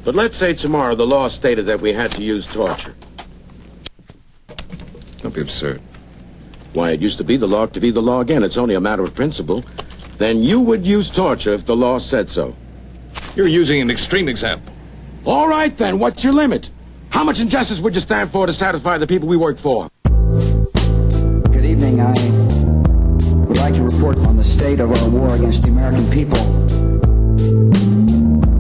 But let's say tomorrow the law stated that we had to use torture. Don't be absurd. Why, it used to be the law to be the law again. It's only a matter of principle. Then you would use torture if the law said so. You're using an extreme example. All right, then. What's your limit? How much injustice would you stand for to satisfy the people we work for? Good evening. I would like to report on the state of our war against the American people.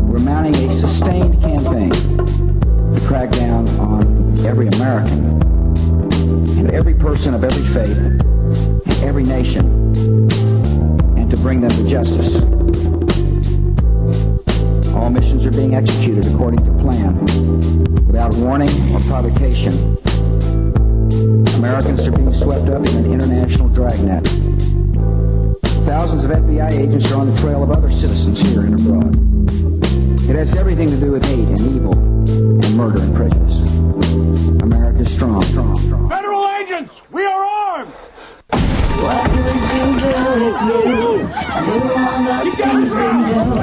We're mounting a sustained campaign to crack down on every American and every person of every faith and every nation, and to bring them to justice. All missions are being executed according to plan, without warning or provocation. Americans are being swept up in an international dragnet. Thousands of FBI agents are on the trail of other citizens here and abroad. It has everything to do with hate and evil and murder and prejudice. America is strong. Federal agents, we are armed! What would you do if you knew all the things we know?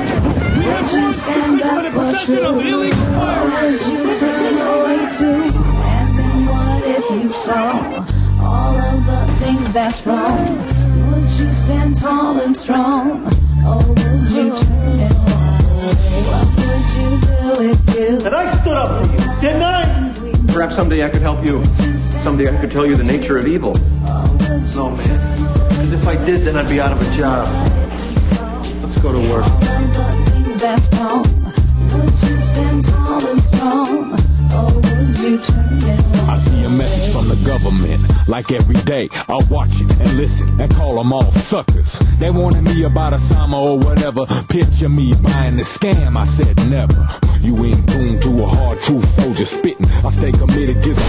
Would you stand up for truth? Or would you turn away too? And then what if you saw all of the things that's wrong? Would you stand tall and strong? Or would you turn and walk away? What would you do if you... And I stood up for you, didn't I? Perhaps someday I could help you. Someday I could tell you the nature of evil. No, man. Because if I did, then I'd be out of a job. Let's go to work. That's wrong. Would you stand tall and strong? Or would you turn and walk I see a message from the government. Like every day, I'll watch it and listen and call them all suckers. They wanted me about Osama or whatever. Picture me buying the scam. I said never. You ain't tuned to a hard truth soldier spitting. I stay committed, gives a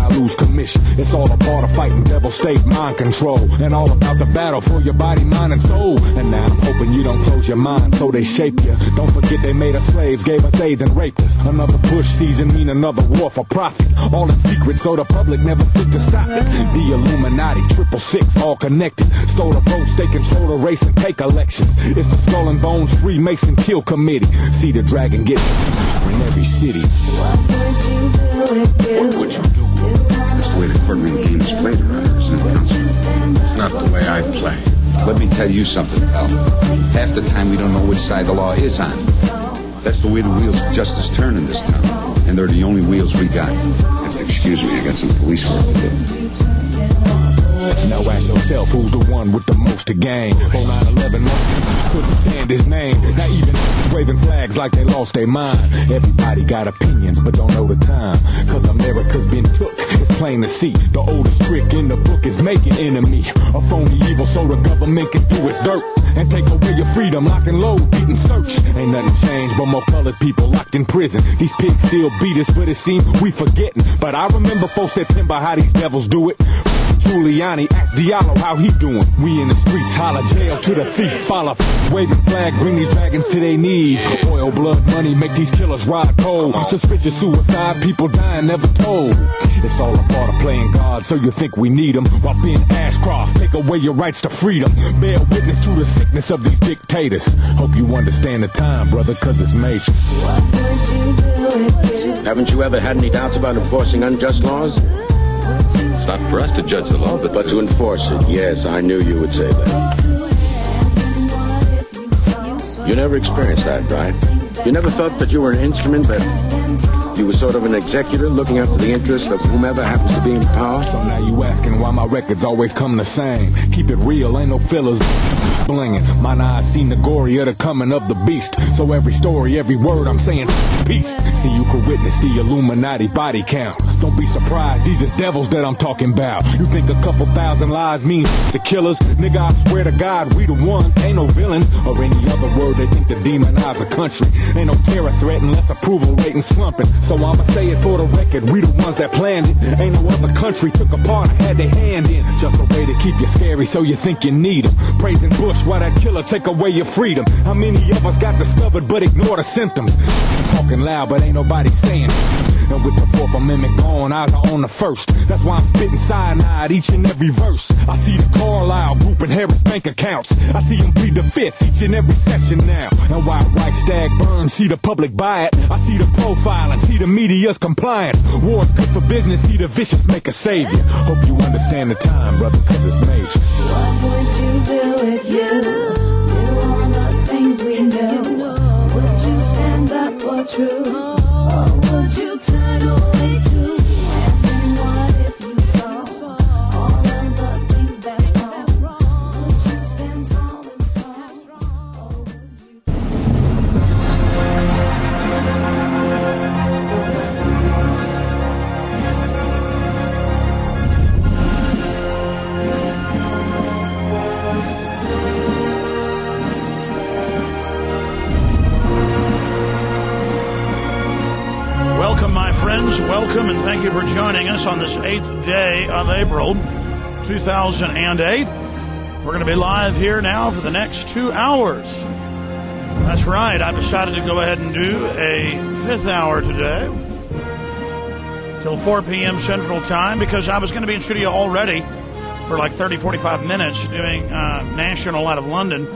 I lose commission. It's all a part of fighting devil state mind control. And all about the battle for your body, mind, and soul. And now I'm hoping you don't close your mind so they shape you. Don't forget they made us slaves, gave us AIDS and raped us. Another push season mean another war for profit. All in secret so the public never think to stop it. The Illuminati, 666, all connected. Stole the votes, they control the race and take elections. It's the Skull and Bones Freemason Kill Committee. See the dragon get in every city. What would you do? That's the way the courtroom game is played around here, isn't it, Counsel? It's not the way I play. Let me tell you something, pal. Half the time we don't know which side the law is on. That's the way the wheels of justice turn in this town. And they're the only wheels we got. You have to excuse me, I got some police work to do. Now ask yourself who's the one with the most to gain. On 9/11, couldn't stand his name. Now even waving flags like they lost their mind. Everybody got opinions but don't know the time. Cause America's been took, it's plain to see. The oldest trick in the book is making enemy. A phony evil so the government can do its dirt. And take away your freedom, lock and load, beat and search. Ain't nothing changed but more colored people locked in prison. These pigs still beat us, but it seems we forgetting. But I remember 4 September how these devils do it. Giuliani, ask Diallo how he doing. We in the streets, holler jail to the thief. Follow, waving flags, bring these dragons to their knees. Oil, blood, money, make these killers ride cold. Suspicious suicide, people dying, never told. It's all a part of playing God, so you think we need them. While being Ashcroft, take away your rights to freedom. Bear witness to the sickness of these dictators. Hope you understand the time, brother, cause it's major. Haven't you ever had any doubts about enforcing unjust laws? It's not for us to judge the law, But to enforce it, yes, I knew you would say that. You never experienced that, right? You never felt that you were an instrument, that you were sort of an executor looking after the interest of whomever happens to be in power? So now you asking why my records always come the same. Keep it real, ain't no fillers blinging. Mine eyes seen the gory of the coming of the beast. So every story, every word I'm saying, peace. See, you could witness the Illuminati body count. Don't be surprised, these is devils that I'm talking about. You think a couple thousand lies mean the killers? Nigga, I swear to God, we the ones. Ain't no villains or any other word they think to demonize a country. Ain't no terror threat unless approval rating slumping. So I'ma say it for the record, we the ones that planned it. Ain't no other country took a part or had their hand in. Just a way to keep you scary so you think you need them. Praising Bush while that killer take away your freedom. How many of us got discovered but ignore the symptoms? Talking loud but ain't nobody saying it. And with the Fourth Amendment gone, eyes are on the first. That's why I'm spitting cyanide each and every verse. I see the Carlisle group and Harris bank accounts. I see them plead the fifth each and every session now. And while White Stag burns, see the public buy it. I see the profiling, see the media's compliance. War's good for business, see the vicious make a savior. Hope you understand the time, brother, cause it's major. What would you do if you knew all the things we know? Would you stand up for truth? Or would you turn away too? And then what if you saw all of the things that's wrong? Would you stand tall and strong? Or would you... Welcome, my friends. Welcome, and thank you for joining us on this 8th day of April, 2008. We're going to be live here now for the next 2 hours. That's right. I've decided to go ahead and do a 5th hour today till 4 p.m. Central Time because I was going to be in studio already for like 30, 45 minutes doing national out of London,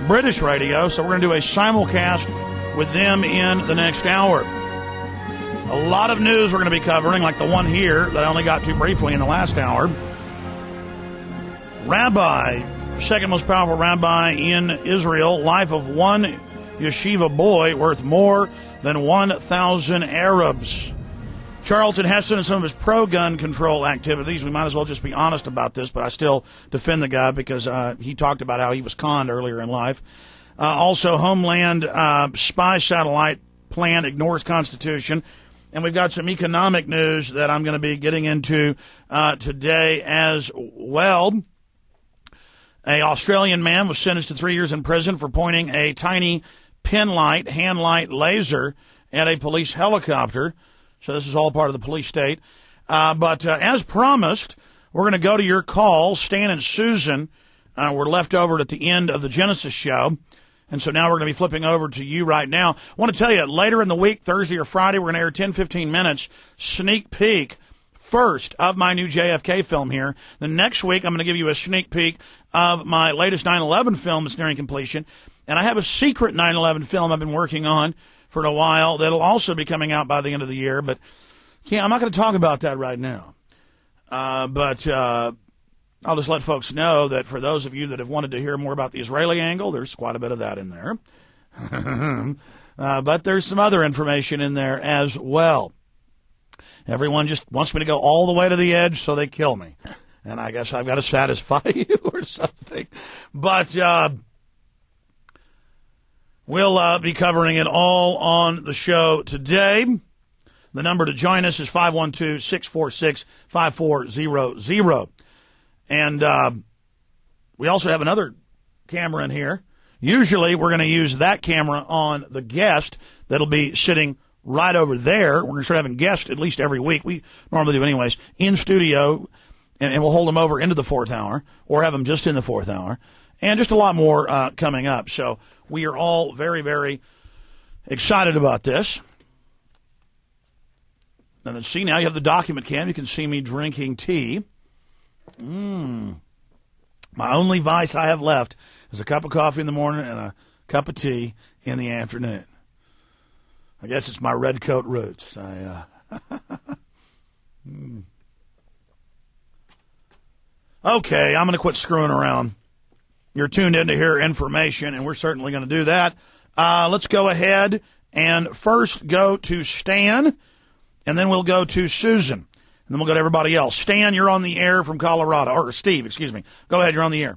British radio. So we're going to do a simulcast with them in the next hour. A lot of news we're going to be covering, like the one here that I only got to briefly in the last hour. Rabbi, second most powerful rabbi in Israel, life of one yeshiva boy worth more than 1,000 Arabs. Charlton Heston and some of his pro-gun control activities. We might as well just be honest about this, but I still defend the guy because he talked about how he was conned earlier in life. Also, Homeland spy satellite plan ignores Constitution. And we've got some economic news that I'm going to be getting into today as well. An Australian man was sentenced to 3 years in prison for pointing a tiny pin light, hand light laser at a police helicopter. So this is all part of the police state. But as promised, we're going to go to your calls. Stan and Susan were left over at the end of the Genesis show. And so now we're going to be flipping over to you right now. I want to tell you, later in the week, Thursday or Friday, we're going to air 10, 15 minutes, sneak peek, first, of my new JFK film here. The next week, I'm going to give you a sneak peek of my latest 9/11 film that's nearing completion. And I have a secret 9/11 film I've been working on for a while that'll also be coming out by the end of the year. But, yeah, I'm not going to talk about that right now. I'll just let folks know that for those of you that have wanted to hear more about the Israeli angle, there's quite a bit of that in there. But there's some other information in there as well. Everyone just wants me to go all the way to the edge so they kill me. And I guess I've got to satisfy you or something. But we'll be covering it all on the show today. The number to join us is 512-646-5400. And we also have another camera in here. Usually we're going to use that camera on the guest that'll be sitting right over there. We're going to start having guests at least every week. We normally do anyways, in studio, and we'll hold them over into the 4th hour or have them just in the 4th hour. And just a lot more coming up. So we are all very, very excited about this. And then see, now you have the document cam. You can see me drinking tea. My only vice I have left is a cup of coffee in the morning and a cup of tea in the afternoon. I guess it's my red coat roots. Okay, I'm going to quit screwing around. You're tuned in to hear information, and we're certainly going to do that. Let's go ahead and first go to Stan, and then we'll go to Susan. And then we'll go to everybody else. Stan, you're on the air from Colorado. Or Steve, excuse me. Go ahead, you're on the air.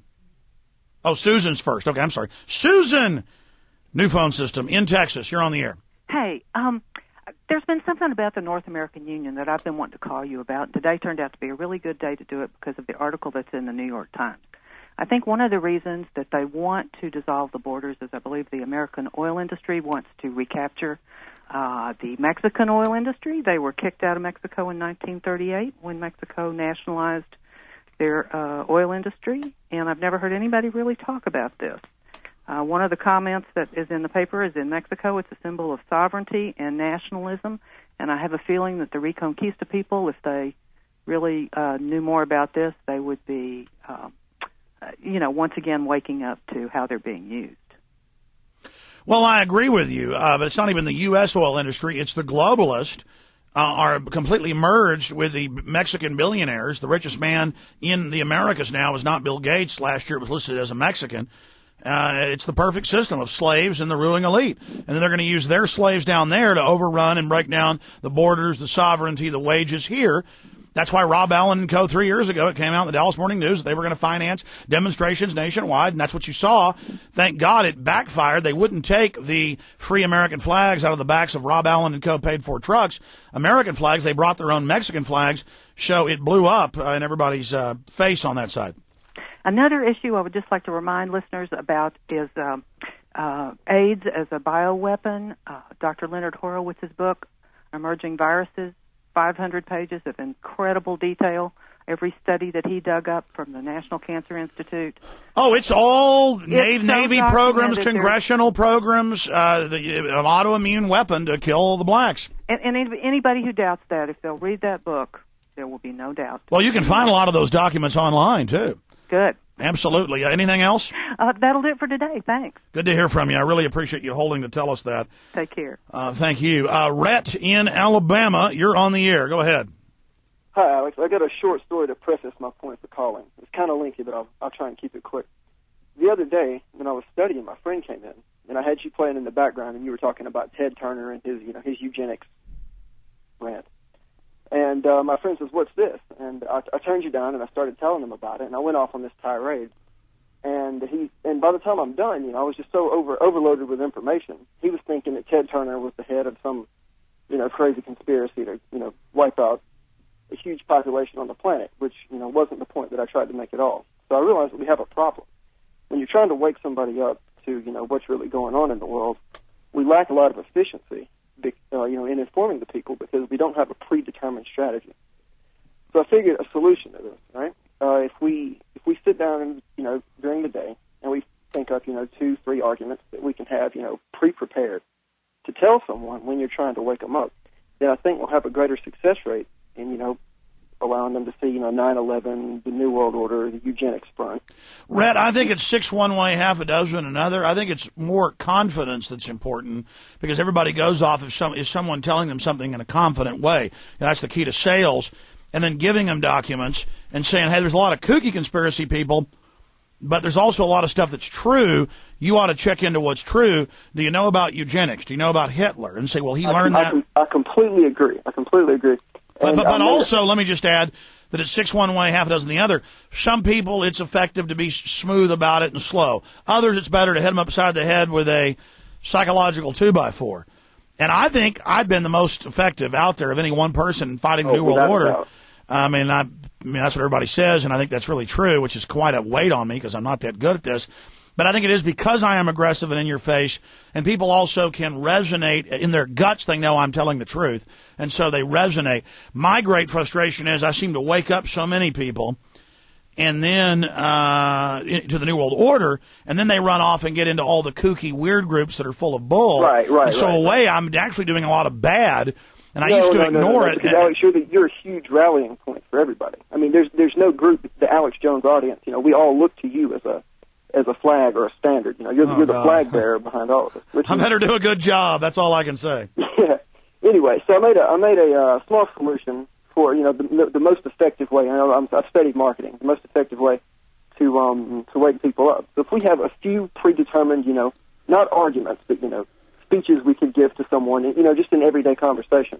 Oh, Susan's first. Okay, I'm sorry. Susan, new phone system in Texas. You're on the air. Hey, there's been something about the North American Union that I've been wanting to call you about. Today turned out to be a really good day to do it because of the article that's in the New York Times. I think one of the reasons that they want to dissolve the borders is I believe the American oil industry wants to recapture the Mexican oil industry. They were kicked out of Mexico in 1938 when Mexico nationalized their oil industry, and I've never heard anybody really talk about this. One of the comments that is in the paper is in Mexico, it's a symbol of sovereignty and nationalism, And I have a feeling that the Reconquista people, if they really knew more about this, they would be, once again waking up to how they're being used. Well, I agree with you, but it's not even the U.S. oil industry. It's the globalists are completely merged with the Mexican billionaires. The richest man in the Americas now is not Bill Gates. Last year it was listed as a Mexican. It's the perfect system of slaves and the ruling elite. And then they're going to use their slaves down there to overrun and break down the borders, the sovereignty, the wages here. That's why Rob Allen and co. 3 years ago, it came out in the Dallas Morning News that they were going to finance demonstrations nationwide, and that's what you saw. Thank God it backfired. They wouldn't take the free American flags out of the backs of Rob Allen and co. paid-for trucks. American flags, they brought their own Mexican flags, so it blew up in everybody's face on that side. Another issue I would just like to remind listeners about is AIDS as a bioweapon. Dr. Leonard Horowitz's book, Emerging Viruses, 500 pages of incredible detail. Every study that he dug up from the National Cancer Institute. Oh, it's all Navy programs, congressional programs, an autoimmune weapon to kill the blacks. And anybody who doubts that, if they'll read that book, there will be no doubt. Well, you can find a lot of those documents online, too. Good. Absolutely. Anything else? That'll do it for today. Thanks. Good to hear from you. I really appreciate you holding to tell us that. Take care. Thank you. Rhett in Alabama, you're on the air. Go ahead. Hi, Alex. I got a short story to preface my point for calling. It's kind of lengthy, but I'll try and keep it quick. The other day, when I was studying, my friend came in, and I had you playing in the background, and you were talking about Ted Turner and his eugenics rant. And my friend says, "What's this?" And I turned you down, and I started telling him about it, and I went off on this tirade. And by the time I'm done, I was just so overloaded with information. He was thinking that Ted Turner was the head of some, crazy conspiracy to, wipe out a huge population on the planet, which, wasn't the point that I tried to make at all. So I realized that we have a problem. When you're trying to wake somebody up to, what's really going on in the world, we lack a lot of efficiency, in informing the people because we don't have a predetermined strategy. So I figured a solution to this, right? If we sit down and, during the day and we think up, 2-3 arguments that we can have, pre-prepared to tell someone when you're trying to wake them up, then I think we'll have a greater success rate in, allowing them to see, 9/11, the New World Order, the eugenics front. Rhett, I think it's 6 one way, half a dozen another. I think it's more confidence that's important because everybody goes off if someone telling them something in a confident way. And that's the key to sales. And then giving them documents and saying, hey, there's a lot of kooky conspiracy people, but there's also a lot of stuff that's true. You ought to check into what's true. Do you know about eugenics? Do you know about Hitler? And say, well, he learned that. I completely agree. But also, let me just add that it's 6 one way, half a dozen the other. Some people, it's effective to be smooth about it and slow. Others, it's better to hit them upside the head with a psychological 2x4. And I think I've been the most effective out there of any one person fighting the New World Order. I mean, that's what everybody says, and I think that's really true, which is quite a weight on me because I'm not that good at this. But I think it is because I am aggressive and in your face, and people also can resonate in their guts. They know I'm telling the truth, and so they resonate. My great frustration is I seem to wake up so many people, and then to the New World Order, and then they run off and get into all the kooky, weird groups that are full of bull. Right. And so, in a way, I'm actually doing a lot of bad. And I used to ignore it. Alex, you're a huge rallying point for everybody. I mean, there's no group, the Alex Jones audience. We all look to you as a flag or a standard. You're the flag bearer behind all of us. I better do a good job. That's all I can say. Yeah. Anyway, so I made a small solution for the most effective way. I've studied marketing. The most effective way to wake people up. So if we have a few predetermined, not arguments, but speeches we could give to someone, just an everyday conversation.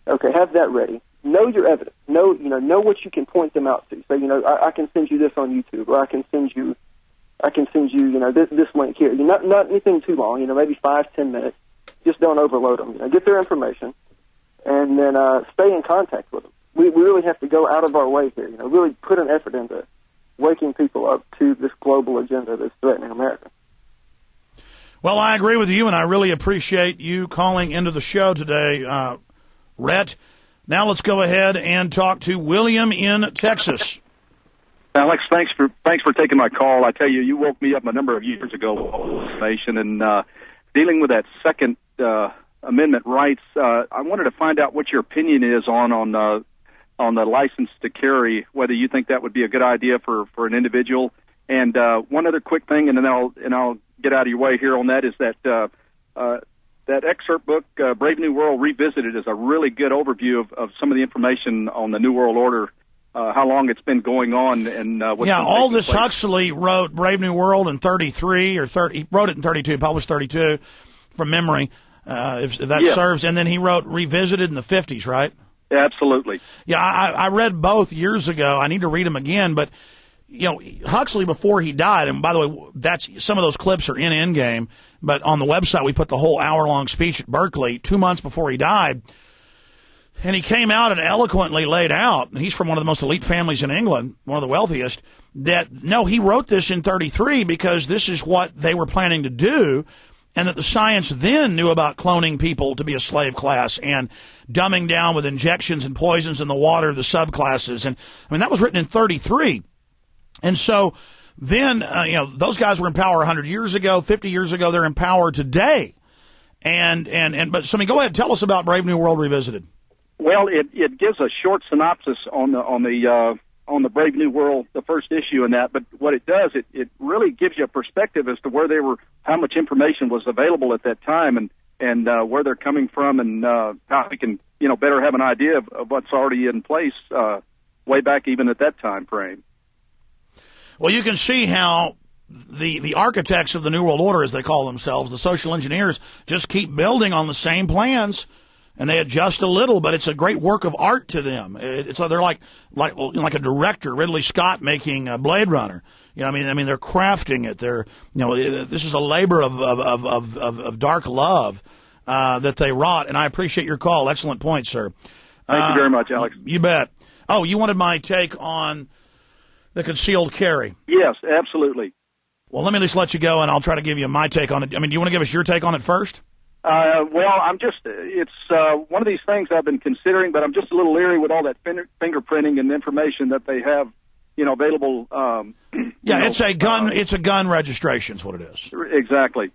Okay, have that ready. Know your evidence. Know what you can point them out to. So, I can send you this on YouTube, or I can send you, this link here. Not anything too long. Maybe 5-10 minutes. Just don't overload them. Get their information, and then stay in contact with them. We really have to go out of our way here. Really put an effort into waking people up to this global agenda that's threatening America. Well, I agree with you, and I really appreciate you calling into the show today, Rhett. Now let's go ahead and talk to William in Texas. Alex, thanks for taking my call. I tell you, you woke me up a number of years ago with all this information, and dealing with that second Amendment rights. I wanted to find out what your opinion is on the license to carry, whether you think that would be a good idea for an individual. And one other quick thing, and then I'll get out of your way here on that, is that that excerpt book, Brave New World Revisited, is a really good overview of some of the information on the New World Order, how long it's been going on, and what's Aldous Huxley wrote Brave New World in 33 or 30. He wrote it in 32, published 32 from memory, if that serves. And then he wrote Revisited in the 50s, right? Yeah, absolutely. Yeah, I read both years ago. I need to read them again, but Huxley, before he died, and by the way, that's some of those clips are in Endgame, but on the website we put the whole hour-long speech at Berkeley 2 months before he died, and he came out and eloquently laid out, and he's from one of the most elite families in England, one of the wealthiest, that, no, he wrote this in 33 because this is what they were planning to do, and that the science then knew about cloning people to be a slave class and dumbing down with injections and poisons in the water the subclasses, and I mean, that was written in 33. And so then, those guys were in power 100 years ago, 50 years ago. They're in power today. But so, go ahead. Tell us about Brave New World Revisited. Well, it gives a short synopsis on the Brave New World, the first issue in that. But what it does, it really gives you a perspective as to where they were, how much information was available at that time, and where they're coming from, and how we can, better have an idea of what's already in place way back even at that time frame. Well, you can see how the architects of the New World Order, as they call themselves, the social engineers, just keep building on the same plans, and they adjust a little, but it's a great work of art to them. They're like a director, Ridley Scott, making Blade Runner. I mean, they're crafting it. This is a labor of dark love that they wrought, and I appreciate your call. Excellent point, sir. Thank you very much, Alex. You bet. Oh, you wanted my take on the concealed carry. Yes, absolutely. Well, let me just let you go, and I'll try to give you my take on it. I mean, do you want to give us your take on it first? Well, it's one of these things I've been considering, but I'm just a little leery with all that fingerprinting and information that they have, available. It's a gun. It's a gun registration is what it is. Exactly.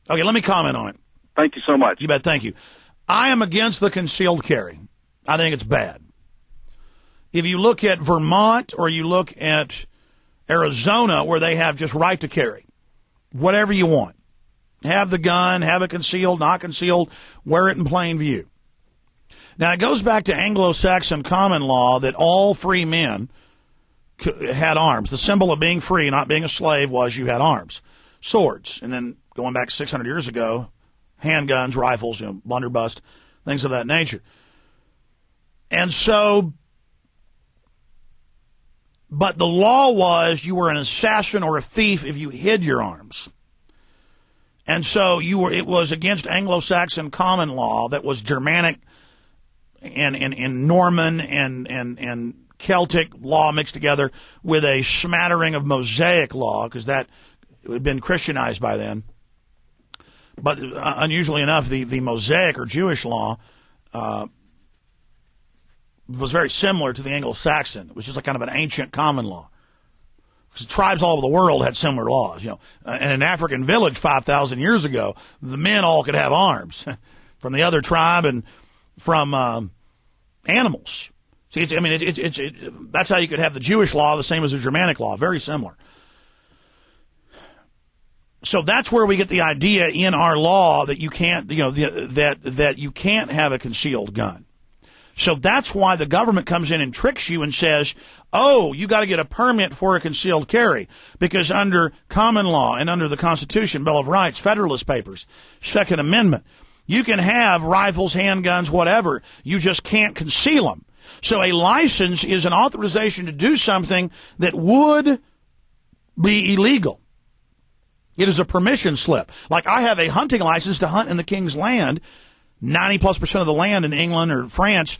Okay, let me comment on it. Thank you so much. You bet. Thank you. I am against the concealed carry. I think it's bad. If you look at Vermont or you look at Arizona, where they have just right to carry, whatever you want. Have the gun, have it concealed, not concealed, wear it in plain view. Now, it goes back to Anglo-Saxon common law that all free men had arms. The symbol of being free, not being a slave, was you had arms. Swords. And then going back 600 years ago, handguns, rifles, blunderbuss, things of that nature. And so, but the law was you were an assassin or a thief if you hid your arms. And so it was against Anglo-Saxon common law that was Germanic and Norman and Celtic law mixed together with a smattering of Mosaic law, because that had been Christianized by then. But unusually enough, the Mosaic or Jewish law was very similar to the Anglo-Saxon. It was just like kind of an ancient common law. Tribes all over the world had similar laws, in an African village 5,000 years ago, the men all could have arms from the other tribe and from animals. See, that's how you could have the Jewish law the same as the Germanic law, very similar. So that's where we get the idea in our law that you can't, that you can't have a concealed gun. So that's why the government comes in and tricks you and says, oh, you got to get a permit for a concealed carry, because under common law and under the Constitution, Bill of Rights, Federalist Papers, Second Amendment, you can have rifles, handguns, whatever. You just can't conceal them. So a license is an authorization to do something that would be illegal. It is a permission slip. Like I have a hunting license to hunt in the king's land. 90+% of the land in England or France,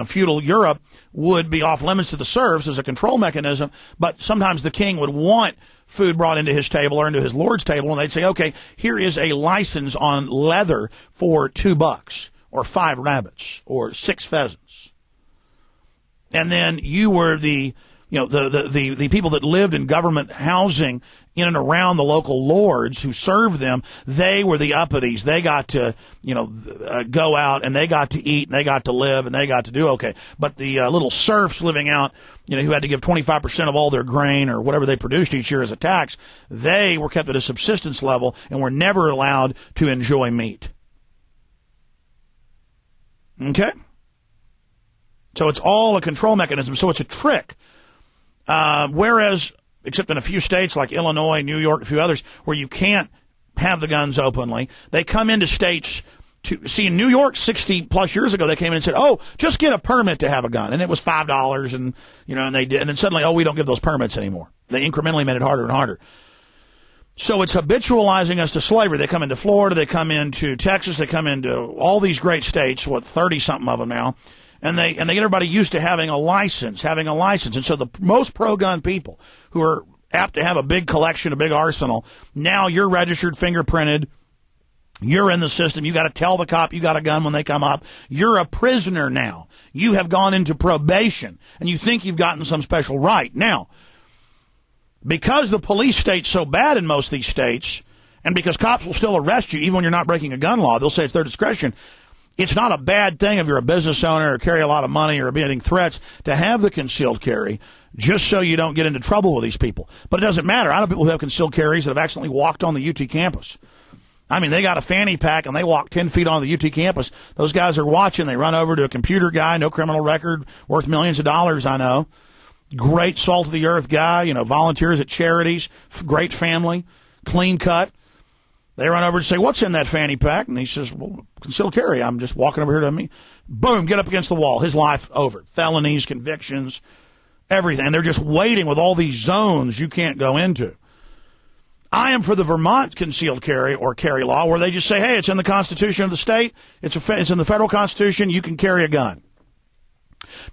feudal Europe, would be off limits to the serfs as a control mechanism. But sometimes the king would want food brought into his table or into his lord's table, and they'd say, okay, here is a license on leather for $2 or 5 rabbits or 6 pheasants. And then you were the people that lived in government housing in and around the local lords who served them, they were the uppities. They got to, go out and they got to eat and they got to live and they got to do okay. But the little serfs living out, who had to give 25% of all their grain or whatever they produced each year as a tax, they were kept at a subsistence level and were never allowed to enjoy meat. Okay? So it's all a control mechanism. So it's a trick. Whereas, except in a few states like Illinois, New York, a few others, where you can't have the guns openly, they come into states to see. In New York 60 plus years ago, they came in and said, "Oh, just get a permit to have a gun," and it was $5, and and they did, and then suddenly, "Oh, we don't give those permits anymore." They incrementally made it harder and harder. So it's habitualizing us to slavery. They come into Florida, they come into Texas, they come into all these great states, 30 something of them now. And they get everybody used to having a license. And so the most pro-gun people who are apt to have a big collection, a big arsenal, now you're registered, fingerprinted, you're in the system, you got to tell the cop you got a gun when they come up. You're a prisoner now. You have gone into probation, and you think you've gotten some special right. Now, because the police state's so bad in most of these states, and because cops will still arrest you even when you're not breaking a gun law, they'll say it's their discretion. It's not a bad thing if you're a business owner or carry a lot of money or are getting threats to have the concealed carry just so you don't get into trouble with these people. But it doesn't matter. I know people who have concealed carries that have accidentally walked on the UT campus. I mean, they got a fanny pack and they walk 10 feet on the UT campus. Those guys are watching. They run over to a computer guy, no criminal record, worth millions of dollars, I know. Great salt of the earth guy, volunteers at charities, great family, clean cut. They run over and say, "What's in that fanny pack?" And he says, "Well, concealed carry. I'm just walking over here to me." Boom, get up against the wall. His life over. Felonies, convictions, everything. And they're just waiting with all these zones you can't go into. I am for the Vermont concealed carry or carry law where they just say, "Hey, it's in the Constitution of the state. It's in the federal Constitution. You can carry a gun."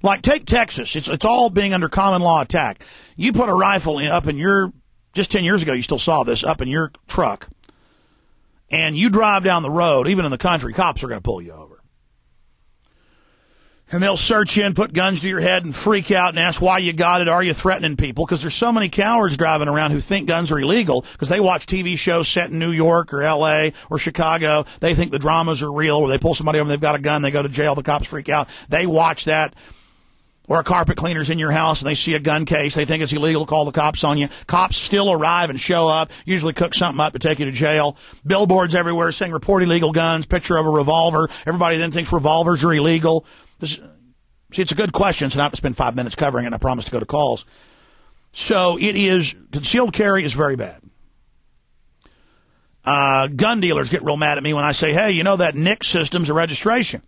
Like, take Texas. It's all being under common law attack. You put a rifle up in your, just 10 years ago, you still saw this, up in your truck. And you drive down the road, even in the country, cops are going to pull you over. And they'll search you and put guns to your head and freak out and ask why you got it. Are you threatening people? Because there's so many cowards driving around who think guns are illegal because they watch TV shows set in New York or L.A. or Chicago. They think the dramas are real, where they pull somebody over and they've got a gun, they go to jail, the cops freak out. They watch that. Or a carpet cleaner's in your house and they see a gun case. They think it's illegal to call the cops on you. Cops still arrive and show up, usually cook something up to take you to jail. Billboards everywhere saying report illegal guns, picture of a revolver. Everybody then thinks revolvers are illegal. See, it's a good question, so I don't have to spend 5 minutes covering it, and I promise to go to calls. So concealed carry is very bad. Gun dealers get real mad at me when I say, "Hey, that NIC system's a registration.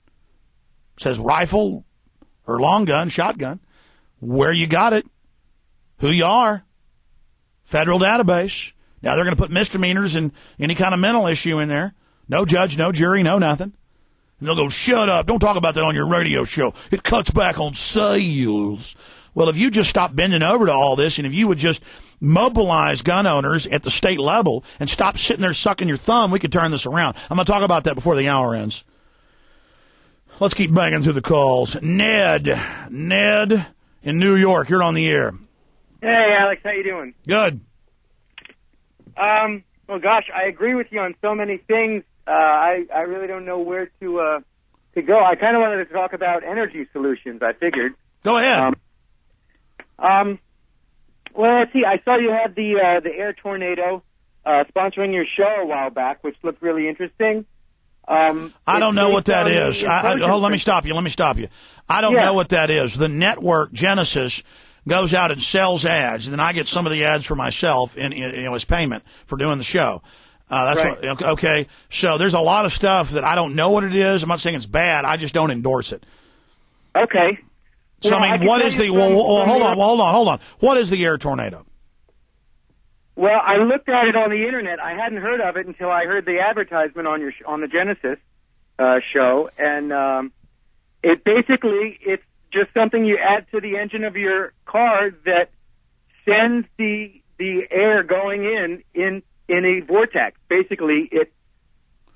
It says rifle, or long gun, shotgun, where you got it, who you are, federal database." Now they're going to put misdemeanors and any kind of mental issue in there. No judge, no jury, no nothing. And they'll go, "Shut up. Don't talk about that on your radio show. It cuts back on sales." Well, if you just stop bending over to all this, and if you would just mobilize gun owners at the state level and stop sitting there sucking your thumb, we could turn this around. I'm going to talk about that before the hour ends. Let's keep banging through the calls. Ned in New York, you're on the air. Hey, Alex, how you doing? Good. Well, gosh, I agree with you on so many things. I really don't know where to go. I kind of wanted to talk about energy solutions, I figured. Go ahead. Well, let's see. I saw you had the air tornado sponsoring your show a while back, which looked really interesting. I don't know what that is. Let me stop you. I don't know what that is. The network, Genesis, goes out and sells ads, and then I get some of the ads for myself as payment for doing the show. That's right. Okay. So there's a lot of stuff that I don't know what it is. I'm not saying it's bad. I just don't endorse it. Okay. So, I mean, what is the... hold on. What is the air tornado? Well, I looked at it on the Internet. I hadn't heard of it until I heard the advertisement on the Genesis show. And it's just something you add to the engine of your car that sends the air going in a vortex. Basically,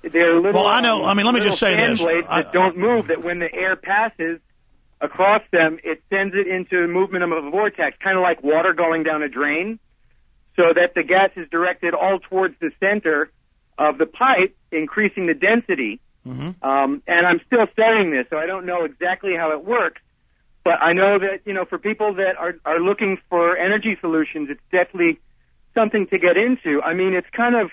they're little... Well, I know. I mean, let me just say this. Blades that don't move, that when the air passes across them, it sends it into movement of a vortex, kind of like water going down a drain. so that the gas is directed all towards the center of the pipe, increasing the density. And I'm still studying this, so I don't know exactly how it works. But I know that, for people that are looking for energy solutions, it's definitely something to get into. I mean, it's kind of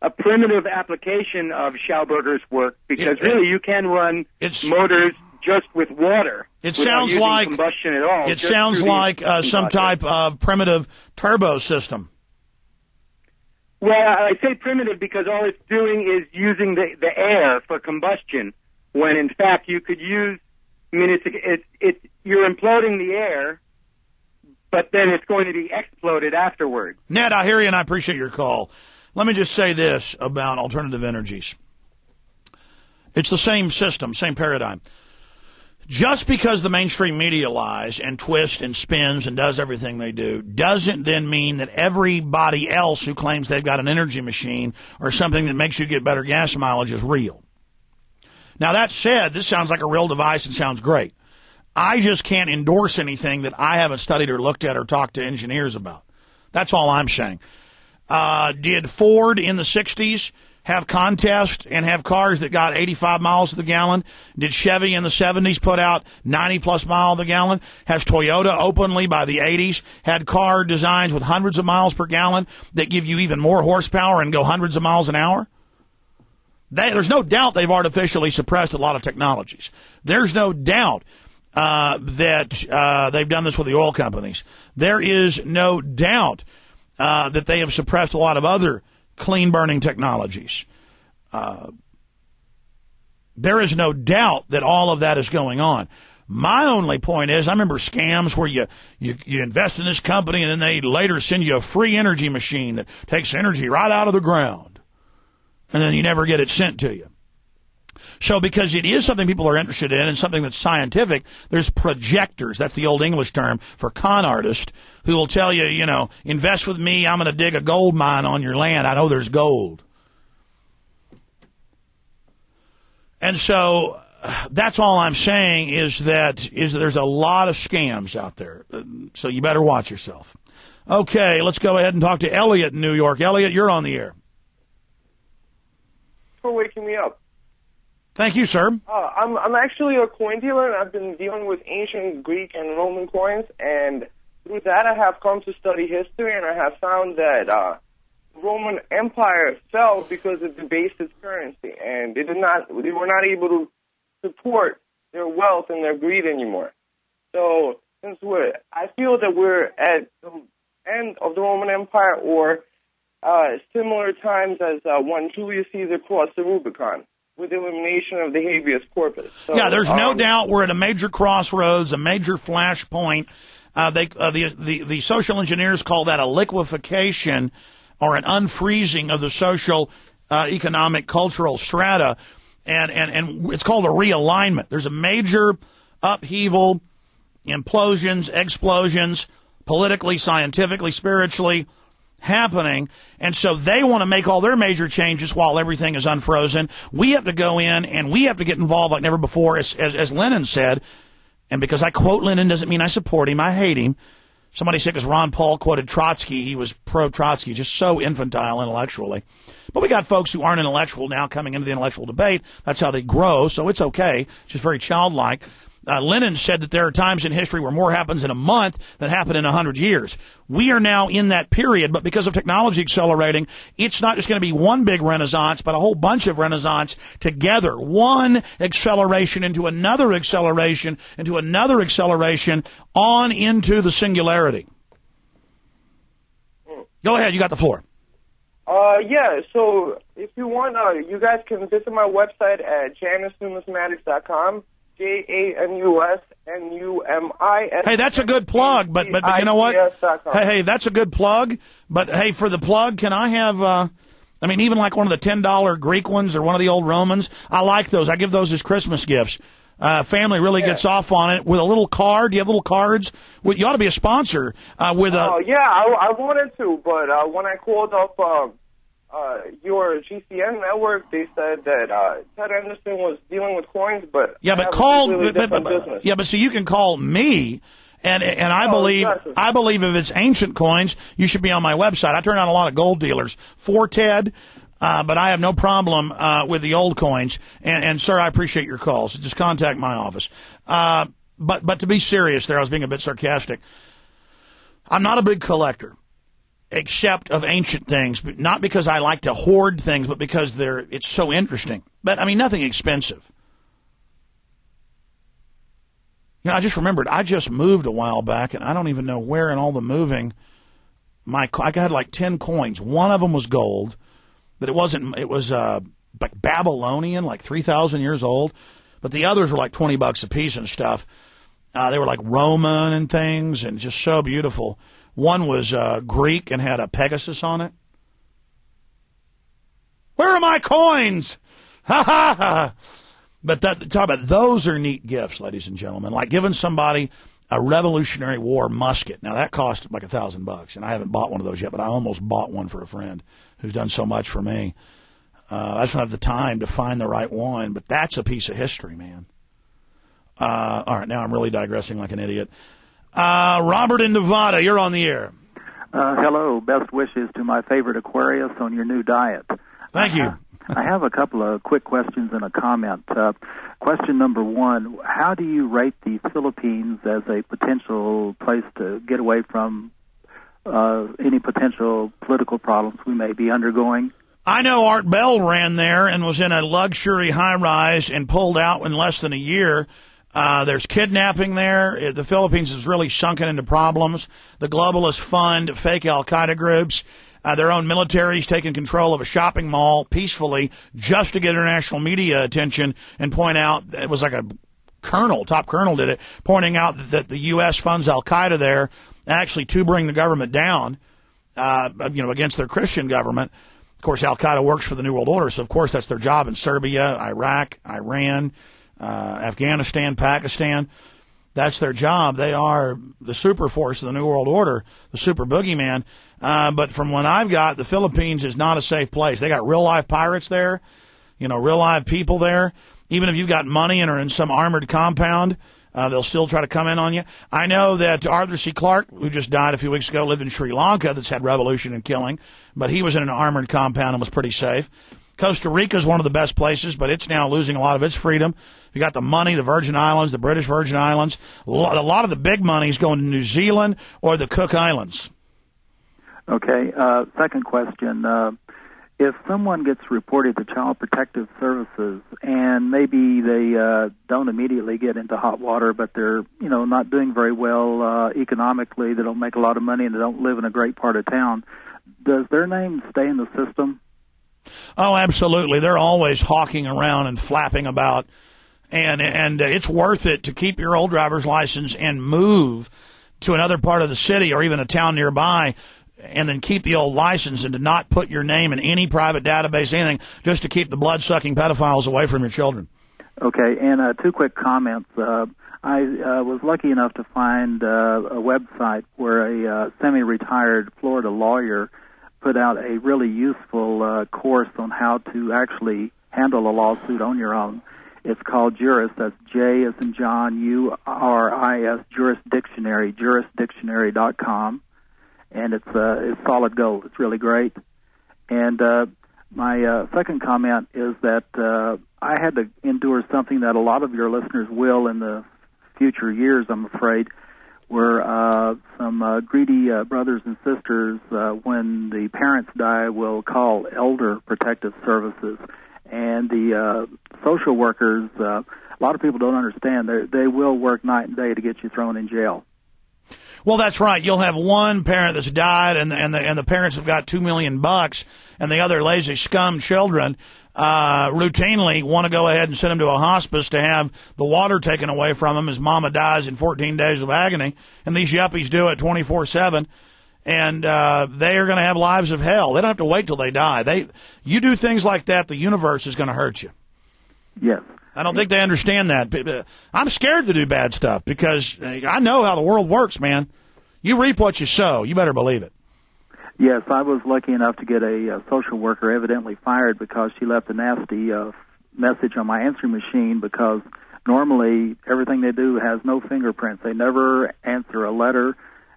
a primitive application of Schauberger's work, because really you can run motors just with water. It sounds like combustion at all. It sounds like some type of primitive turbo system. Well, I say primitive because all it's doing is using the air for combustion, when in fact you could use. I mean, it's you're imploding the air, but then it's going to be exploded afterwards. Ned, I hear you, and I appreciate your call. Let me just say this about alternative energies. It's the same system, same paradigm. Just because the mainstream media lies and twists and spins and does everything they do doesn't then mean that everybody else who claims they've got an energy machine or something that makes you get better gas mileage is real. Now, that said, this sounds like a real device and sounds great. I just can't endorse anything that I haven't studied or looked at or talked to engineers about. That's all I'm saying. Did Ford in the 60s have contests and have cars that got 85 miles to the gallon? Did Chevy in the 70s put out 90-plus miles to the gallon? Has Toyota openly by the 80s had car designs with hundreds of miles per gallon that give you even more horsepower and go hundreds of miles an hour? There's no doubt they've artificially suppressed a lot of technologies. There's no doubt that they've done this with the oil companies. There is no doubt that they have suppressed a lot of other clean-burning technologies. There is no doubt that all of that is going on. My only point is, I remember scams where you invest in this company and then they later send you a free energy machine that takes energy right out of the ground. And then you never get it sent to you. So because it is something people are interested in and something that's scientific, there's projectors. That's the old English term for con artists who will tell you, invest with me, I'm going to dig a gold mine on your land. I know there's gold. And so that's all I'm saying is that there's a lot of scams out there. So you better watch yourself. Okay, let's go ahead and talk to Elliot in New York. Elliot, you're on the air. For waking me up. Thank you, sir. I'm actually a coin dealer, and I've been dealing with ancient Greek and Roman coins, and through that I have come to study history, and I have found that Roman Empire fell because it debased its currency, and they were not able to support their wealth and their greed anymore. So since I feel that we're at the end of the Roman Empire, or similar times as when Julius Caesar crossed the Rubicon with the elimination of the habeas corpus. So, yeah, there's no doubt we're at a major crossroads, a major flashpoint. The social engineers call that a liquefaction or an unfreezing of the social, economic, cultural strata, and it's called a realignment. There's a major upheaval, implosions, explosions, politically, scientifically, spiritually, happening, and so they want to make all their major changes while everything is unfrozen. We have to go in and we have to get involved like never before, as Lenin said, and because I quote Lenin doesn't mean I support him, I hate him. Somebody said because Ron Paul quoted Trotsky, he was pro-Trotsky, just so infantile intellectually. But we got folks who aren't intellectual now coming into the intellectual debate. That's how they grow, so it's okay. It's just very childlike. Lenin said that there are times in history where more happens in a month than happened in 100 years. We are now in that period, but because of technology accelerating, it's not just going to be one big renaissance, but a whole bunch of renaissance together. One acceleration into another acceleration, into another acceleration, on into the singularity. Go ahead, you got the floor. Yeah, so if you want, you guys can visit my website at janusnumismatics.com. JANUSNUMIS. Hey, that's a good plug, but you know what? Hey, that's a good plug. But hey, for the plug, can I have? Even like one of the $10 Greek ones or one of the old Romans. I like those. I give those as Christmas gifts. Family really gets off on it with a little card. Do you have little cards? You ought to be a sponsor with a. Oh yeah, I wanted to, but when I called up your GCN network, they said that Ted Anderson was dealing with coins, but but so you can call me And I believe if it's ancient coins, you should be on my website. I turn out a lot of gold dealers for Ted, but I have no problem with the old coins. And sir, I appreciate your calls. Just contact my office. But to be serious, there I was being a bit sarcastic. I'm not a big collector, except of ancient things, but not because I like to hoard things, but because it's so interesting. But I mean, nothing expensive. You know, I just remembered, I just moved a while back, and I don't even know where in all the moving, I had like 10 coins. One of them was gold, but it was like Babylonian, like 3,000 years old. But the others were like $20 a piece and stuff. They were like Roman and things, and just so beautiful. One was Greek and had a Pegasus on it. Where are my coins? Ha ha ha! But talk about those are neat gifts, ladies and gentlemen. Like giving somebody a Revolutionary War musket. Now that cost like $1,000, and I haven't bought one of those yet. But I almost bought one for a friend who's done so much for me. I just don't have the time to find the right one. But that's a piece of history, man. All right, now I'm really digressing like an idiot. Robert in Nevada, you're on the air. Hello. Best wishes to my favorite Aquarius on your new diet. Thank you. I have a couple of quick questions and a comment. Question number one, how do you rate the Philippines as a potential place to get away from any potential political problems we may be undergoing? I know Art Bell ran there and was in a luxury high-rise and pulled out in less than a year. There's kidnapping there. The Philippines is really sunken into problems. The globalists fund fake al-Qaeda groups. Their own military's taking control of a shopping mall peacefully just to get international media attention and point out, it was like a top colonel did it, pointing out that the U.S. funds al-Qaeda there actually to bring the government down, against their Christian government. Of course, al-Qaeda works for the New World Order, so of course that's their job in Serbia, Iraq, Iran, Afghanistan, Pakistan. That's their job. They are the super force of the New World Order, the super boogeyman. But from what I've got, the Philippines is not a safe place. They got real-life pirates there, real-life people there. Even if you've got money and are in some armored compound, they'll still try to come in on you. I know that Arthur C. Clarke, who just died a few weeks ago, lived in Sri Lanka that's had revolution and killing, but he was in an armored compound and was pretty safe. Costa Rica is one of the best places, but it's now losing a lot of its freedom. You got the money, the Virgin Islands, the British Virgin Islands. A lot of the big money is going to New Zealand or the Cook Islands. Okay. Second question. If someone gets reported to Child Protective Services and maybe they don't immediately get into hot water, but they're, not doing very well economically, they don't make a lot of money, and they don't live in a great part of town, does their name stay in the system? Oh, absolutely. They're always hawking around and flapping about, and it's worth it to keep your old driver's license and move to another part of the city or even a town nearby, and then keep the old license and to not put your name in any private database, anything, just to keep the blood-sucking pedophiles away from your children. Okay, and two quick comments. I was lucky enough to find a website where a semi-retired Florida lawyer put out a really useful course on how to actually handle a lawsuit on your own. It's called Juris. That's J as in John, U-R-I-S, Juris Dictionary, jurisdictionary.com. And it's solid gold. It's really great. And my second comment is that I had to endure something that a lot of your listeners will in the future years, I'm afraid, where some greedy brothers and sisters, when the parents die, will call Elder Protective Services. And the social workers, a lot of people don't understand, they will work night and day to get you thrown in jail. Well, that's right. You'll have one parent that's died, and the parents have got $2 million, and the other lazy scum children routinely want to go ahead and send them to a hospice to have the water taken away from them as mama dies in 14 days of agony. And these yuppies do it 24/7, and they are going to have lives of hell. They don't have to wait till they die. You do things like that, the universe is going to hurt you. Yes. I don't think they understand that. I'm scared to do bad stuff because I know how the world works, man. You reap what you sow. You better believe it. Yes, I was lucky enough to get a social worker evidently fired because she left a nasty message on my answering machine because normally everything they do has no fingerprints. They never answer a letter.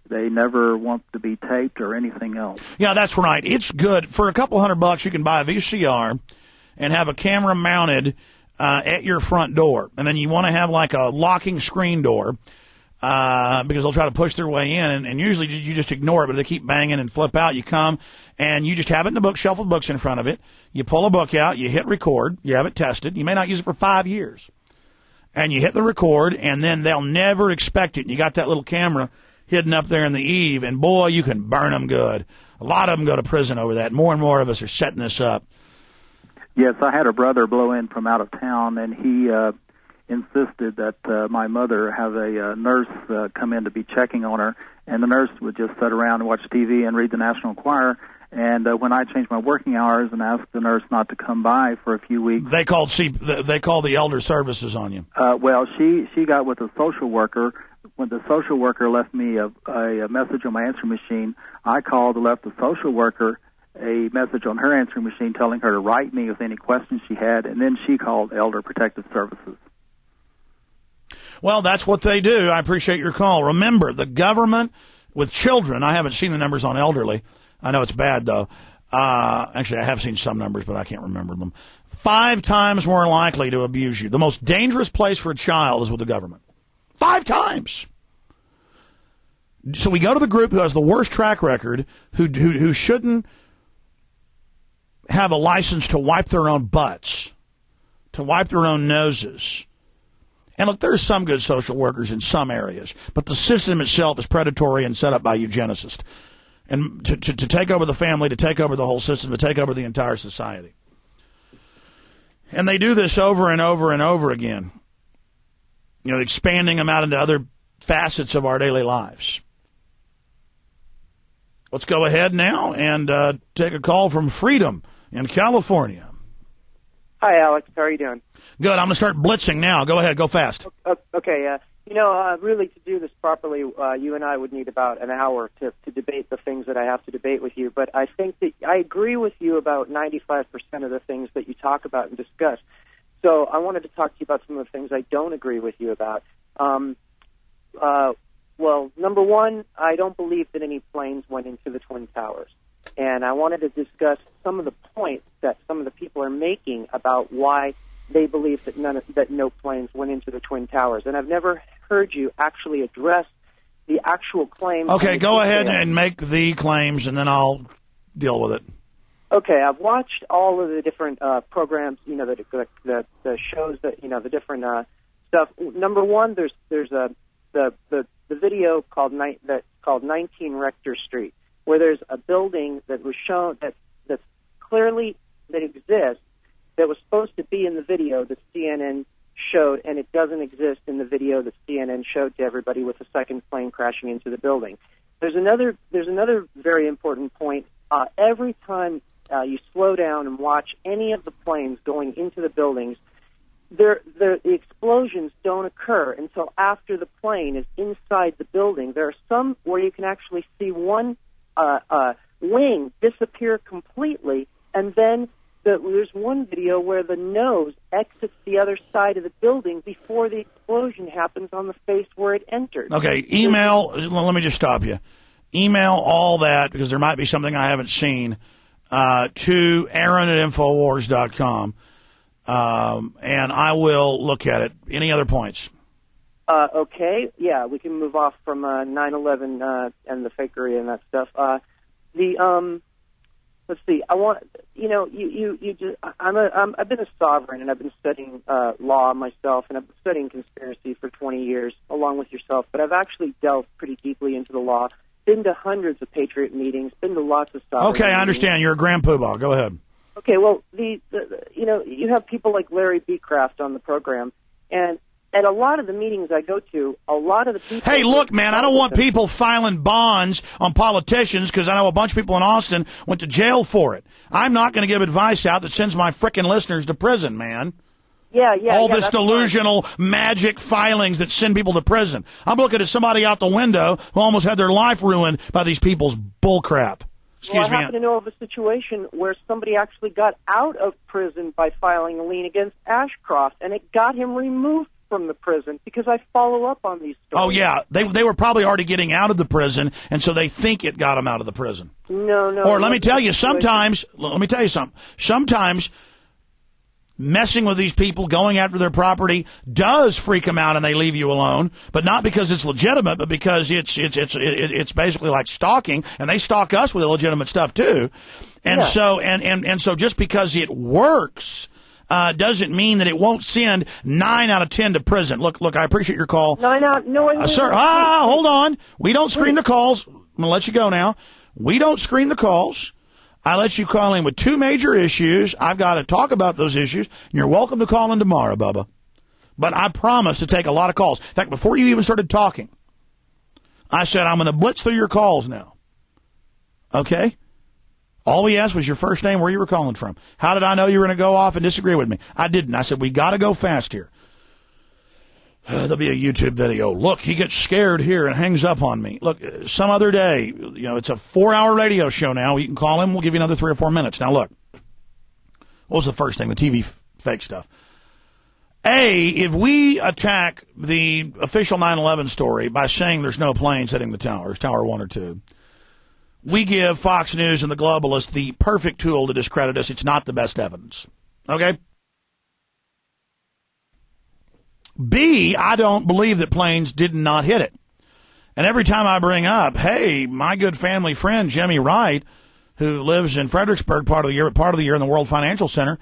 They never want to be taped or anything else. Yeah, that's right. It's good. For a couple $100, you can buy a VCR and have a camera mounted at your front door. And then you want to have like a locking screen door because they'll try to push their way in. And usually you just ignore it, but if they keep banging and flip out, you come and you just have it in the bookshelf with books in front of it. You pull a book out, you hit record, you have it tested. You may not use it for 5 years. And you hit the record, and then they'll never expect it. And you got that little camera hidden up there in the eave, and boy, you can burn them good. A lot of them go to prison over that. More and more of us are setting this up. Yes, I had a brother blow in from out of town, and he insisted that my mother have a nurse come in to be checking on her, and the nurse would just sit around and watch TV and read the National Enquirer. And when I changed my working hours and asked the nurse not to come by for a few weeks, they called the elder services on you. Well, she got with a social worker. When the social worker left me a message on my answering machine, I called and left the social worker a message on her answering machine telling her to write me with any questions she had, and then she called Elder Protective Services. Well, that's what they do. I appreciate your call. Remember, the government with children, I haven't seen the numbers on elderly. I know it's bad, though. Actually, I have seen some numbers, but I can't remember them. 5 times more likely to abuse you. The most dangerous place for a child is with the government. 5 times. So we go to the group who has the worst track record, who shouldn't have a license to wipe their own butts, to wipe their own noses. And look, there's some good social workers in some areas, but the system itself is predatory and set up by eugenicists. And to take over the family, to take over the whole system, to take over the entire society. And they do this over and over and over again. You know, expanding them out into other facets of our daily lives. Let's go ahead now and take a call from Freedom in California. Hi, Alex. How are you doing? Good. I'm going to start blitzing now. Go ahead. Go fast. Okay. Really, to do this properly, you and I would need about an hour to debate the things that I have to debate with you. But I think that I agree with you about 95% of the things that you talk about and discuss. So I wanted to talk to you about some of the things I don't agree with you about. Well, number one, I don't believe that any planes went into the Twin Towers. And I wanted to discuss some of the points that some of the people are making about why they believe that no planes went into the Twin Towers. And I've never heard you actually address the actual claims. Okay, go ahead and make the claims, and then I'll deal with it. Okay, I've watched all of the different programs, the shows that, the different stuff. Number one, there's the video called 19 Rector Street, where there's a building that was shown that's clearly that exists, that was supposed to be in the video that CNN showed, and it doesn't exist in the video that CNN showed to everybody with a second plane crashing into the building. There's another very important point. Every time you slow down and watch any of the planes going into the buildings, the explosions don't occur until after the plane is inside the building. There are some where you can actually see one wing disappear completely, and then there's one video where the nose exits the other side of the building before the explosion happens on the face where it entered. Okay, let me just stop you. Email all that, because there might be something I haven't seen, to Aaron@Infowars.com, and I will look at it. Any other points? Okay, yeah, we can move off from 9/11 and the fakery and that stuff. Let's see. I want I've been a sovereign, and I've been studying law myself, and I've been studying conspiracy for 20 years, along with yourself. But I've actually delved pretty deeply into the law. Been to hundreds of Patriot meetings. Been to lots of sovereign Okay, I meetings. understand. You're a grand poobah. Go ahead. Okay, well, you have people like Larry B. Kraft on the program, and at a lot of the meetings I go to, a lot of the people... Hey, look, man, I don't want people filing bonds on politicians, because I know a bunch of people in Austin went to jail for it. I'm not going to give advice out that sends my frickin' listeners to prison, man. Yeah. All this delusional magic filings that send people to prison. I'm looking at somebody out the window who almost had their life ruined by these people's bullcrap. Excuse me. I happen to know of a situation where somebody actually got out of prison by filing a lien against Ashcroft, and it got him removed from the prison because I follow up on these stories. Oh, yeah. They were probably already getting out of the prison, and so they think it got them out of the prison. No. Or let me tell you, sometimes, sometimes messing with these people, going after their property, does freak them out and they leave you alone, but not because it's legitimate, but because it's basically like stalking, and they stalk us with illegitimate stuff too. And so just because it works doesn't mean that it won't send 9 out of 10 to prison. Look, I appreciate your call. Sir, hold on. We don't screen the calls. I'm going to let you go now. We don't screen the calls. I let you call in with 2 major issues. I've got to talk about those issues. And you're welcome to call in tomorrow, Bubba. But I promise to take a lot of calls. In fact, before you even started talking, I said, I'm going to blitz through your calls now. Okay? All we asked was your first name, where you were calling from. How did I know you were going to go off and disagree with me? I didn't. I said, we got to go fast here. There'll be a YouTube video. Look, he gets scared here and hangs up on me. Look, some other day, it's a 4-hour radio show now. You can call him. We'll give you another 3 or 4 minutes. Now, look, what was the first thing? The TV fake stuff. If we attack the official 9/11 story by saying there's no planes hitting the towers, Tower 1 or 2, we give Fox News and the globalists the perfect tool to discredit us. It's not the best evidence. Okay? B, I don't believe that planes did not hit it. And every time I bring up, hey, my good family friend, Jimmy Wright, who lives in Fredericksburg part of the year in the World Financial Center,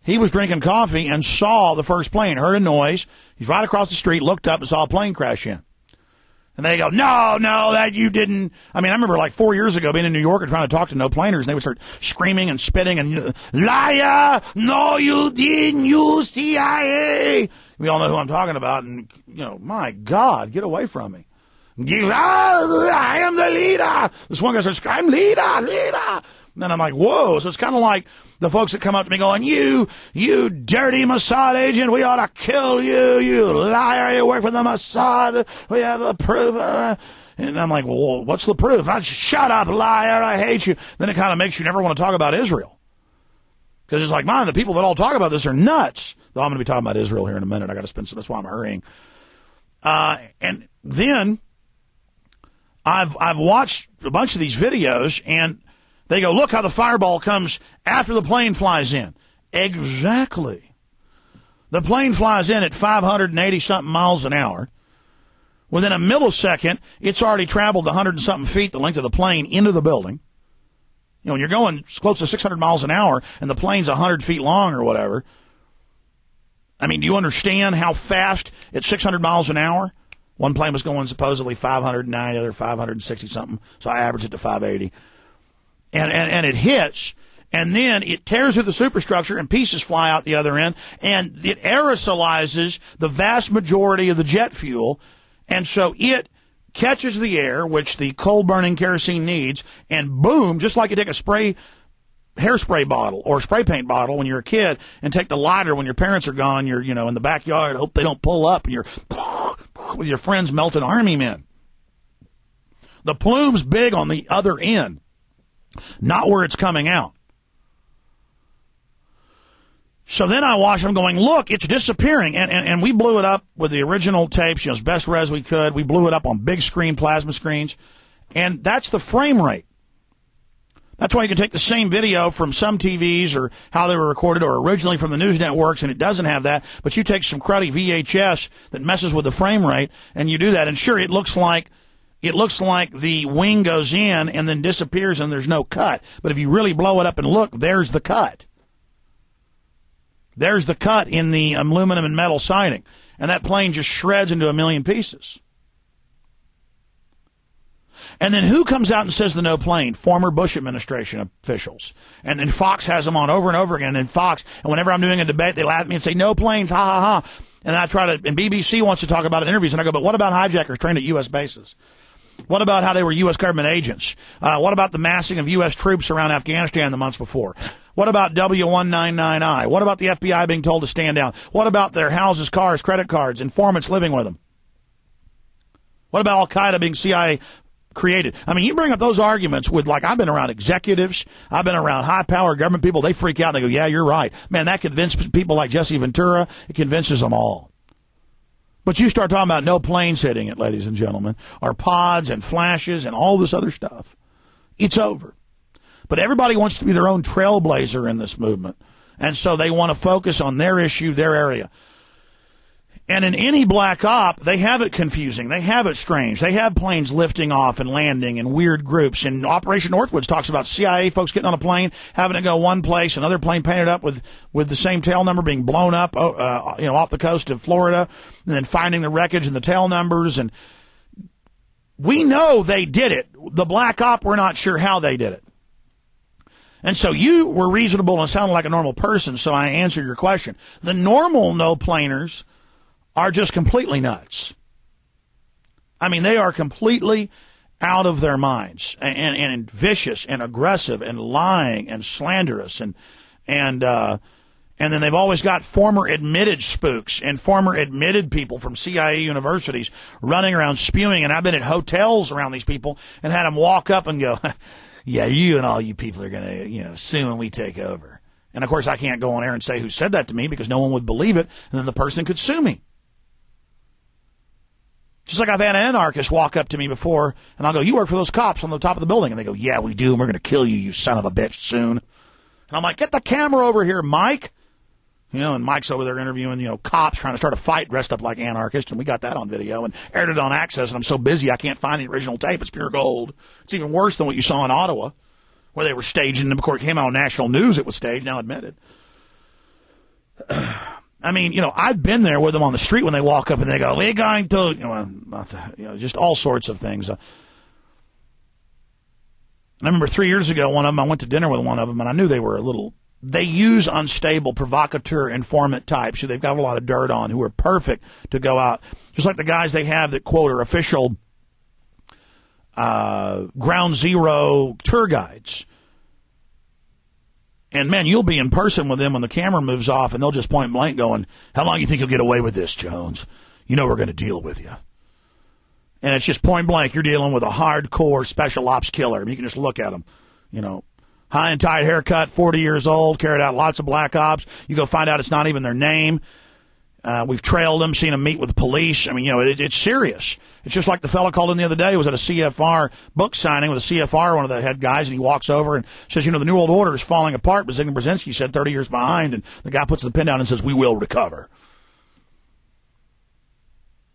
he was drinking coffee and saw the first plane, heard a noise. He's right across the street, looked up and saw a plane crash in. And they go, no, that you didn't. I mean, I remember like 4 years ago being in New York and trying to talk to no planers, and they would start screaming and spitting and, liar, no, you didn't, you CIA. We all know who I'm talking about, and, my God, get away from me. I am the leader. This one guy starts screaming, leader. And then I'm like, whoa. So it's kind of like the folks that come up to me going, you dirty Mossad agent, we ought to kill you, you liar, you work for the Mossad, we have the proof. And I'm like, well, what's the proof? Shut up, liar, I hate you. Then it kind of makes you never want to talk about Israel. Because it's like, man, the people that all talk about this are nuts. Though I'm going to be talking about Israel here in a minute. I got to spend some, that's why I'm hurrying. And then I've watched a bunch of these videos, and they go, look how the fireball comes after the plane flies in. Exactly. The plane flies in at 580-something miles an hour. Within a millisecond, it's already traveled 100-something feet, the length of the plane, into the building. When you're going close to 600 miles an hour and the plane's 100 feet long or whatever, I mean, do you understand how fast at 600 miles an hour? One plane was going supposedly 509, the other 560-something, so I averaged it to 580. And it hits, and then it tears through the superstructure, and pieces fly out the other end, and it aerosolizes the vast majority of the jet fuel, and so it catches the air, which the coal-burning kerosene needs, and boom, just like you take a hairspray bottle or spray paint bottle when you're a kid and take the lighter when your parents are gone, you're, in the backyard, hope they don't pull up, and you're with your friends melting army men. The plume's big on the other end, not where it's coming out. So then I watch them going, look, it's disappearing. And we blew it up with the original tapes, as best res we could. We blew it up on big screen plasma screens. And that's the frame rate. That's why you can take the same video from some TVs or how they were recorded or originally from the news networks, and it doesn't have that. But you take some cruddy VHS that messes with the frame rate, and you do that. And sure, it looks like the wing goes in and then disappears and there's no cut. But if you really blow it up and look, there's the cut. There's the cut in the aluminum and metal siding. And that plane just shreds into a million pieces. And then who comes out and says the no plane? Former Bush administration officials. And then Fox has them on over and over again. And whenever I'm doing a debate, they laugh at me and say, no planes, ha, ha, ha. And and BBC wants to talk about it in interviews. And I go, but what about hijackers trained at U.S. bases? What about how they were U.S. government agents? What about the massing of U.S. troops around Afghanistan the months before? What about W199I? What about the FBI being told to stand down? What about their houses, cars, credit cards, informants living with them? What about Al-Qaeda being CIA created? I mean, you bring up those arguments with, like, I've been around executives, I've been around high-power government people, they freak out, they go, yeah, you're right. Man, that convinces people like Jesse Ventura, it convinces them all. But you start talking about no planes hitting it, ladies and gentlemen, or pods and flashes and all this other stuff. It's over. But everybody wants to be their own trailblazer in this movement. And so they want to focus on their issue, their area. And in any black op, they have it confusing. They have it strange. They have planes lifting off and landing in weird groups. And Operation Northwoods talks about CIA folks getting on a plane, having it go one place, another plane painted up with the same tail number being blown up, off the coast of Florida, and then finding the wreckage and the tail numbers. And we know they did it. The black op, we're not sure how they did it. And so you were reasonable and sounded like a normal person, so I answered your question. The normal no-planers are just completely nuts. I mean, they are completely out of their minds and vicious and aggressive and lying and slanderous and then they've always got former admitted spooks and former admitted people from CIA universities running around spewing. And I've been at hotels around these people and had them walk up and go, "Yeah, you and all you people are going to, sue when we take over." And of course, I can't go on air and say who said that to me because no one would believe it, and then the person could sue me. Just like I've had an anarchist walk up to me before, and I'll go, "You work for those cops on the top of the building?" And they go, "Yeah, we do, and we're going to kill you, you son of a bitch, soon." And I'm like, "Get the camera over here, Mike." And Mike's over there interviewing, cops trying to start a fight dressed up like anarchists, and we got that on video and aired it on Access, and I'm so busy I can't find the original tape. It's pure gold. It's even worse than what you saw in Ottawa, where they were staging, and of course it came out on national news it was staged, now admitted. I mean, I've been there with them on the street when they walk up and they go, "We're going to," just all sorts of things. I remember 3 years ago, one of them, I went to dinner with one of them, and I knew they were they use unstable, provocateur, informant types who they've got a lot of dirt on, who are perfect to go out. Just like the guys they have that, quote, are official ground zero tour guides. And, man, you'll be in person with them when the camera moves off, and they'll just point blank going, "How long do you think you'll get away with this, Jones? We're going to deal with you." And it's just point blank. You're dealing with a hardcore special ops killer. I mean, you can just look at them, high and tight haircut, 40 years old, carried out lots of black ops. You go find out it's not even their name. We've trailed them, seen them meet with the police. I mean, it's serious. It's just like the fellow called in the other day. He was at a CFR book signing with a CFR, one of the head guys, and he walks over and says, "The New World Order is falling apart." But Zygmunt Brzezinski said 30 years behind, and the guy puts the pen down and says, "We will recover."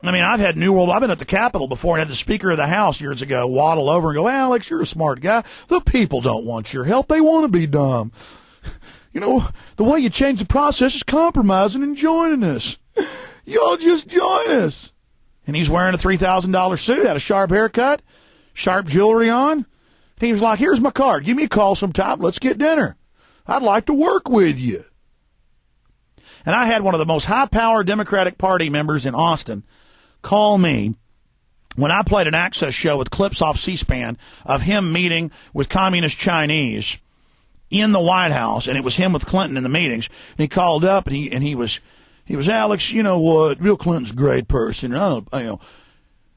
I mean, I've been at the Capitol before and had the Speaker of the House years ago waddle over and go, "Alex, you're a smart guy. The people don't want your help. They want to be dumb. The way you change the process is compromising and joining us. Y'all just join us." And he's wearing a $3,000 suit, had a sharp haircut, sharp jewelry on. He was like, "Here's my card. Give me a call sometime. Let's get dinner. I'd like to work with you." And I had one of the most high-powered Democratic Party members in Austin call me when I played an Access show with clips off C-SPAN of him meeting with communist Chinese in the White House, and it was him with Clinton in the meetings. And he called up, and he was, "Alex, you know what? Bill Clinton's a great person. I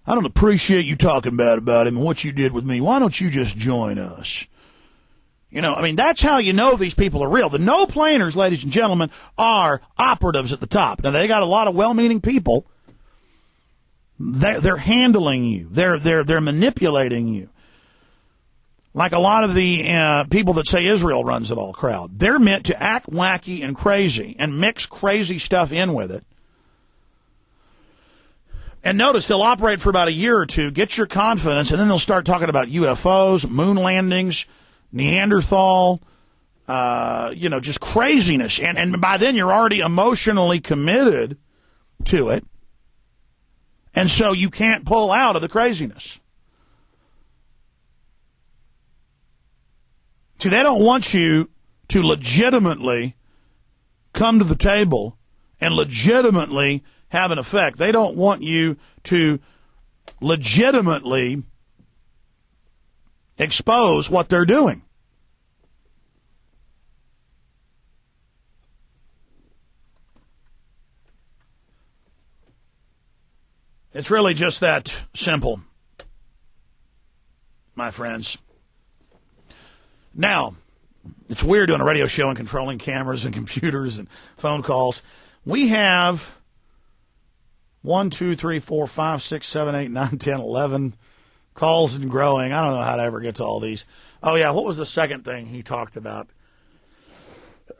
don't appreciate you talking bad about him and what you did with me. Why don't you just join us?" That's how you know these people are real. The no-planers, ladies and gentlemen, are operatives at the top. Now, they got a lot of well-meaning people. They're handling you. They're manipulating you. Like a lot of the people that say Israel runs it all crowd. They're meant to act wacky and crazy and mix crazy stuff in with it. And notice they'll operate for about a year or two, get your confidence, and then they'll start talking about UFOs, moon landings, Neanderthal, just craziness. And by then you're already emotionally committed to it. And so you can't pull out of the craziness. See, they don't want you to legitimately come to the table and legitimately have an effect. They don't want you to legitimately expose what they're doing. It's really just that simple, my friends. Now, it's weird doing a radio show and controlling cameras and computers and phone calls. We have 1, 2, 3, 4, 5, 6, 7, 8, 9, 10, 11 calls and growing. I don't know how to ever get to all these. Oh, yeah, what was the second thing he talked about?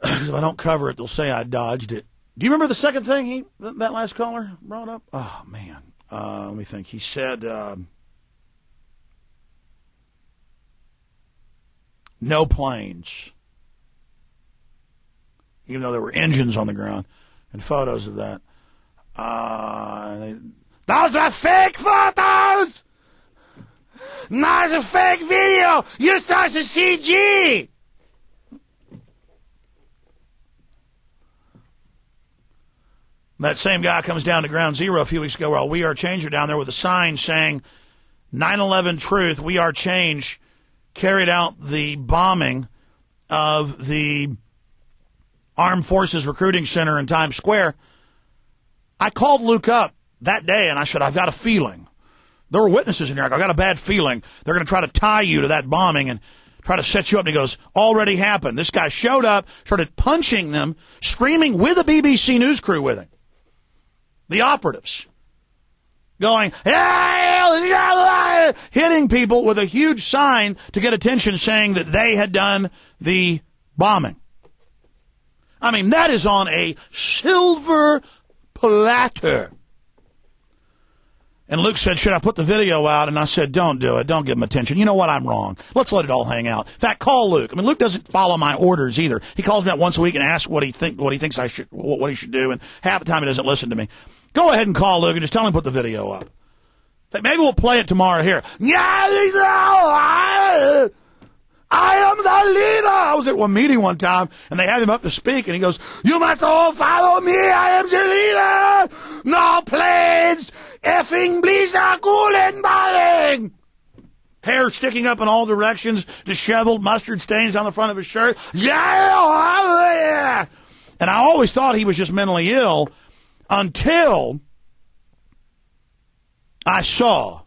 Because if I don't cover it, they'll say I dodged it. Do you remember the second thing that last caller brought up? Oh, man. Let me think. He said no planes, even though there were engines on the ground and photos of that. Those are fake photos! That's a fake video! You saw the CG! That same guy comes down to Ground Zero a few weeks ago while We Are Change are down there with a sign saying 9/11 Truth, We Are Change, carried out the bombing of the Armed Forces Recruiting Center in Times Square. I called Luke up that day and I said, I've got a feeling. There were witnesses in here. I got a bad feeling they're going to try to tie you to that bombing and try to set you up. And he goes, already happened. This guy showed up, started punching them, screaming with a BBC News crew with him. The operatives. Going, hitting people with a huge sign to get attention saying that they had done the bombing. I mean, that is on a silver platter. And Luke said, should I put the video out? And I said, don't do it. Don't give him attention. You know what? I'm wrong. Let's let it all hang out. In fact, call Luke. I mean, Luke doesn't follow my orders either. He calls me out once a week and asks what he thinks what he should do. And half the time he doesn't listen to me. Go ahead and call Luke and just tell him to put the video up. Maybe we'll play it tomorrow here. I am the leader. I was at one meeting one time, and they had him up to speak, and he goes, you must all follow me. I am the leader. No planes. Effing blizzard, cooling, balling. Hair sticking up in all directions, disheveled, mustard stains on the front of his shirt. Yeah. And I always thought he was just mentally ill until I saw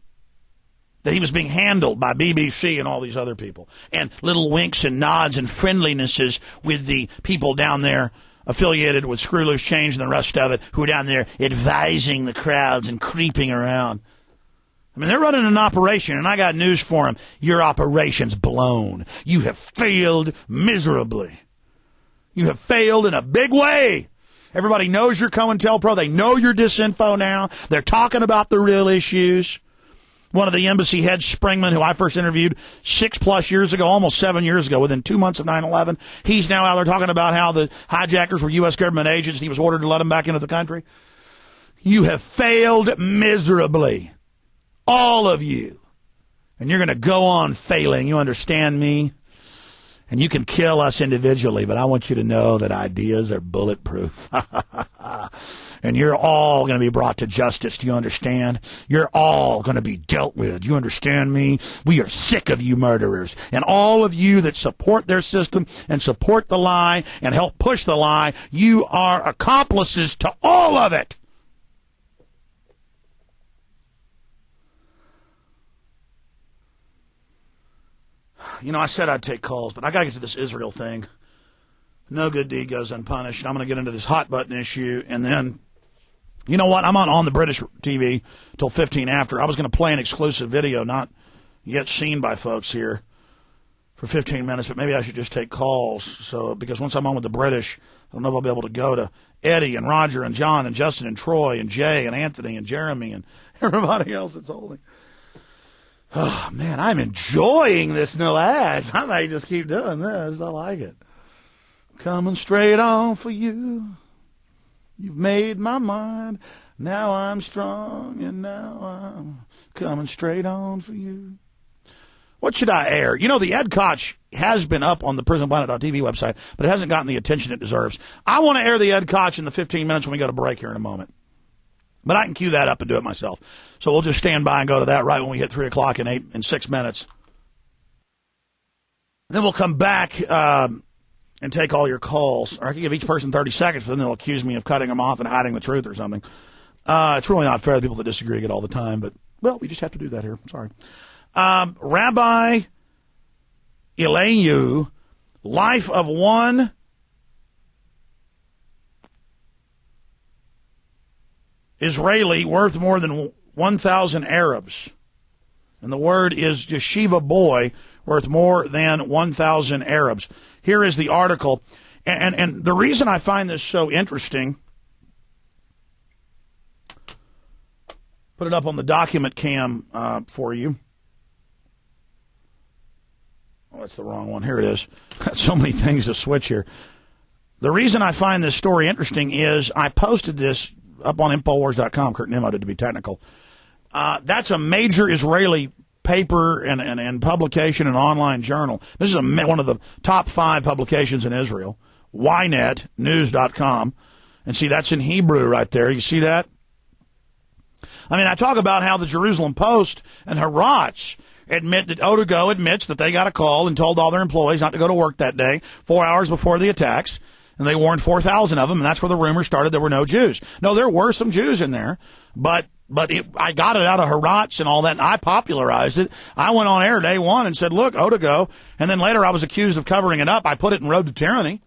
that he was being handled by BBC and all these other people. And little winks and nods and friendlinesses with the people down there affiliated with Screw Loose Change and the rest of it, who are down there advising the crowds and creeping around. I mean, they're running an operation, and I got news for them. Your operation's blown. You have failed miserably. You have failed in a big way. Everybody knows you're COINTELPRO. They know you're disinfo now. They're talking about the real issues. One of the embassy heads, Springman, who I first interviewed 6+ years ago, almost 7 years ago, within 2 months of 9/11, he's now out there talking about how the hijackers were U.S. government agents and he was ordered to let them back into the country. You have failed miserably. All of you. And you're going to go on failing. You understand me? And you can kill us individually, but I want you to know that ideas are bulletproof. And you're all going to be brought to justice. Do you understand? You're all going to be dealt with. Do you understand me? We are sick of you murderers. And all of you that support their system and support the lie and help push the lie, you are accomplices to all of it. You know, I said I'd take calls, but I got to get to this Israel thing. No good deed goes unpunished. I'm going to get into this hot button issue, and then, you know what? I'm on the British TV till 15 after. I was going to play an exclusive video, not yet seen by folks here, for 15 minutes, but maybe I should just take calls. So, because once I'm on with the British, I don't know if I'll be able to go to Eddie and Roger and John and Justin and Troy and Jay and Anthony and Jeremy and everybody else that's holding. Oh, man, I'm enjoying this no ads. I may just keep doing this. I like it. Coming straight on for you. You've made my mind. Now I'm strong, and now I'm coming straight on for you. What should I air? You know, the Ed Koch has been up on the PrisonPlanet.tv website, but it hasn't gotten the attention it deserves. I want to air the Ed Koch in the 15 minutes when we go to break here in a moment. But I can cue that up and do it myself. So we'll just stand by and go to that right when we hit 3 o'clock in 6 minutes. Then we'll come back and take all your calls. Or I can give each person 30 seconds, but then they'll accuse me of cutting them off and hiding the truth or something. It's really not fair. The people that disagree get all the time. But, well, we just have to do that here. Sorry. Rabbi Eliyahu, Life of One Israeli worth more than 1,000 Arabs. And the word is yeshiva boy worth more than 1,000 Arabs. Here is the article. And the reason I find this so interesting, put it up on the document cam for you. Oh, that's the wrong one. Here it is. Got so many things to switch here. The reason I find this story interesting is I posted this up on Infowars.com, Kurt Nimmo, to be technical. That's a major Israeli paper and publication and online journal. This is one of the top 5 publications in Israel, ynetnews.com. And see, that's in Hebrew right there. You see that? I mean, I talk about how the Jerusalem Post and Haaretz admit that Otago admits that they got a call and told all their employees not to go to work that day 4 hours before the attacks. And they warned 4,000 of them, and that's where the rumor started there were no Jews. No, there were some Jews in there, but I got it out of Haaretz and all that, and I popularized it. I went on air day one and said, look, Otago, and then later I was accused of covering it up. I put it in Road to Tyranny.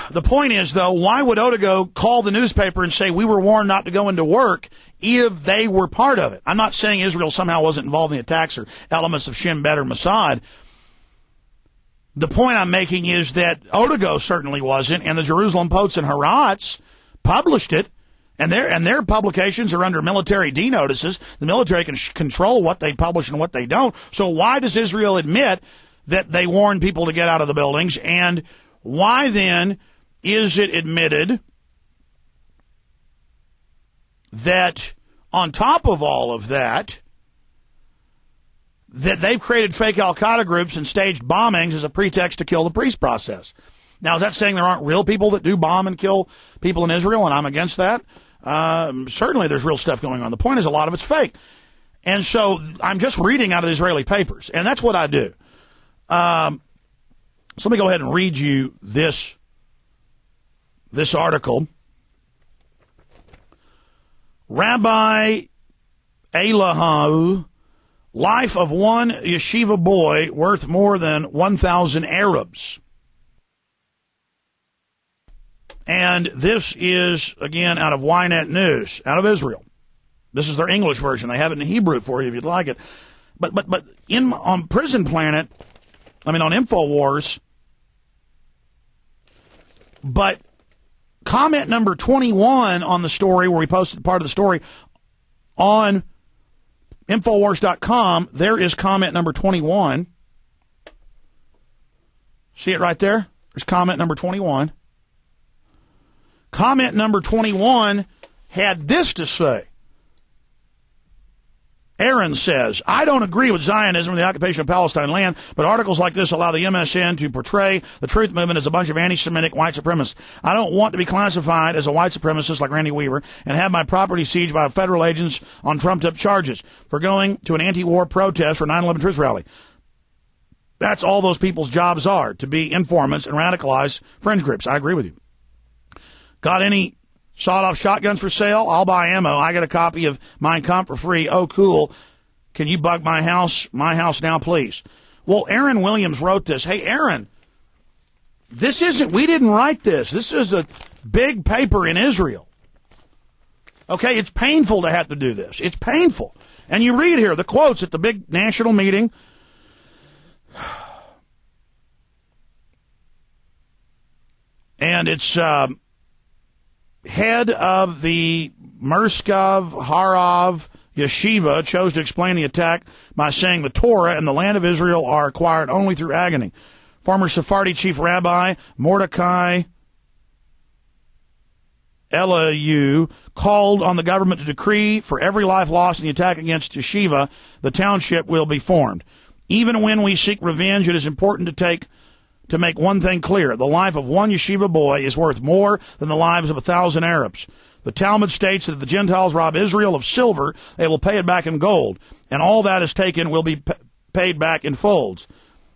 The point is, though, why would Otago call the newspaper and say we were warned not to go into work if they were part of it? I'm not saying Israel somehow wasn't involved in the attacks or elements of Shin Bet or Mossad. The point I'm making is that Otago certainly wasn't, and the Jerusalem Post and Haaretz published it, and their publications are under military D notices. The military can control what they publish and what they don't. So why does Israel admit that they warned people to get out of the buildings, and why then is it admitted that on top of all of that, that they've created fake al-Qaeda groups and staged bombings as a pretext to kill the peace process? Now, is that saying there aren't real people that do bomb and kill people in Israel, and I'm against that? Certainly there's real stuff going on. The point is a lot of it's fake. And so I'm just reading out of the Israeli papers, and that's what I do. So let me go ahead and read you this article. Rabbi Eliyahu, life of one yeshiva boy worth more than 1,000 Arabs. And this is, again, out of Ynet News, out of Israel. This is their English version. They have it in Hebrew for you if you'd like it. But on Prison Planet, on InfoWars, but comment number 21 on the story, where we posted part of the story on Infowars.com, there is comment number 21. See it right there? There's comment number 21. Comment number 21 had this to say. Aaron says, I don't agree with Zionism and the occupation of Palestine land, but articles like this allow the MSN to portray the truth movement as a bunch of anti-Semitic white supremacists. I don't want to be classified as a white supremacist like Randy Weaver and have my property sieged by federal agents on trumped-up charges for going to an anti-war protest or 9/11 truth rally. That's all those people's jobs are, to be informants and radicalize fringe groups. I agree with you. Got any sawed-off shotguns for sale? I'll buy ammo. I got a copy of Mein Kampf for free. Oh, cool. Can you bug my house now, please? Well, Aaron Williams wrote this. Hey, Aaron, we didn't write this. This is a big paper in Israel. Okay, it's painful to have to do this. It's painful. And you read here the quotes at the big national meeting. And it's head of the Merskov Harav Yeshiva chose to explain the attack by saying the Torah and the land of Israel are acquired only through agony. Former Sephardi chief rabbi Mordecai Eliyahu called on the government to decree for every life lost in the attack against Yeshiva, the township will be formed. Even when we seek revenge, it is important to make one thing clear. The life of one yeshiva boy is worth more than the lives of 1,000 Arabs. The Talmud states that if the Gentiles rob Israel of silver, they will pay it back in gold, and all that is taken will be paid back in folds.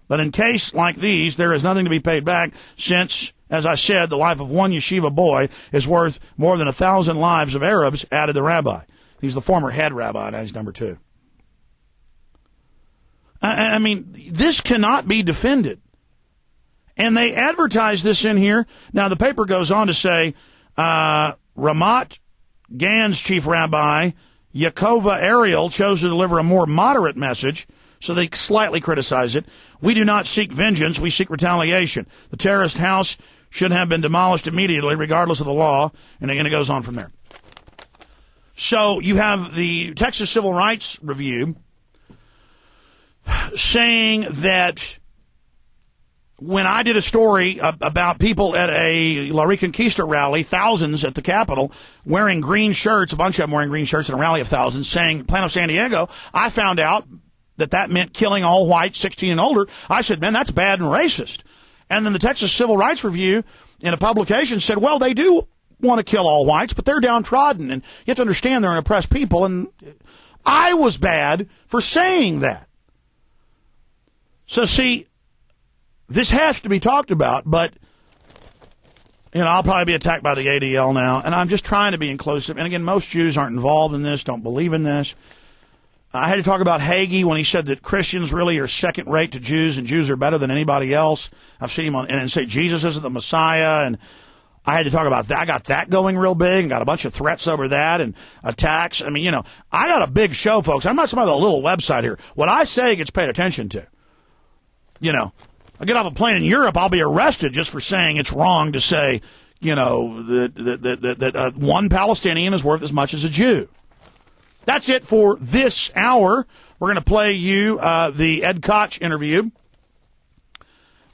But in case like these, there is nothing to be paid back since, as I said, the life of one yeshiva boy is worth more than 1,000 lives of Arabs, added the rabbi. He's the former head rabbi, and he's number 2. I mean, this cannot be defended. And they advertise this in here. Now, the paper goes on to say, Ramat Gan's chief rabbi, Yaakova Ariel, chose to deliver a more moderate message, so they slightly criticize it. We do not seek vengeance, we seek retaliation. The terrorist house should have been demolished immediately, regardless of the law, and again it goes on from there. So you have the Texas Civil Rights Review saying that when I did a story about people at a La Reconquista rally, thousands at the Capitol, wearing green shirts, a bunch of them wearing green shirts in a rally of thousands, saying Plan of San Diego, I found out that meant killing all whites 16 and older. I said, man, that's bad and racist. And then the Texas Civil Rights Review in a publication said, well, they do want to kill all whites, but they're downtrodden, and you have to understand they're an oppressed people, and I was bad for saying that. So, see, this has to be talked about, but, I'll probably be attacked by the ADL now, and I'm just trying to be inclusive. And again, most Jews aren't involved in this, don't believe in this. I had to talk about Hagee when he said that Christians really are second rate to Jews, and Jews are better than anybody else. I've seen him and say Jesus isn't the Messiah, and I had to talk about that. I got that going real big and got a bunch of threats over that and attacks. I mean, I got a big show, folks. I'm not somebody with a little website here. What I say gets paid attention to. I get off a plane in Europe, I'll be arrested just for saying it's wrong to say, that one Palestinian is worth as much as a Jew. That's it for this hour. We're going to play you the Ed Koch interview.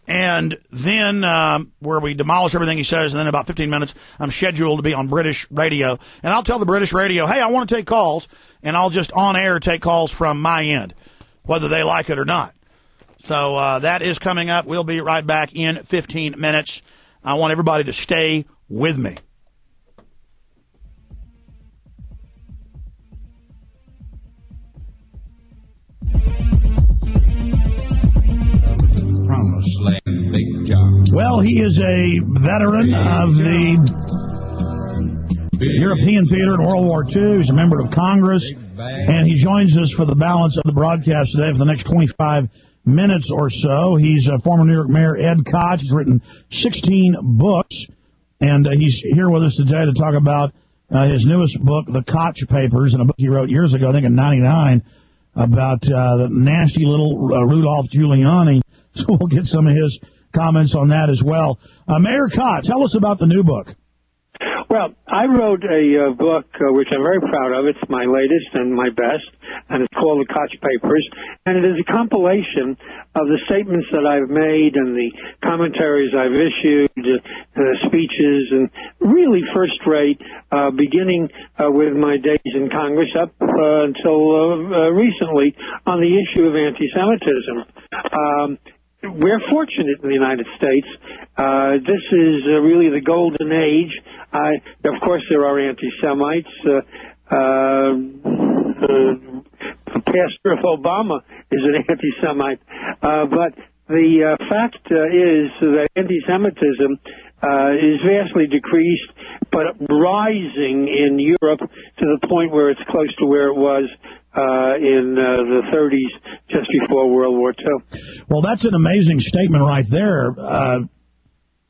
And then where we demolish everything he says, and then in about 15 minutes, I'm scheduled to be on British radio. And I'll tell the British radio, hey, I want to take calls, and I'll just on air take calls from my end, whether they like it or not. So that is coming up. We'll be right back in 15 minutes. I want everybody to stay with me. Promised land, big job. Well, he is a veteran of the European theater in World War II. He's a member of Congress, and he joins us for the balance of the broadcast today for the next 25 minutes or so. He's former New York Mayor Ed Koch. He's written 16 books, and he's here with us today to talk about his newest book, The Koch Papers, and a book he wrote years ago, I think in 99, about the nasty little Rudolph Giuliani. So we'll get some of his comments on that as well. Mayor Koch, tell us about the new book. Well, I wrote a book which I'm very proud of. It's my latest and my best, and it's called The Koch Papers. And it is a compilation of the statements that I've made and the commentaries I've issued, speeches, and really first-rate, beginning with my days in Congress up until recently on the issue of anti-Semitism. We're fortunate in the United States. This is really the golden age. Of course, there are anti-Semites. The pastor of Obama is an anti-Semite. But the fact is that anti-Semitism is vastly decreased, but rising in Europe to the point where it's close to where it was in the 30s, just before World War II. Well, that's an amazing statement right there,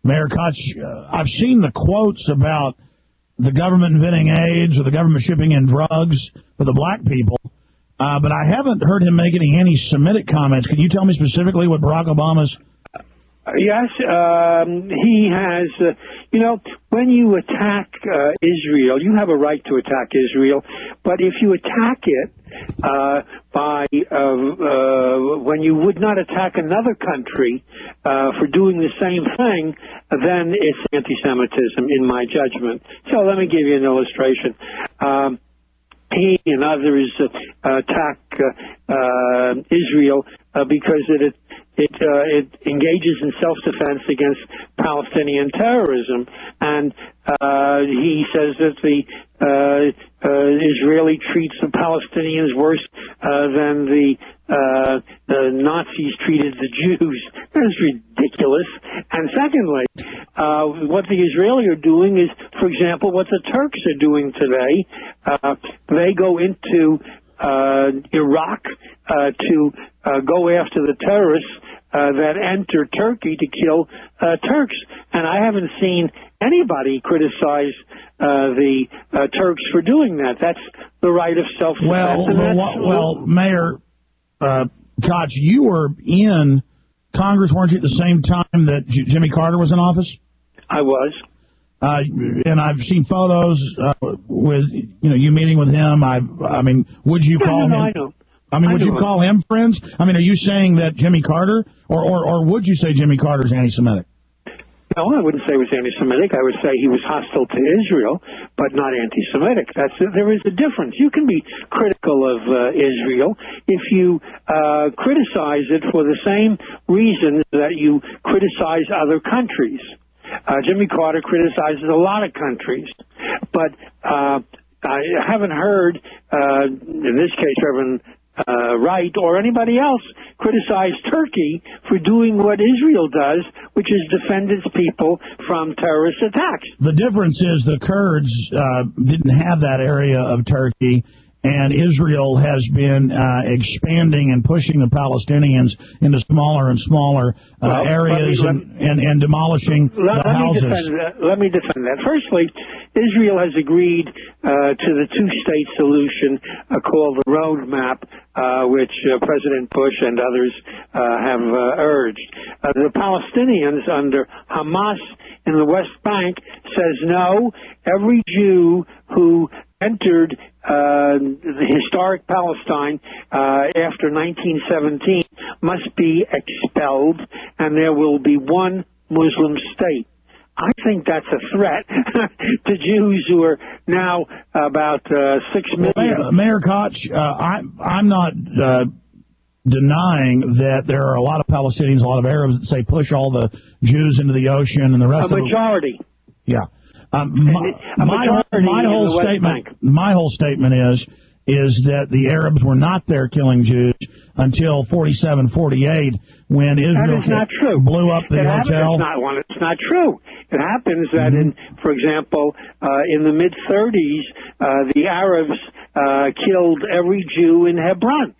Mayor Koch. I've seen the quotes about the government inventing AIDS or the government shipping in drugs for the black people, but I haven't heard him make any anti-Semitic comments. Can you tell me specifically what Barack Obama's... Yes, he has, when you attack Israel, you have a right to attack Israel, but if you attack it when you would not attack another country for doing the same thing, then it's anti-Semitism in my judgment. So let me give you an illustration. He and others attack Israel because it engages in self-defense against Palestinian terrorism, and he says that the Israeli treats the Palestinians worse than the Nazis treated the Jews. That's ridiculous. And secondly, what the Israelis are doing is, for example, what the Turks are doing today. They go into Iraq to go after the terrorists that enter Turkey to kill Turks. And I haven't seen anybody criticize the Turks for doing that. That's the right of self-defense. Well, Mayor Koch, you were in Congress, weren't you, at the same time that Jimmy Carter was in office? I was. And I've seen photos with you meeting with him. I mean, would you call him? I know. I mean, would you call him friends? I mean, are you saying that Jimmy Carter, or would you say Jimmy Carter's anti-Semitic? No, I wouldn't say he was anti-Semitic. I would say he was hostile to Israel, but not anti-Semitic. There is a difference. You can be critical of Israel if you criticize it for the same reasons that you criticize other countries. Jimmy Carter criticizes a lot of countries, but I haven't heard, in this case, Reverend Wright or anybody else criticize Turkey for doing what Israel does, which is defend its people from terrorist attacks. The difference is the Kurds didn't have that area of Turkey, and Israel has been expanding and pushing the Palestinians into smaller and smaller areas and demolishing the houses. Let me defend that. Firstly, Israel has agreed to the two-state solution called the roadmap, which President Bush and others have urged. The Palestinians under Hamas in the West Bank says no. Every Jew who entered the historic Palestine after 1917 must be expelled, and there will be one Muslim state. I think that's a threat to Jews who are now about 6 million. Mayor Koch, I'm not denying that there are a lot of Palestinians, a lot of Arabs that say push all the Jews into the ocean and the rest of a majority. Yeah. My whole statement is that the Arabs were not there killing Jews until 47, 48, when Israel blew up the hotel. It's not true. It happens that, for example, in the mid-30s, the Arabs killed every Jew in Hebron.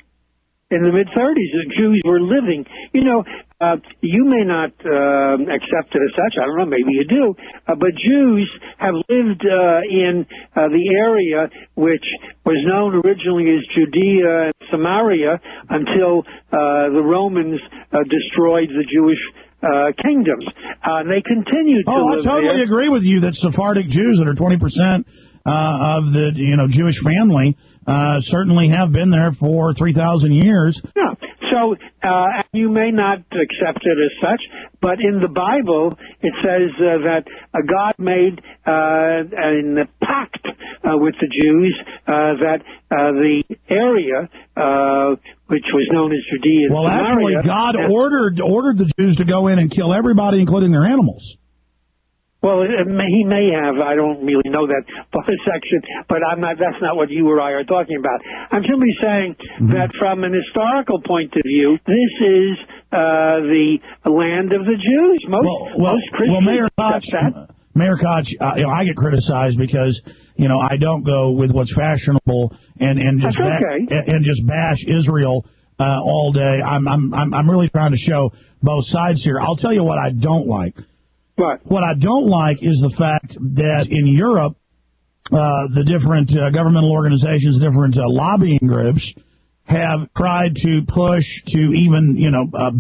In the mid-30s, the Jews were living. You may not accept it as such. I don't know. Maybe you do. But Jews have lived in the area which was known originally as Judea and Samaria until the Romans destroyed the Jewish kingdoms. They continued to live there. I totally agree with you that Sephardic Jews that are 20% of the Jewish family certainly have been there for 3,000 years. Yeah. So you may not accept it as such, but in the Bible it says that God made a pact with the Jews that the area which was known as Judea and Samaria. Actually, God ordered the Jews to go in and kill everybody, including their animals. Well, he may have. I don't really know that section, but that's not what you or I are talking about. I'm simply saying that from an historical point of view, this is the land of the Jews. Most Christians accept that. Mayor Koch, I get criticized because I don't go with what's fashionable and just bash Israel all day. I'm really trying to show both sides here. I'll tell you what I don't like. What I don't like is the fact that in Europe, the different governmental organizations, different lobbying groups have tried to push to even,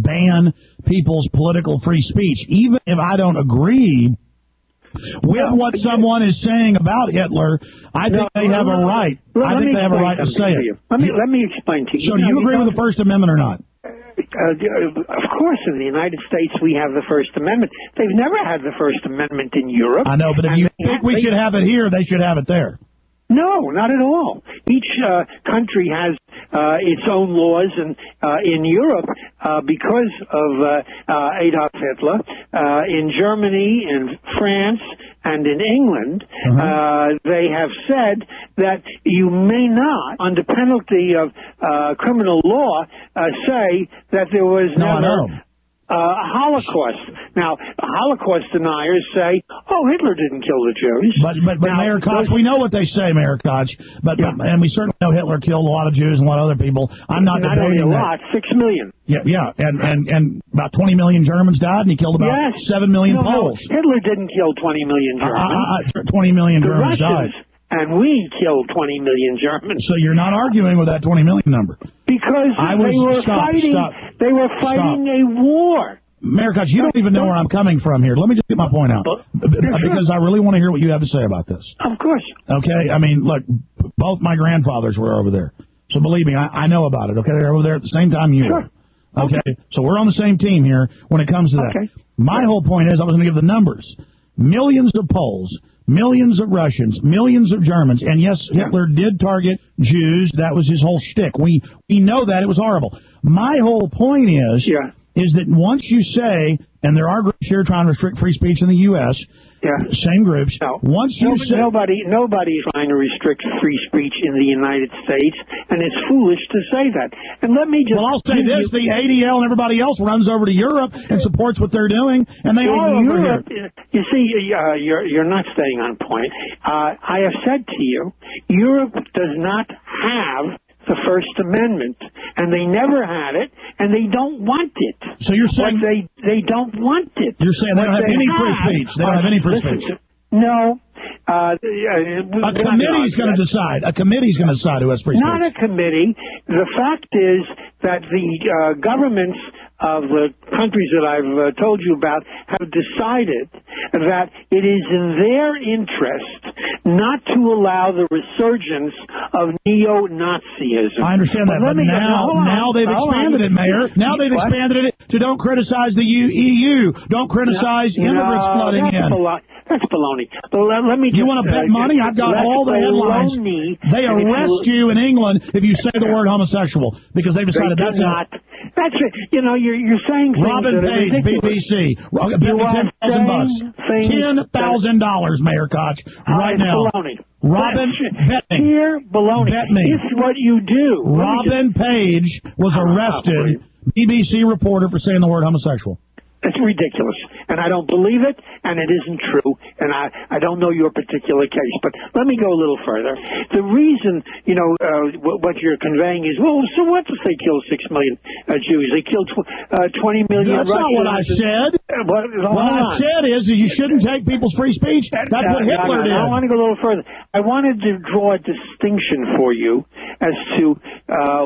ban people's political free speech. Even if I don't agree with what someone is saying about Hitler, I think they have a right. I think they have a right to say it. Let me explain to you. So do you agree with the First Amendment or not? Of course, in the United States, we have the First Amendment. They've never had the First Amendment in Europe. I know, but if you think we should have it here, they should have it there. No, not at all. Each country has its own laws, and in Europe, because of Adolf Hitler, in Germany, in France, and in England, they have said that you may not, under penalty of criminal law, say that there was never Holocaust. Now, Holocaust deniers say, "Oh, Hitler didn't kill the Jews." But now, Mayor Koch, we know what they say, Mayor Koch. And we certainly know Hitler killed a lot of Jews and a lot of other people. I'm not only debating a lot, 6 million. Yeah, and about 20 million Germans died, and he killed about 7 million Poles. No, Hitler didn't kill 20 million Germans. 20 million Germans Russians, died. And we killed 20 million Germans. So you're not arguing with that 20 million number? Because they were fighting a war. Mayor Koch, you don't even know where I'm coming from here. Let me just get my point out. Because I really want to hear what you have to say about this. Of course. Okay? I mean, look, both my grandfathers were over there. So believe me, I know about it. Okay? They're over there at the same time you were. Okay? So we're on the same team here when it comes to that. Okay. My whole point is I was going to give the numbers. Millions of Poles, millions of Russians, millions of Germans, and yes, Hitler did target Jews. That was his whole shtick. We know that. It was horrible. My whole point is that once you say, and there are groups here trying to restrict free speech in the U.S., same groups. Once you say, nobody is trying to restrict free speech in the United States, and it's foolish to say that. And let me just I'll say this: the ADL and everybody else runs over to Europe and supports what they're doing, and they are over Europe, here. You see, you're not staying on point. I have said to you, Europe does not have the First Amendment, and they never had it, and they don't want it. So you're saying they don't want it. You're saying they don't have any free speech. They don't have any free speech. No. A committee's going to decide. A committee's going to decide who has free speech. Not a committee. The fact is that the governments of the countries that I've told you about have decided that it is in their interest not to allow the resurgence of neo-Nazism. I understand that, but now they've expanded it, Mayor. Now they've expanded it to don't criticize the EU. Don't criticize immigrants flooding in. That's baloney. But let me you want to bet money? I've got all the headlines. They arrest you in England if you say the word homosexual because they've decided that's not. That's it. You know, you're saying things Robin that are Page, ridiculous. BBC. $10,000, Mayor Koch, right now. Baloney. Robin, bet me. Pure baloney. Bet me. It's what you do. Robin Page was arrested. BBC reporter for saying the word homosexual. It's ridiculous, and I don't believe it, and it isn't true, and I don't know your particular case. But let me go a little further. The reason, what you're conveying is, well, so what if they kill 6 million Jews? They killed 20 million That's Russians. not what I said. What I said is that you shouldn't take people's free speech. That's what Hitler did. I want to go a little further. I wanted to draw a distinction for you as to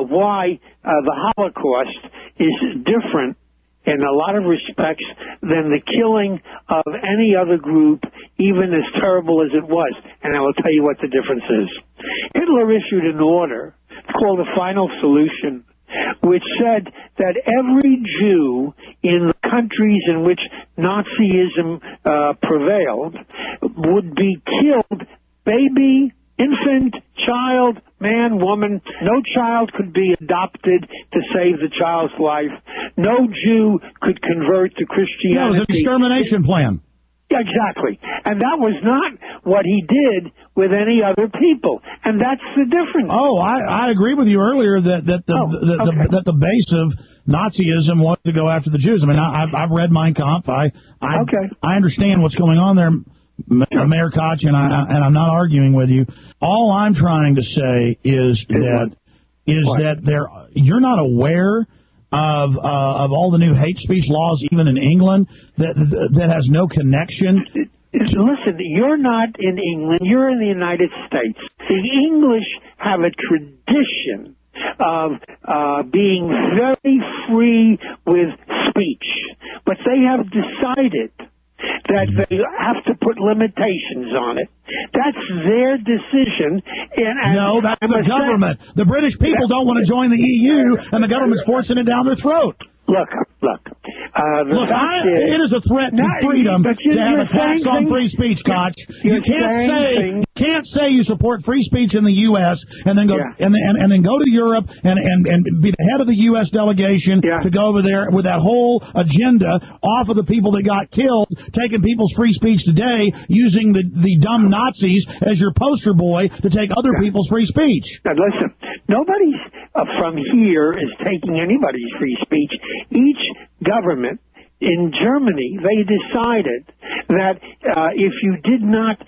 why the Holocaust is different in a lot of respects than the killing of any other group, even as terrible as it was. And I will tell you what the difference is. Hitler issued an order called the Final Solution, which said that every Jew in the countries in which Nazism prevailed would be killed, baby, infant, child, man, woman. No child could be adopted to save the child's life. No Jew could convert to Christianity. That was an extermination plan. Exactly. And that was not what he did with any other people. And that's the difference. Oh, I agree with you earlier that the base of Nazism was to go after the Jews. I mean, I've read Mein Kampf. I understand what's going on there, Mayor Koch, and I'm not arguing with you. All I'm trying to say is that you're not aware of all the new hate speech laws, even in England, that has no connection. Listen, you're not in England. You're in the United States. The English have a tradition of being very free with speech, but they have decided that they have to put limitations on it. That's their decision. No, that's the government. The British people don't want to join the EU, and the government's forcing it down their throat. Look. It is a threat to freedom to have a tax on free speech, Koch. You can't say you support free speech in the U.S. and then go and then go to Europe and be the head of the U.S. delegation to go over there with that whole agenda off of the people that got killed, taking people's free speech today, using the dumb Nazis as your poster boy to take other people's free speech. Now listen, nobody from here is taking anybody's free speech. Each government in Germany, they decided that if you did not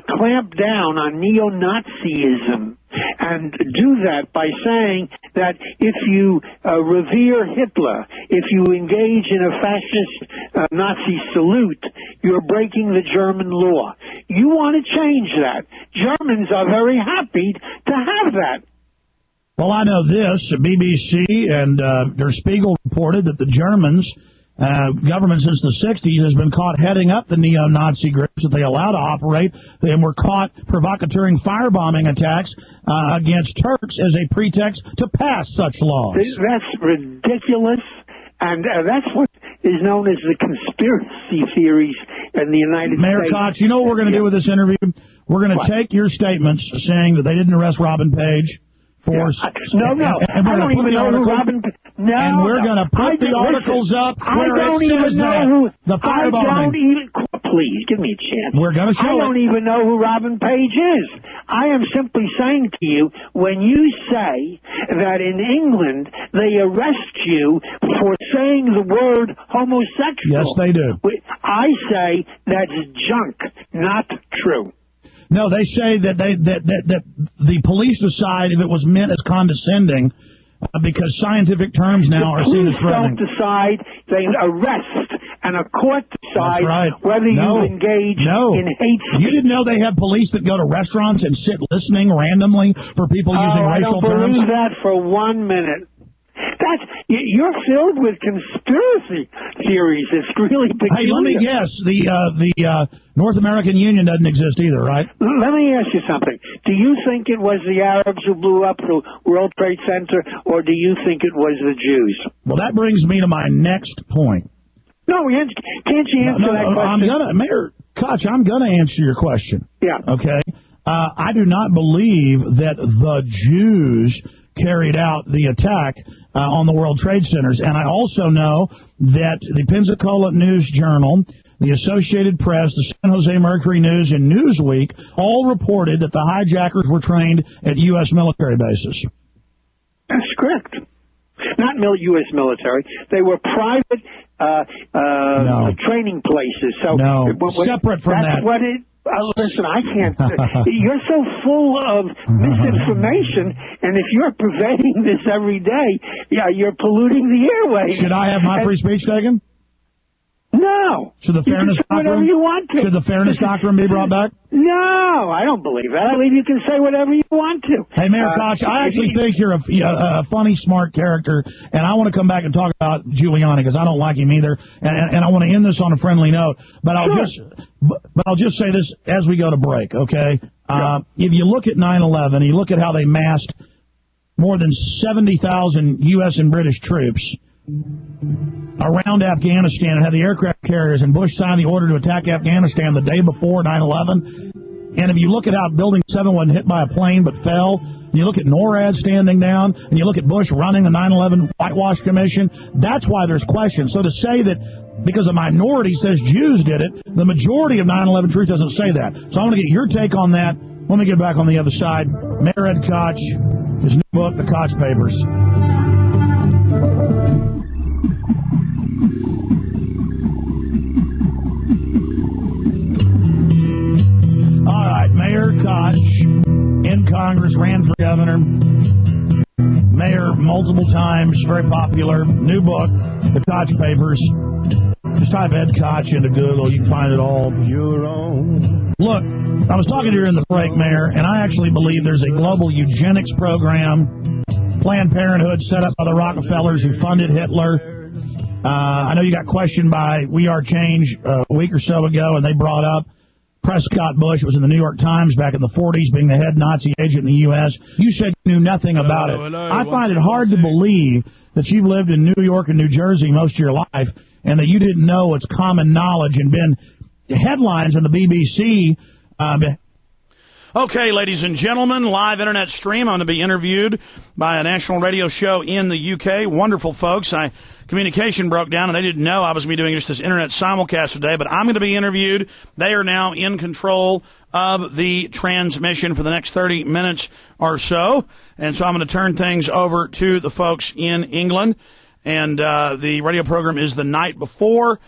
clamp down on neo-Nazism and do that by saying that if you revere Hitler, if you engage in a fascist Nazi salute, you're breaking the German law. You want to change that. Germans are very happy to have that. Well, I know this. BBC and Der Spiegel reported that the Germans, government since the 60s, has been caught heading up the neo-Nazi groups that they allow to operate, and were caught provocateur firebombing attacks against Turks as a pretext to pass such laws. That's ridiculous, and that's what is known as the conspiracy theories in the United Mayor States. Koch, you know what we're going to do with this interview? We're going to take your statements saying that they didn't arrest Robin Page. No, and I don't even know who Robin. No, and we're going to put the articles up. I don't even know who. The I don't even. Please give me a chance. We're going to show I don't even know who Robin Page is. I am simply saying to you, when you say that in England they arrest you for saying the word homosexual, yes, they do. I say that's junk, not true. No, they say that that the police decide if it was meant as condescending because scientific terms now are seen as threatening. The police don't decide; they arrest, and a court decides whether you engage in hate speech. You didn't know they have police that go to restaurants and sit listening randomly for people using racial terms? I don't believe that for 1 minute. You're filled with conspiracy theories. It's really peculiar. Hey, let me guess. The North American Union doesn't exist either, right? Let me ask you something. Do you think it was the Arabs who blew up the World Trade Center, or do you think it was the Jews? Well, that brings me to my next point. No, can't you answer that question? Mayor Koch, I'm going to answer your question. Yeah. Okay. I do not believe that the Jews carried out the attack on the World Trade Centers. And I also know that the Pensacola News Journal, the Associated Press, the San Jose Mercury News, and Newsweek all reported that the hijackers were trained at U.S. military bases. That's correct. Not U.S. military. They were private training places. So separate from that. That's what it... listen, I can't... you're so full of misinformation, and if you're pervading this every day, you're polluting the airways. Should I have my free speech taken? No. Should the fairness doctrine, whatever you want to. Should the fairness doctrine be brought back? No, I don't believe that. I believe you can say whatever you want to. Hey, Mayor Koch, I actually think you're a funny, smart character, and I want to come back and talk about Giuliani because I don't like him either, and I want to end this on a friendly note. But I'll just say this as we go to break, okay? If you look at 9/11, you look at how they massed more than 70,000 U.S. and British troops around Afghanistan and had the aircraft carriers, and Bush signed the order to attack Afghanistan the day before 9/11. And if you look at how Building 7 wasn't hit by a plane but fell, and you look at NORAD standing down, and you look at Bush running the 9/11 Whitewash Commission, that's why there's questions. So to say that because a minority says Jews did it, the majority of 9/11 truth doesn't say that. So I want to get your take on that. Let me get back on the other side. Mayor Ed Koch, his new book, The Koch Papers. All right, Mayor Koch in Congress, ran for governor, mayor multiple times, very popular. New book, The Koch Papers. Just type Ed Koch into Google. You can find it all. Look, I was talking to you in the break, Mayor, and I actually believe there's a global eugenics program, Planned Parenthood set up by the Rockefellers who funded Hitler. I know you got questioned by We Are Change a week or so ago, and they brought up Prescott Bush. It was in the New York Times back in the 40s, being the head Nazi agent in the U.S. You said you knew nothing about it. I find it hard to believe that you've lived in New York and New Jersey most of your life and that you didn't know it's common knowledge and been headlines in the BBC. Okay, ladies and gentlemen, live internet stream. I'm going to be interviewed by a national radio show in the UK. Wonderful folks. Communication broke down, and they didn't know I was going to be doing just this internet simulcast today, but I'm going to be interviewed. They are now in control of the transmission for the next 30 minutes or so, and so I'm going to turn things over to the folks in England. and the radio program is The Night Before,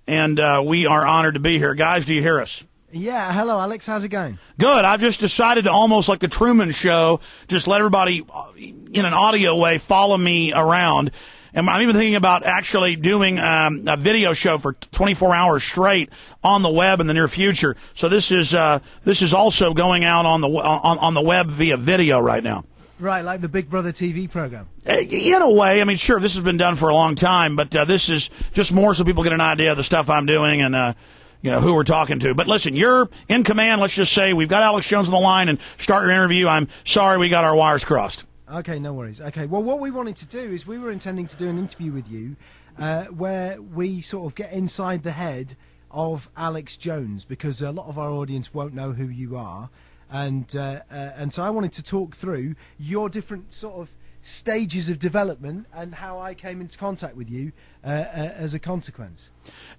and we are honored to be here. Guys, do you hear us? Yeah, hello, Alex. How's it going? Good. I've just decided to, almost like the Truman Show, just let everybody, in an audio way, follow me around. And I'm even thinking about actually doing a video show for 24 hours straight on the web in the near future. So this is also going out on the web via video right now. Right, like the Big Brother TV program. In a way, I mean, sure, this has been done for a long time, but this is just more so people get an idea of the stuff I'm doing and who we're talking to. But listen, you're in command. Let's just say we've got Alex Jones on the line and start your interview. I'm sorry we got our wires crossed. Okay, no worries. Okay, well, what we wanted to do is we were intending to do an interview with you where we sort of get inside the head of Alex Jones, because a lot of our audience won't know who you are. And so I wanted to talk through your different sort of stages of development and how I came into contact with you as a consequence.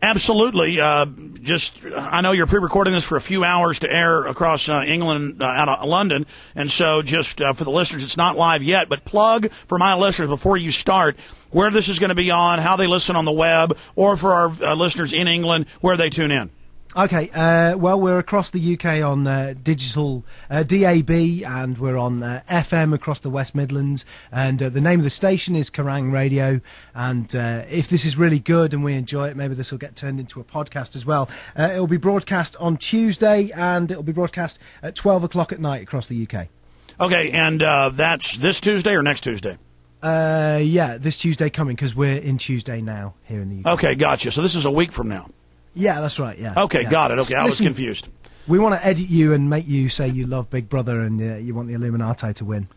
Absolutely. I know you're pre-recording this for a few hours to air across England, out of London, and so just for the listeners, it's not live yet, but plug for my listeners before you start where this is going to be on, how they listen on the web, or for our listeners in England, where they tune in. Okay, well, we're across the UK on digital DAB, and we're on FM across the West Midlands, and the name of the station is Kerrang Radio, and if this is really good and we enjoy it, maybe this will get turned into a podcast as well. It'll be broadcast on Tuesday, and it'll be broadcast at 12 o'clock at night across the UK. Okay, and that's this Tuesday or next Tuesday? Yeah, this Tuesday coming, because we're in Tuesday now here in the UK. Okay, gotcha. So this is a week from now. Yeah, that's right, yeah. Okay, yeah. Got it. Okay, I was confused. We want to edit you and make you say you love Big Brother and you want the Illuminati to win.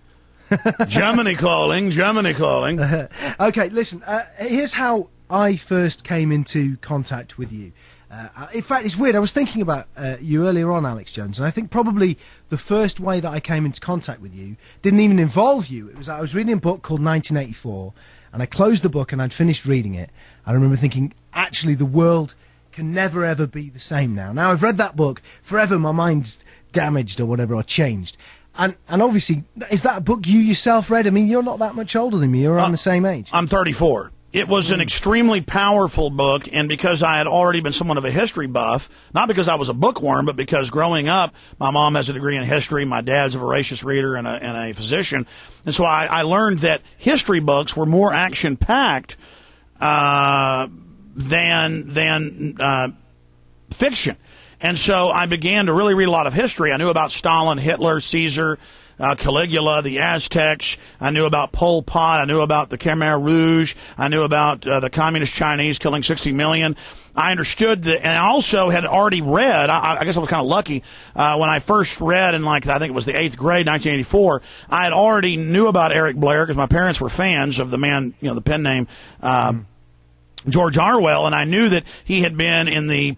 Germany calling, Germany calling. Okay, listen, here's how I first came into contact with you. In fact, it's weird. I was thinking about you earlier on, Alex Jones, and I think probably the first way that I came into contact with you didn't even involve you. I was reading a book called 1984, and I closed the book and I'd finished reading it. I remember thinking, actually, the world can never ever be the same now. Now I've read that book, forever my mind's damaged or whatever, or changed. And obviously, is that a book you yourself read? I mean, you're not that much older than me. You're around the same age. I'm 34. It was an extremely powerful book, and because I had already been somewhat of a history buff, not because I was a bookworm, but because growing up, my mom has a degree in history, my dad's a voracious reader and a physician, and so I learned that history books were more action-packed than fiction. And so I began to really read a lot of history. I knew about Stalin, Hitler, Caesar, Caligula, the Aztecs. I knew about Pol Pot. I knew about the Khmer Rouge. I knew about the communist Chinese killing 60 million. I understood that, and I also had already read, I guess I was kind of lucky, when I first read in, I think it was the 8th grade, 1984, I had already knew about Eric Blair because my parents were fans of the man, the pen name, George Orwell, and I knew that he had been in the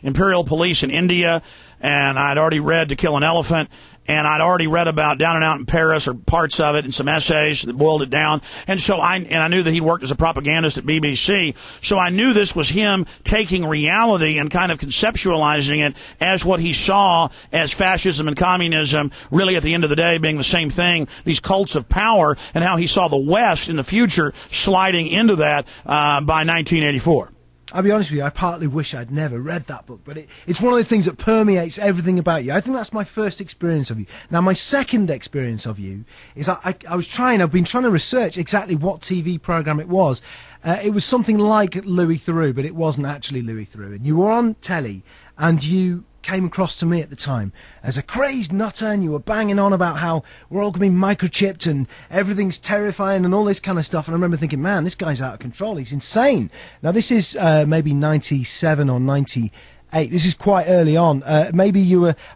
Imperial Police in India, and I'd already read To Kill an Elephant, and I'd already read about Down and Out in Paris, or parts of it, and some essays that boiled it down. And so I knew that he worked as a propagandist at BBC. So I knew this was him taking reality and kind of conceptualizing it as what he saw as fascism and communism, really at the end of the day being the same thing, these cults of power, and how he saw the West in the future sliding into that by 1984. I'll be honest with you, I partly wish I'd never read that book, but it's one of the things that permeates everything about you. I think that's my first experience of you. Now, my second experience of you is I've been trying to research exactly what TV program it was. It was something like Louis Theroux, but it wasn't actually Louis Theroux. And you were on telly, and you came across to me at the time as a crazed nutter, and you were banging on about how we're all going to be microchipped and everything's terrifying and all this kind of stuff. And I remember thinking, man, this guy's out of control. He's insane. Now, this is maybe 97 or 98. This is quite early on. I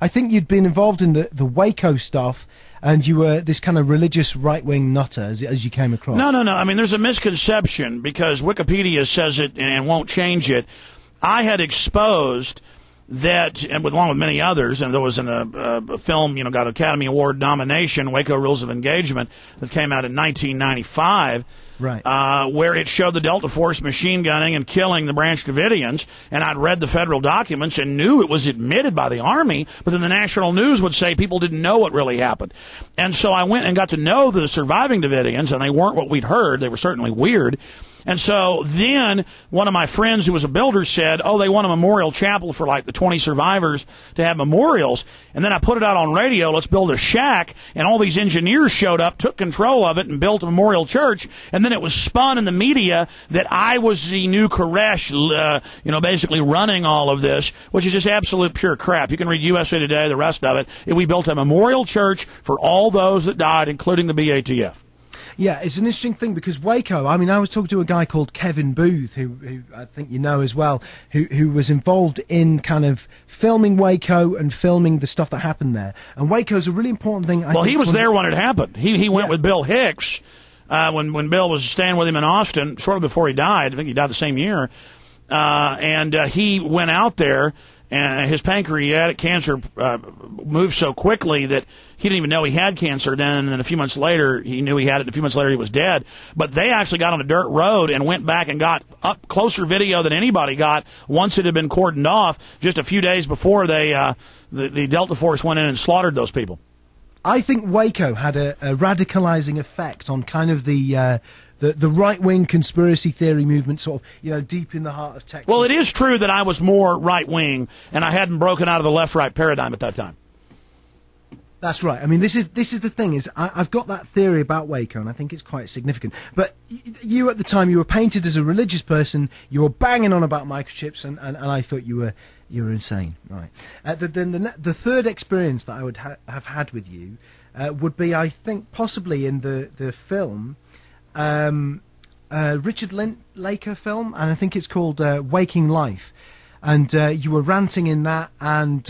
think you'd been involved in the Waco stuff, and you were this kind of religious right-wing nutter as you came across. No. I mean, there's a misconception because Wikipedia says it and won't change it. I had exposed that, and along with many others, and there was a film, got Academy Award nomination, Waco Rules of Engagement, that came out in 1995. Right. Where it showed the Delta Force machine gunning and killing the Branch Davidians, and I'd read the federal documents and knew it was admitted by the Army, but then the national news would say people didn't know what really happened. And so I went and got to know the surviving Davidians, and they weren't what we'd heard. They were certainly weird. And so then one of my friends who was a builder said, oh, they want a memorial chapel for like the 20 survivors to have memorials. And then I put it out on radio, let's build a shack. And all these engineers showed up, took control of it, and built a memorial church. And then it was spun in the media that I was the new Koresh, basically running all of this, which is just absolute pure crap. You can read USA Today, the rest of it. We built a memorial church for all those that died, including the BATF. Yeah, it's an interesting thing because Waco, I mean, I was talking to a guy called Kevin Booth, who I think you know as well, who was involved in kind of filming Waco and filming the stuff that happened there. And Waco's a really important thing. Well, he was there when it happened. He went with Bill Hicks when Bill was staying with him in Austin, shortly before he died. I think he died the same year. And he went out there. And his pancreatic cancer moved so quickly that he didn't even know he had cancer then. And then a few months later, he knew he had it. And a few months later, he was dead. But they actually got on a dirt road and went back and got up closer video than anybody got once it had been cordoned off just a few days before the Delta Force went in and slaughtered those people. I think Waco had a radicalizing effect on kind of the right-wing conspiracy theory movement, sort of, deep in the heart of Texas. Well, it is true that I was more right-wing, and I hadn't broken out of the left-right paradigm at that time. That's right. I mean, this is the thing, is I've got that theory about Waco, and I think it's quite significant. But you, at the time, you were painted as a religious person, you were banging on about microchips, and I thought you were insane. Right. The third experience that I would have had with you would be, I think, possibly in the film... Richard Linklater film, and I think it's called Waking Life. And you were ranting in that, and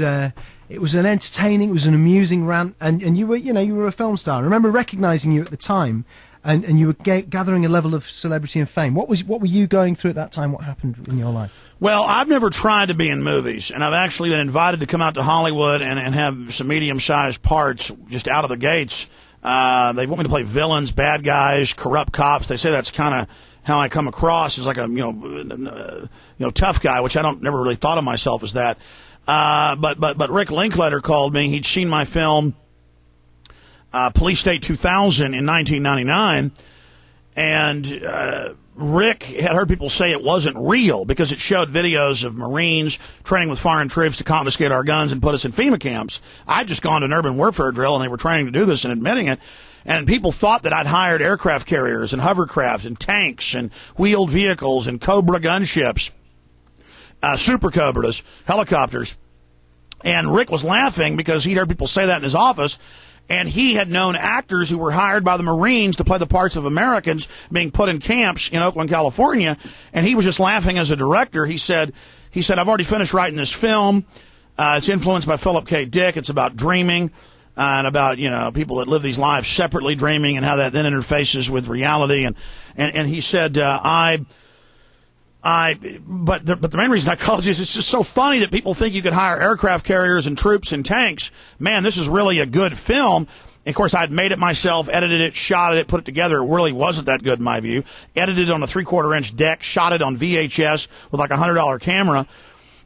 it was an amusing rant, and you were a film star. I remember recognizing you at the time, and you were gathering a level of celebrity and fame. What were you going through at that time? What happened in your life? Well, I've never tried to be in movies, and I've actually been invited to come out to Hollywood and have some medium-sized parts just out of the gates. They want me to play villains, bad guys, corrupt cops. They say that's kind of how I come across, as like a tough guy, which I never really thought of myself as that. But Rick Linklater called me. He'd seen my film Police State 2000 in 1999, and Rick had heard people say it wasn't real because it showed videos of Marines training with foreign troops to confiscate our guns and put us in FEMA camps. I'd just gone to an urban warfare drill, and they were training to do this and admitting it. And people thought that I'd hired aircraft carriers and hovercraft and tanks and wheeled vehicles and Cobra gunships, Super Cobras, helicopters. And Rick was laughing because he'd heard people say that in his office. And he had known actors who were hired by the Marines to play the parts of Americans being put in camps in Oakland, California. And he was just laughing as a director. He said, I've already finished writing this film. It's influenced by Philip K. Dick. It's about dreaming and about, people that live these lives separately, dreaming, and how that then interfaces with reality. And he said, but the main reason I called you is it's just so funny that people think you could hire aircraft carriers and troops and tanks. Man, this is really a good film. And of course, I'd made it myself, edited it, shot it, put it together. It really wasn't that good in my view. Edited it on a 3/4-inch deck, shot it on VHS with like a $100 camera.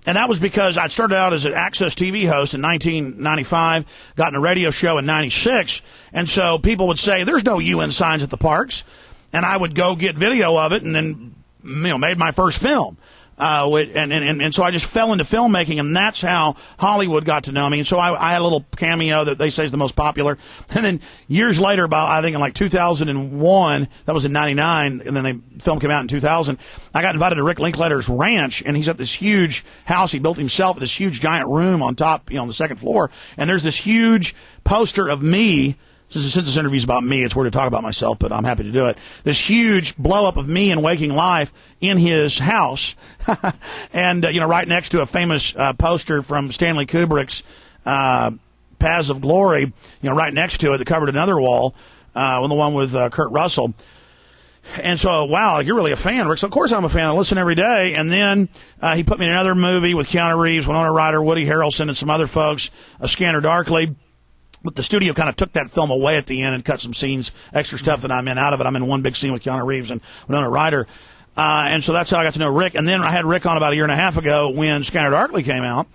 And that was because I started out as an Access TV host in 1995, got in a radio show in 96. And so people would say, there's no UN signs at the parks. And I would go get video of it and then made my first film. And so I just fell into filmmaking, and that's how Hollywood got to know me. And so I had a little cameo that they say is the most popular. And then years later, I think in like 2001, that was in 99, and then the film came out in 2000, I got invited to Rick Linklater's ranch, and he's at this huge house he built himself, this huge giant room on top, on the second floor. And there's this huge poster of me. Since this interview is about me, it's weird to talk about myself, but I'm happy to do it. This huge blow-up of me in Waking Life in his house. And, right next to a famous poster from Stanley Kubrick's Paths of Glory, right next to it that covered another wall, the one with Kurt Russell. And so, wow, you're really a fan, Rick. So, of course I'm a fan. I listen every day. And then he put me in another movie with Keanu Reeves, Winona Ryder, Woody Harrelson, and some other folks, A Scanner Darkly. But the studio kind of took that film away at the end and cut some scenes, extra stuff that I'm in out of it. I'm in one big scene with Keanu Reeves and Winona Ryder. And so that's how I got to know Rick. And then I had Rick on about a year and a half ago when Scanner Darkly came out.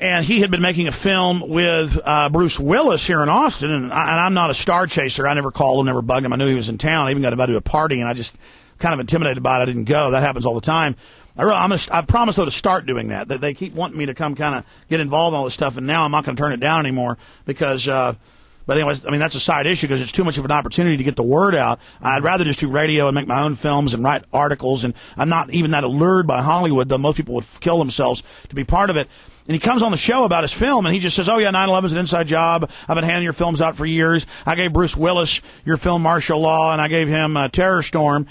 And he had been making a film with Bruce Willis here in Austin, and I'm not a star chaser. I never called him, never bugged him. I knew he was in town. I even got invited to a party, and I just kind of intimidated by it. I didn't go. That happens all the time. I've promised, though, to start doing that. They keep wanting me to come kind of get involved in all this stuff, and now I'm not going to turn it down anymore because but anyways, I mean, that's a side issue because it's too much of an opportunity to get the word out. I'd rather just do radio and make my own films and write articles, and I'm not even that allured by Hollywood, though most people would kill themselves to be part of it. And he comes on the show about his film, and he just says, oh, yeah, 9/11 is an inside job. I've been handing your films out for years. I gave Bruce Willis your film Martial Law, and I gave him Terror Storm.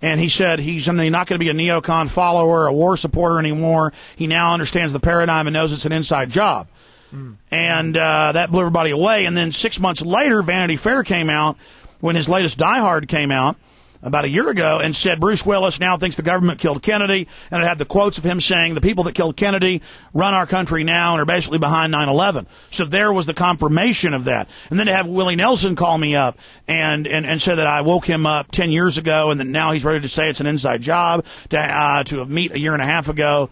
And he said he's not going to be a neocon follower, a war supporter anymore. He now understands the paradigm and knows it's an inside job. And that blew everybody away. And then 6 months later, Vanity Fair came out when his latest Die Hard came out about a year ago and said Bruce Willis now thinks the government killed Kennedy, and it had the quotes of him saying the people that killed Kennedy run our country now and are basically behind 9/11. So there was the confirmation of that. And then to have Willie Nelson call me up and say that I woke him up 10 years ago and that now he's ready to say it's an inside job, to meet a year and a half ago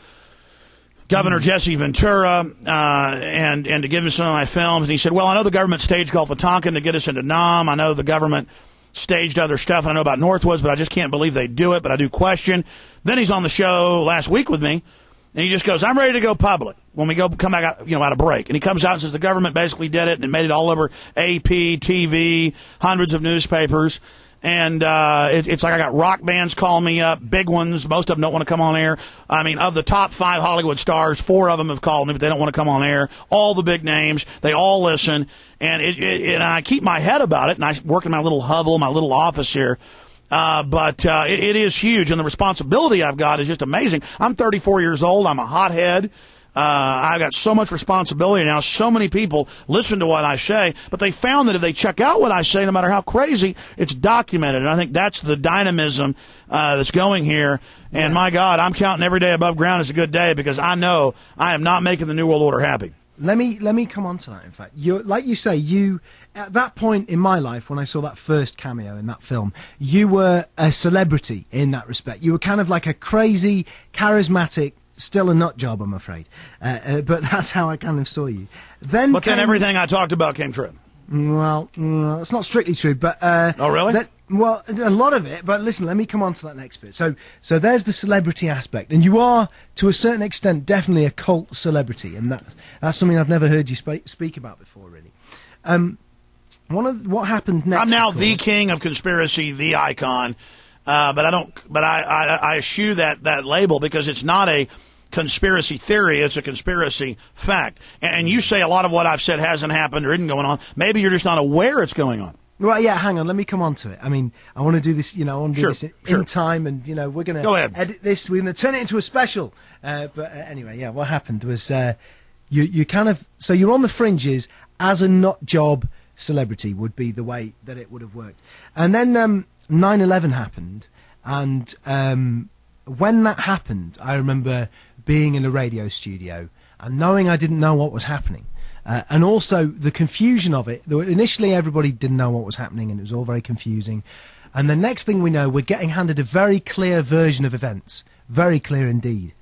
Governor Jesse Ventura, and to give him some of my films. And he said, well, I know the government staged Gulf of Tonkin to get us into Nam. I know the government staged other stuff. I know about Northwoods, but I just can't believe they do it, but I do question. Then he's on the show last week with me, and he just goes, I'm ready to go public when we come back out, out of break. And he comes out and says the government basically did it and made it all over AP, TV, hundreds of newspapers. And it's like I got rock bands calling me up, big ones. Most of them don't want to come on air. I mean, of the top 5 Hollywood stars, 4 of them have called me, but they don't want to come on air. All the big names, they all listen. And and I keep my head about it, and I work in my little hovel, my little office here. But it is huge, and the responsibility I've got is just amazing. I'm 34 years old. I'm a hothead. I've got so much responsibility now. So many people listen to what I say, but they found that if they check out what I say, no matter how crazy, it's documented. And I think that's the dynamism that's going here. And my God, I'm counting every day above ground as a good day because I know I am not making the New World Order happy. Let me come on to that. In fact, like you say, at that point in my life when I saw that first cameo in that film, you were a celebrity in that respect. You were kind of like a crazy, charismatic. Still a nut job, I'm afraid. But that's how I kind of saw you. Then everything I talked about came true. Well, it's not strictly true, but... oh, really? Well, a lot of it, but listen, let me come on to that next bit. So there's the celebrity aspect, and you are, to a certain extent, definitely a cult celebrity, and that's something I've never heard you speak about before, really. What happened next... I'm now the king of conspiracy, the icon, but I eschew that label because it's not a conspiracy theory, it's a conspiracy fact. And you say a lot of what I've said hasn't happened or isn't going on. Maybe you're just not aware it's going on. Well, yeah, hang on, let me come on to it. I mean, I want to do this, I want to do this in time, and, we're going to edit this, we're going to turn it into a special. But anyway, yeah, what happened was you kind of, so you're on the fringes as a nut job celebrity would be the way that it would have worked. And then 9/11 happened, and when that happened, I remember being in a radio studio and knowing I didn't know what was happening. And also the confusion of it. Initially, everybody didn't know what was happening, and it was all very confusing. And the next thing we know, we're getting handed a very clear version of events. Very clear indeed.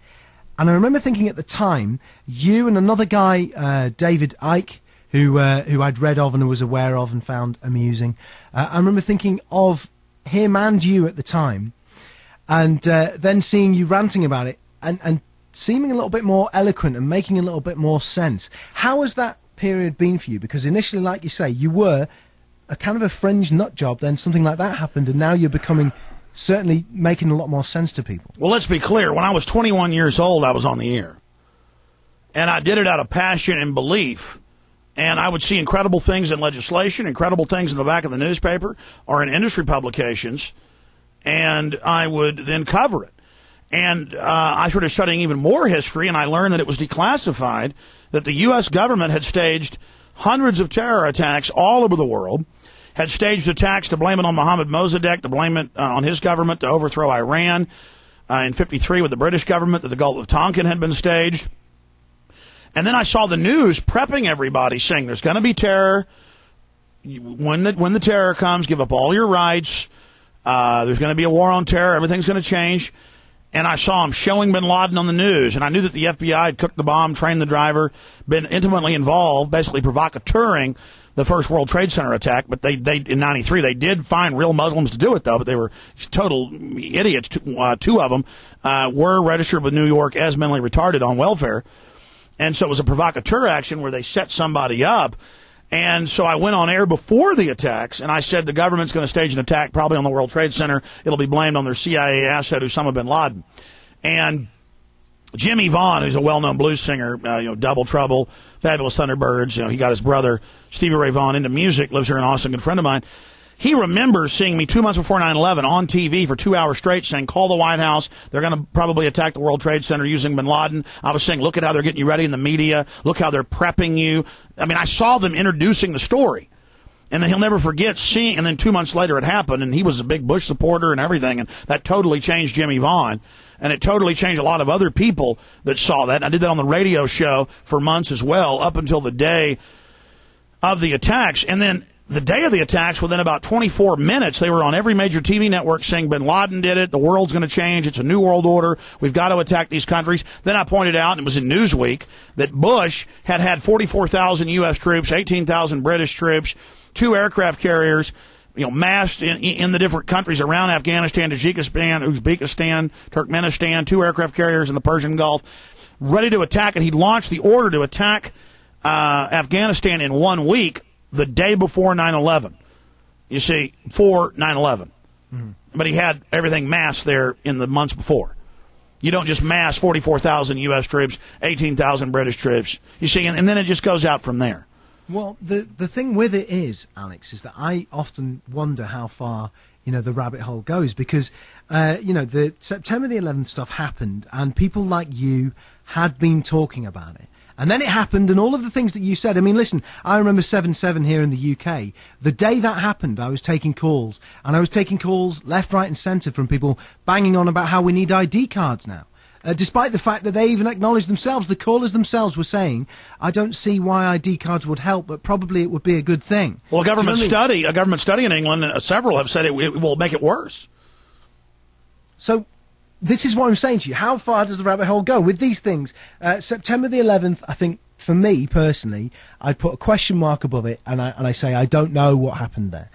And I remember thinking at the time, you and another guy, David Icke, who I'd read of and was aware of and found amusing, I remember thinking of him and you at the time, and then seeing you ranting about it, and seeming a little bit more eloquent and making a little bit more sense. How has that period been for you? Because initially, like you say, you were a kind of a fringe nut job, then something like that happened, and now you're becoming, certainly making a lot more sense to people. Well, let's be clear. When I was 21 years old, I was on the air. And I did it out of passion and belief. And I would see incredible things in legislation, incredible things in the back of the newspaper or in industry publications, and I would then cover it. And I started studying even more history, and I learned that it was declassified, that the U.S. government had staged hundreds of terror attacks all over the world, had staged attacks to blame it on Mohammad Mossadegh, to blame it on his government to overthrow Iran. In 53 with the British government, that the Gulf of Tonkin had been staged. And then I saw the news prepping everybody, saying there's going to be terror. When the terror comes, give up all your rights. There's going to be a war on terror. Everything's going to change. And I saw him showing bin Laden on the news. And I knew that the FBI had cooked the bomb, trained the driver, been intimately involved, basically provocateuring the first World Trade Center attack. But they in 93, they did find real Muslims to do it, though. But they were total idiots. Two of them were registered with New York as mentally retarded on welfare. And so it was a provocateur action where they set somebody up. And so I went on air before the attacks, and I said the government's going to stage an attack probably on the World Trade Center. It'll be blamed on their CIA asset, Osama bin Laden. And Jimmy Vaughn, who's a well-known blues singer, Double Trouble, Fabulous Thunderbirds, he got his brother, Stevie Ray Vaughan, into music, lives here in Austin, good friend of mine. He remembers seeing me 2 months before 9/11 on TV for 2 hours straight saying, call the White House. They're going to probably attack the World Trade Center using bin Laden. I was saying, look at how they're getting you ready in the media. Look how they're prepping you. I mean, I saw them introducing the story. And then he'll never forget seeing, and then 2 months later it happened, and he was a big Bush supporter and everything, and that totally changed Jimmy Vaughn. And it totally changed a lot of other people that saw that. And I did that on the radio show for months as well, up until the day of the attacks. And then the day of the attacks, within about 24 minutes, they were on every major TV network saying bin Laden did it, the world's going to change, it's a new world order, we've got to attack these countries. Then I pointed out, and it was in Newsweek, that Bush had 44,000 U.S. troops, 18,000 British troops, 2 aircraft carriers, massed in the different countries around Afghanistan, Uzbekistan, Turkmenistan, 2 aircraft carriers in the Persian Gulf, ready to attack, and he launched the order to attack Afghanistan in 1 week, the day before 9/11. You see, for 9/11. Mm-hmm. But he had everything massed there in the months before. You don't just mass 44,000 U.S. troops, 18,000 British troops. You see, and then it just goes out from there. Well, the thing with it is, Alex, is that I often wonder how far, the rabbit hole goes, because, the September the 11th stuff happened, and people like you had been talking about it. And then it happened, and all of the things that you said. I mean, listen, I remember 7/7 here in the UK. The day that happened, I was taking calls. And I was taking calls left, right, and centre from people banging on about how we need ID cards now. Despite the fact that they even acknowledged themselves, the callers themselves were saying, I don't see why ID cards would help, but probably it would be a good thing. Well, a government study in England, several have said it will make it worse. So this is what I'm saying to you. How far does the rabbit hole go with these things? September the 11th, I think, for me personally, I'd put a question mark above it, and I say I don't know what happened there.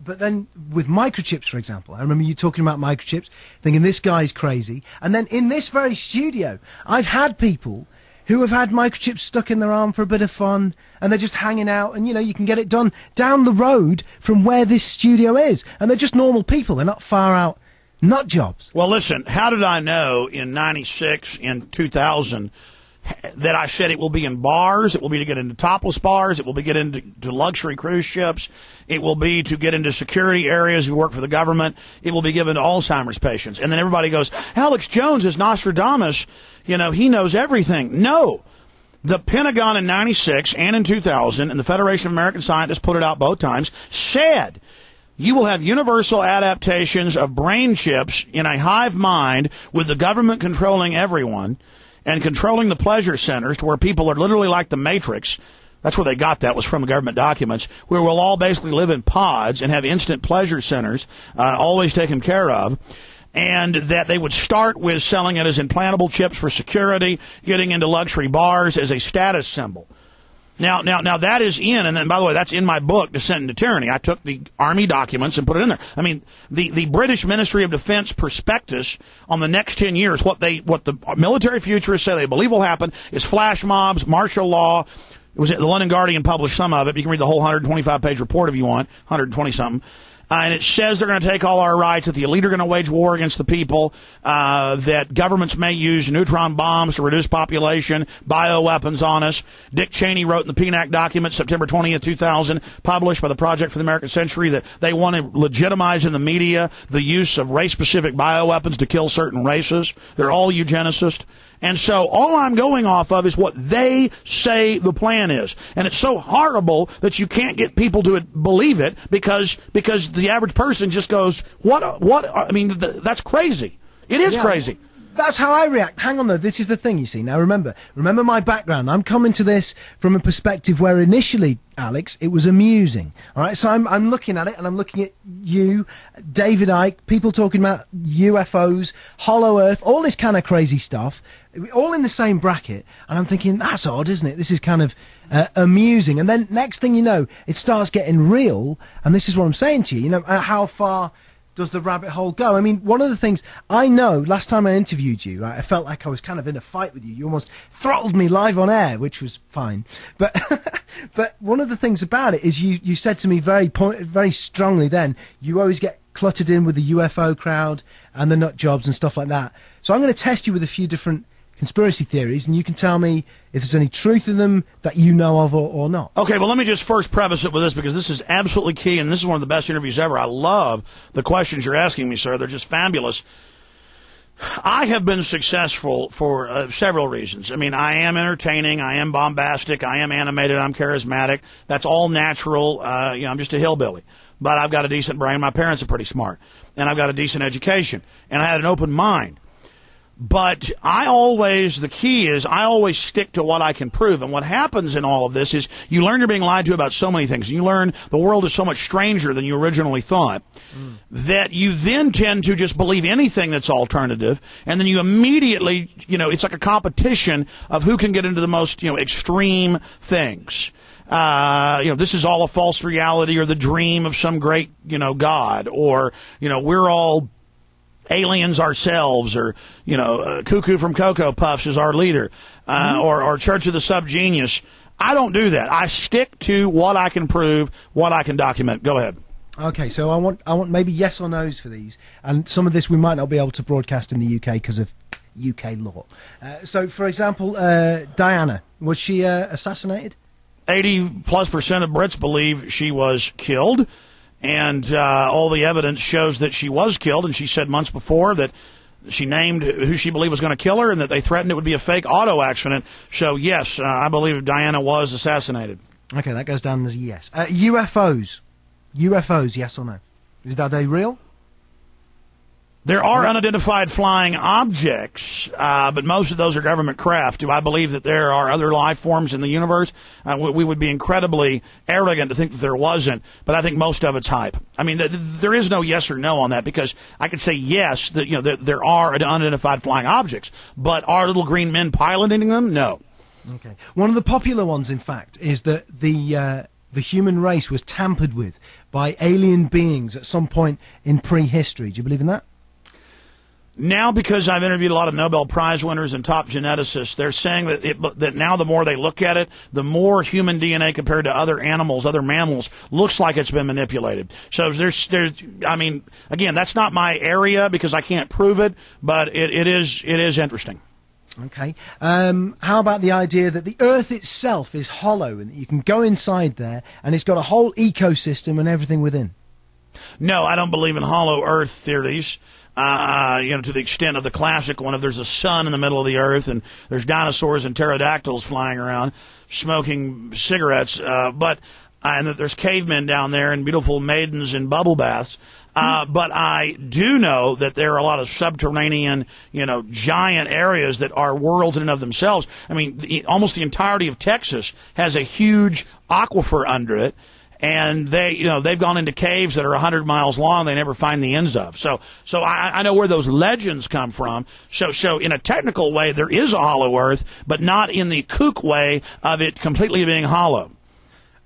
But then with microchips, for example, I remember you talking about microchips, thinking this guy's crazy. And then in this very studio, I've had people who have had microchips stuck in their arm for a bit of fun, and they're just hanging out, and you can get it done down the road from where this studio is. And they're just normal people. They're not far out nut jobs. Well, listen, how did I know in 96 and 2000 that I said it will be in bars, it will be to get into topless bars, it will be to get into luxury cruise ships, it will be to get into security areas who work for the government, it will be given to Alzheimer's patients. And then everybody goes, Alex Jones is Nostradamus, he knows everything. No. The Pentagon in 96 and in 2000, and the Federation of American Scientists put it out both times, said you will have universal adaptations of brain chips in a hive mind with the government controlling everyone and controlling the pleasure centers to where people are literally like the Matrix. That's where they got that, was from government documents, where we'll all basically live in pods and have instant pleasure centers, always taken care of. And that they would start with selling it as implantable chips for security, getting into luxury bars as a status symbol. Now that is in, and then, by the way, that's in my book, Descent into Tyranny. I took the Army documents and put it in there. I mean, the British Ministry of Defense prospectus on the next 10 years, what the military futurists say they believe will happen is flash mobs, martial law. It was the London Guardian published some of it. You can read the whole 125-page report if you want, 120-something. And it says they're going to take all our rights, that the elite are going to wage war against the people, that governments may use neutron bombs to reduce population, bioweapons on us. Dick Cheney wrote in the PNAC document, September 20th, 2000, published by the Project for the American Century, that they want to legitimize in the media the use of race-specific bioweapons to kill certain races. They're all eugenicists. And so all I'm going off of is what they say the plan is. And it's so horrible that you can't get people to believe it because the average person just goes, what, I mean, that's crazy. It is crazy. That's how I react. Hang on, though. This is the thing, you see. Now, remember my background. I'm coming to this from a perspective where initially, Alex, it was amusing. All right, so I'm looking at it, and I'm looking at you, David Icke, people talking about UFOs, Hollow Earth, all this kind of crazy stuff, all in the same bracket. And I'm thinking, that's odd, isn't it? This is kind of amusing. And then next thing you know, it starts getting real. And this is what I'm saying to you. You know, how far does the rabbit hole go? I mean, one of the things I know, last time I interviewed you, right, I felt like I was kind of in a fight with you. You almost throttled me live on air, which was fine. But but one of the things about it is you said to me very strongly then, you always get cluttered in with the UFO crowd and the nut jobs and stuff like that. So I'm going to test you with a few different conspiracy theories, and you can tell me if there's any truth in them that you know of or not. Okay, well, let me just first preface it with this, because this is absolutely key, and this is one of the best interviews ever. I love the questions you're asking me, sir. They're just fabulous. I have been successful for several reasons. I mean, I am entertaining, I am bombastic, I am animated, I'm charismatic. That's all natural. I'm just a hillbilly. But I've got a decent brain. My parents are pretty smart. And I've got a decent education. And I had an open mind. But the key is I always stick to what I can prove. And what happens in all of this is you learn you're being lied to about so many things. You learn the world is so much stranger than you originally thought that you then tend to just believe anything that's alternative. And then you immediately, it's like a competition of who can get into the most, extreme things. This is all a false reality or the dream of some great, God, or, we're all aliens ourselves, or Cuckoo from Cocoa Puffs is our leader, or Church of the Subgenius. I don't do that. I stick to what I can prove, what I can document. Go ahead. Okay, so I want maybe yes or no's for these, and some of this we might not be able to broadcast in the UK because of UK law. So, for example, Diana, was she assassinated? 80+% of Brits believe she was killed. And all the evidence shows that she was killed, and she said months before that she named who she believed was going to kill her and that they threatened it would be a fake auto accident. So, yes, I believe Diana was assassinated. Okay, that goes down as a yes. UFOs, yes or no? Are they real? There are unidentified flying objects, but most of those are government craft. Do I believe that there are other life forms in the universe? We would be incredibly arrogant to think that there wasn't, but I think most of it's hype. I mean, there is no yes or no on that, because I could say yes, that there are unidentified flying objects, but are little green men piloting them? No. Okay. One of the popular ones, in fact, is that the human race was tampered with by alien beings at some point in prehistory. Do you believe in that? Now, because I've interviewed a lot of Nobel Prize winners and top geneticists, they're saying that now the more they look at it, the more human DNA compared to other animals, other mammals, looks like it's been manipulated. So again, that's not my area because I can't prove it, but it is interesting. Okay. How about the idea that the Earth itself is hollow and that you can go inside there and it's got a whole ecosystem and everything within? No, I don't believe in hollow Earth theories. To the extent of the classic one, if there's a sun in the middle of the earth and there's dinosaurs and pterodactyls flying around smoking cigarettes, and that there's cavemen down there and beautiful maidens in bubble baths. But I do know that there are a lot of subterranean, giant areas that are worlds in and of themselves. I mean, almost the entirety of Texas has a huge aquifer under it. And they've gone into caves that are 100 miles long. They never find the ends of. So I know where those legends come from. So in a technical way, there is a hollow Earth, but not in the kook way of it completely being hollow.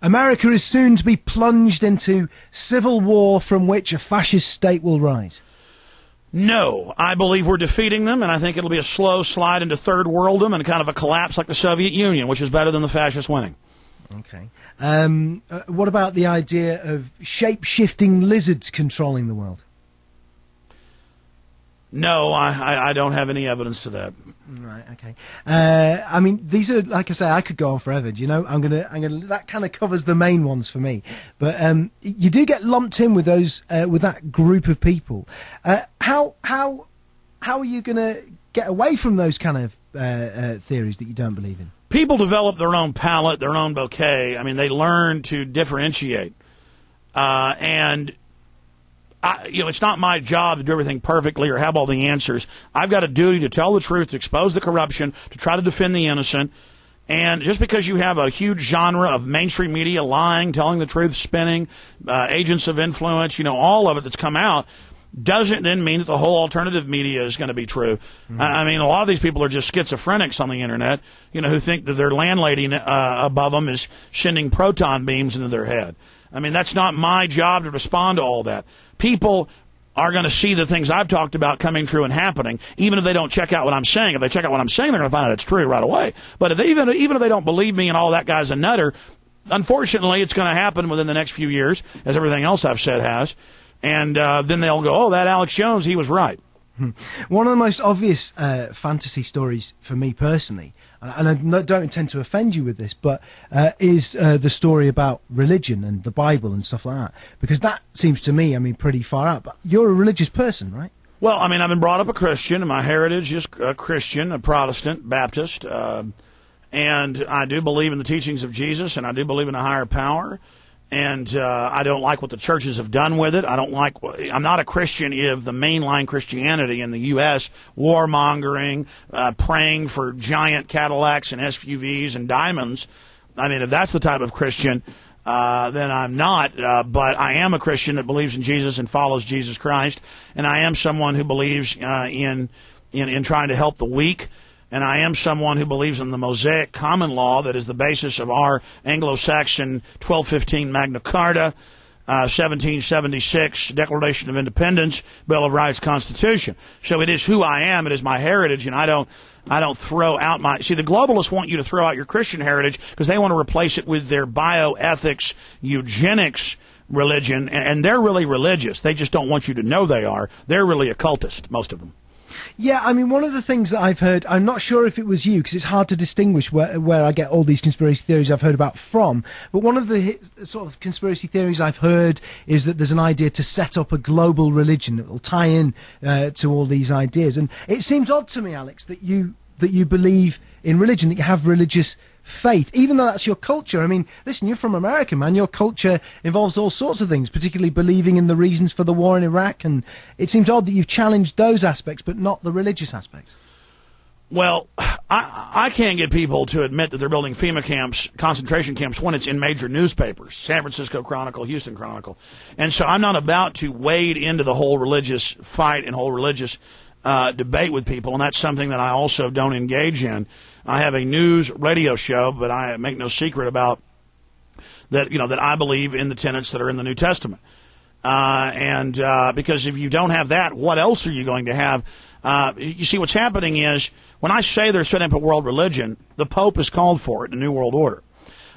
America is soon to be plunged into civil war from which a fascist state will rise. No, I believe we're defeating them, and I think it'll be a slow slide into third worldom and kind of a collapse like the Soviet Union, which is better than the fascists winning. Okay. What about the idea of shape-shifting lizards controlling the world? No, I don't have any evidence to that. Right. Okay. I mean, these are, like I say, I could go on forever. Do you know? I'm gonna. That kind of covers the main ones for me. But you do get lumped in with those with that group of people. How are you gonna get away from those kind of theories that you don't believe in? People develop their own palate, their own bouquet. I mean, they learn to differentiate. It's not my job to do everything perfectly or have all the answers. I've got a duty to tell the truth, to expose the corruption, to try to defend the innocent. And just because you have a huge genre of mainstream media lying, telling the truth, spinning, agents of influence, all of it that's come out, doesn't then mean that the whole alternative media is going to be true. Mm-hmm. I mean, a lot of these people are just schizophrenics on the internet, who think that their landlady above them is sending proton beams into their head. I mean, that's not my job to respond to all that. People are going to see the things I've talked about coming true and happening, even if they don't check out what I'm saying. If they check out what I'm saying, they're going to find out it's true right away. But even if they don't believe me and all that guy's a nutter, unfortunately, it's going to happen within the next few years, as everything else I've said has. And then they'll go, oh, that Alex Jones, he was right. One of the most obvious fantasy stories for me personally, and I don't intend to offend you with this, but is the story about religion and the Bible and stuff like that. Because that seems to me, pretty far out. But you're a religious person, right? Well, I've been brought up a Christian, and my heritage is a Christian, a Protestant, Baptist. And I do believe in the teachings of Jesus, and I do believe in a higher power. And I don't like what the churches have done with it. I'm not a Christian if the mainline Christianity in the U.S., warmongering, praying for giant Cadillacs and SUVs and diamonds. If that's the type of Christian, then I'm not. But I am a Christian that believes in Jesus and follows Jesus Christ. And I am someone who believes in trying to help the weak. And I am someone who believes in the Mosaic common law that is the basis of our Anglo-Saxon 1215 Magna Carta, 1776 Declaration of Independence, Bill of Rights, Constitution. So it is who I am. It is my heritage, and I don't throw out my... See, the globalists want you to throw out your Christian heritage because they want to replace it with their bioethics, eugenics religion, and they're really religious. They just don't want you to know they are. They're really occultist, most of them. Yeah, one of the things that I've heard, I'm not sure if it was you, because it's hard to distinguish where I get all these conspiracy theories I've heard about from, but one of the sort of conspiracy theories I've heard is that there's an idea to set up a global religion that will tie in to all these ideas. And it seems odd to me, Alex, that you believe in religion, that you have religious faith, even though that's your culture. Listen, you're from America, man. Your culture involves all sorts of things, particularly believing in the reasons for the war in Iraq, and it seems odd that you've challenged those aspects, but not the religious aspects. Well, I can't get people to admit that they're building FEMA camps, concentration camps, when it's in major newspapers, San Francisco Chronicle, Houston Chronicle. And so I'm not about to wade into the whole religious fight and whole religious debate with people, and that's something that I also don't engage in. I have a news radio show, but I make no secret about that. That I believe in the tenets that are in the New Testament, because if you don't have that, what else are you going to have? You see, what's happening is when I say they're setting up a world religion, the Pope has called for it in the New World Order.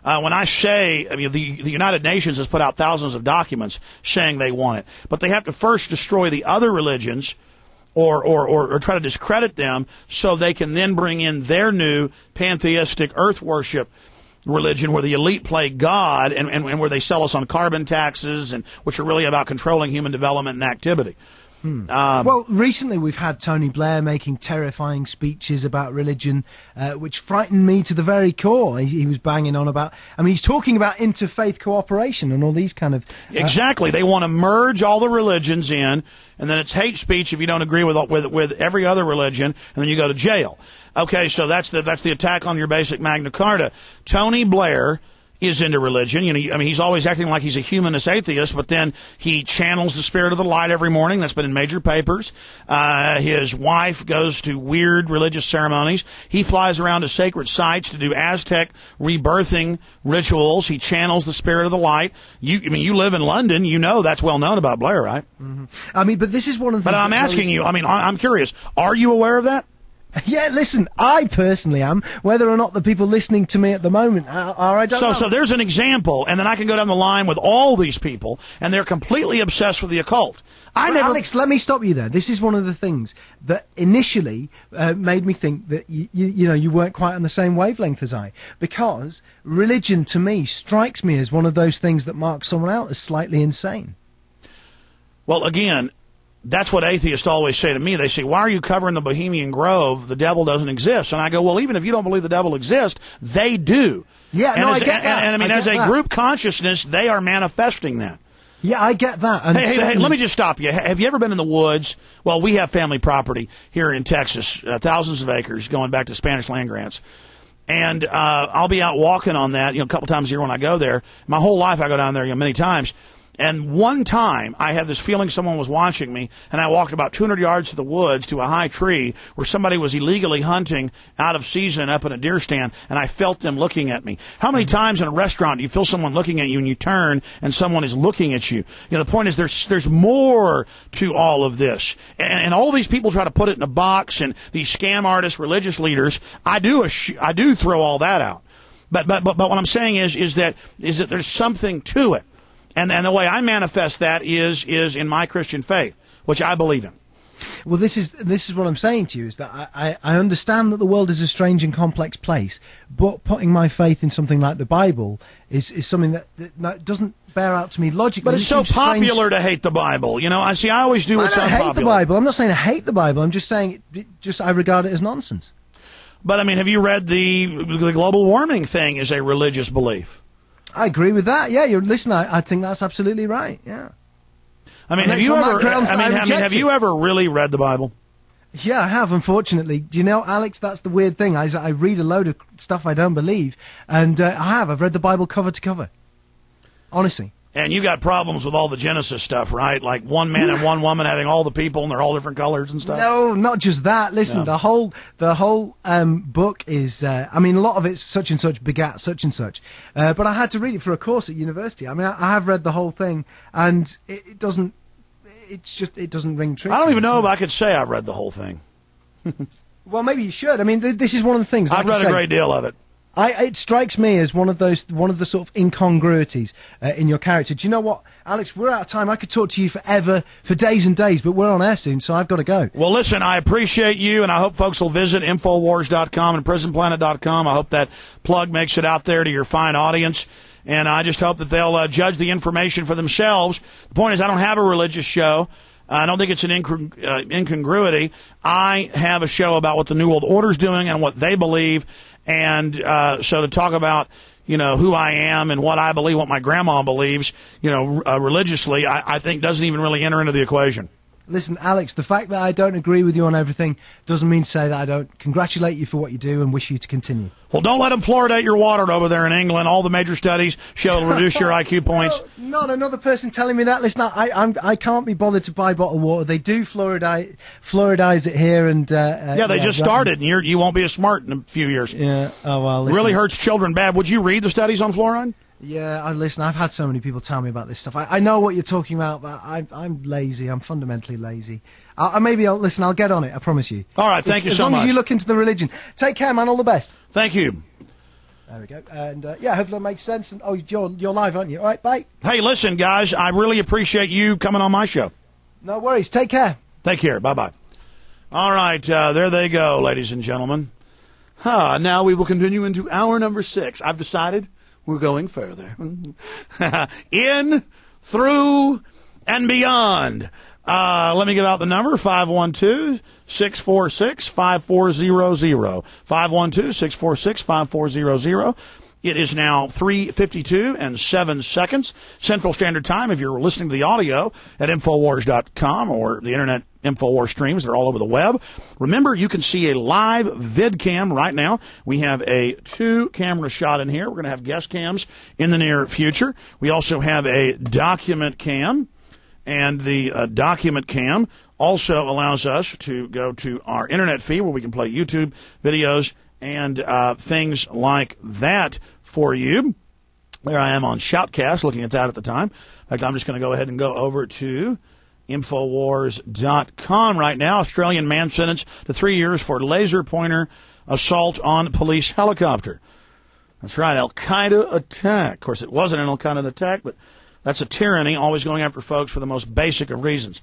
When I say, the United Nations has put out thousands of documents saying they want it, but they have to first destroy the other religions. Or try to discredit them so they can then bring in their new pantheistic earth worship religion where the elite play God and where they sell us on carbon taxes, and which are really about controlling human development and activity. Well, recently we've had Tony Blair making terrifying speeches about religion, which frightened me to the very core. He was banging on about... he's talking about interfaith cooperation and all these kind of... Exactly. They want to merge all the religions in, and then it's hate speech if you don't agree with every other religion, and then you go to jail. Okay, so that's the attack on your basic Magna Carta. Tony Blair is into religion. He's always acting like he's a humanist atheist, but then he channels the spirit of the light every morning. That's been in major papers. His wife goes to weird religious ceremonies. He flies around to sacred sites to do Aztec rebirthing rituals. He channels the spirit of the light. You live in London. You know that's well known about Blair, right? Mm-hmm. But this is one of the things... But I'm asking you, I'm curious. Are you aware of that? Yeah, listen, I personally am. Whether or not the people listening to me at the moment are, I don't know. So there's an example, and then I can go down the line with all these people, and they're completely obsessed with the occult. Alex, let me stop you there. This is one of the things that initially made me think that you weren't quite on the same wavelength as I, because religion to me strikes me as one of those things that marks someone out as slightly insane. Well, again, that's what atheists always say to me. They say, why are you covering the Bohemian Grove? The devil doesn't exist. And I go, well, even if you don't believe the devil exists, they do. Yeah, and no, as, I get that. And I mean, as a group consciousness, they are manifesting that. Yeah, I get that. And hey, let me just stop you. Have you ever been in the woods? Well, we have family property here in Texas, thousands of acres going back to Spanish land grants. And I'll be out walking on that, a couple times a year when I go there. My whole life I go down there, many times. And one time I had this feeling someone was watching me, and I walked about 200 yards to the woods to a high tree where somebody was illegally hunting out of season up in a deer stand, and I felt them looking at me. How many times in a restaurant do you feel someone looking at you and you turn and someone is looking at you? The point is there's more to all of this. And all these people try to put it in a box, and these scam artists, religious leaders, I do throw all that out. But what I'm saying is that there's something to it. And the way I manifest that is in my Christian faith, which I believe in. Well, this is what I'm saying to you, is that I understand that the world is a strange and complex place, but putting my faith in something like the Bible is something that doesn't bear out to me logically. But it's so popular to hate the Bible. I always do what's unpopular. I hate the Bible. I'm not saying I hate the Bible. I'm just saying I regard it as nonsense. But, I mean, have you read the global warming thing is a religious belief? I agree with that. Yeah, listen, I think that's absolutely right. Yeah. I mean, have you ever really read the Bible? Yeah, I have, unfortunately. Do you know, Alex, that's the weird thing. I read a load of stuff I don't believe, and I've read the Bible cover to cover. Honestly. And you got problems with all the Genesis stuff, right? Like one man and one woman having all the people and they're all different colors and stuff? No, not just that. Listen, the whole book is, a lot of it's such and such begat such and such. But I had to read it for a course at university. I mean, I have read the whole thing, and it doesn't ring true. I don't even know if I could say I've read the whole thing. Well, maybe you should. I mean, this is one of the things. I've read a great deal of it. It strikes me as one of the sort of incongruities in your character. Do you know what, Alex? We're out of time. I could talk to you forever, for days and days, but we're on air soon, so I've got to go. Well, listen, I appreciate you, and I hope folks will visit Infowars.com and PrisonPlanet.com. I hope that plug makes it out there to your fine audience, and I just hope that they'll judge the information for themselves. The point is, I don't have a religious show. I don't think it's an incongruity. I have a show about what the New World Order's doing and what they believe. And so to talk about, who I am and what I believe, what my grandma believes, religiously, I think doesn't even really enter into the equation. Listen, Alex, the fact that I don't agree with you on everything doesn't mean to say that I don't congratulate you for what you do and wish you to continue. Well, don't let them fluoridate your water over there in England. All the major studies show it'll reduce your IQ points. No, not another person telling me that. Listen, I can't be bothered to buy bottled water. They do fluoridize it here, and they just started, and you won't be as smart in a few years. Yeah. Oh well. Listen. Really hurts children bad. Would you read the studies on fluoride? Yeah, listen, I've had so many people tell me about this stuff. I know what you're talking about, but I'm lazy. I'm fundamentally lazy. I'll get on it, I promise you. All right, thank you so much. As long as you look into the religion. Take care, man, all the best. Thank you. There we go. And, hopefully it makes sense. And, you're live, aren't you? All right, bye. Hey, listen, guys, I really appreciate you coming on my show. No worries. Take care. Take care. Bye-bye. All right, there they go, ladies and gentlemen. Now we will continue into hour number 6. I've decided we're going further. In, through, and beyond. Let me give out the number, 512-646-5400. 512-646-5400. It is now 3:52 and 7 seconds Central Standard Time. If you're listening to the audio at Infowars.com or the Internet Infowars streams, they're all over the web. Remember, you can see a live vid cam right now. We have a 2-camera shot in here. We're going to have guest cams in the near future. We also have a document cam, and the document cam also allows us to go to our Internet feed where we can play YouTube videos and things like that for you. There I am on Shoutcast, looking at that at the time. In fact, I'm just going to go ahead and go over to Infowars.com right now. Australian man sentenced to 3 years for laser pointer assault on police helicopter. That's right, Al-Qaeda attack. Of course, it wasn't an Al-Qaeda attack, but that's a tyranny, always going after folks for the most basic of reasons.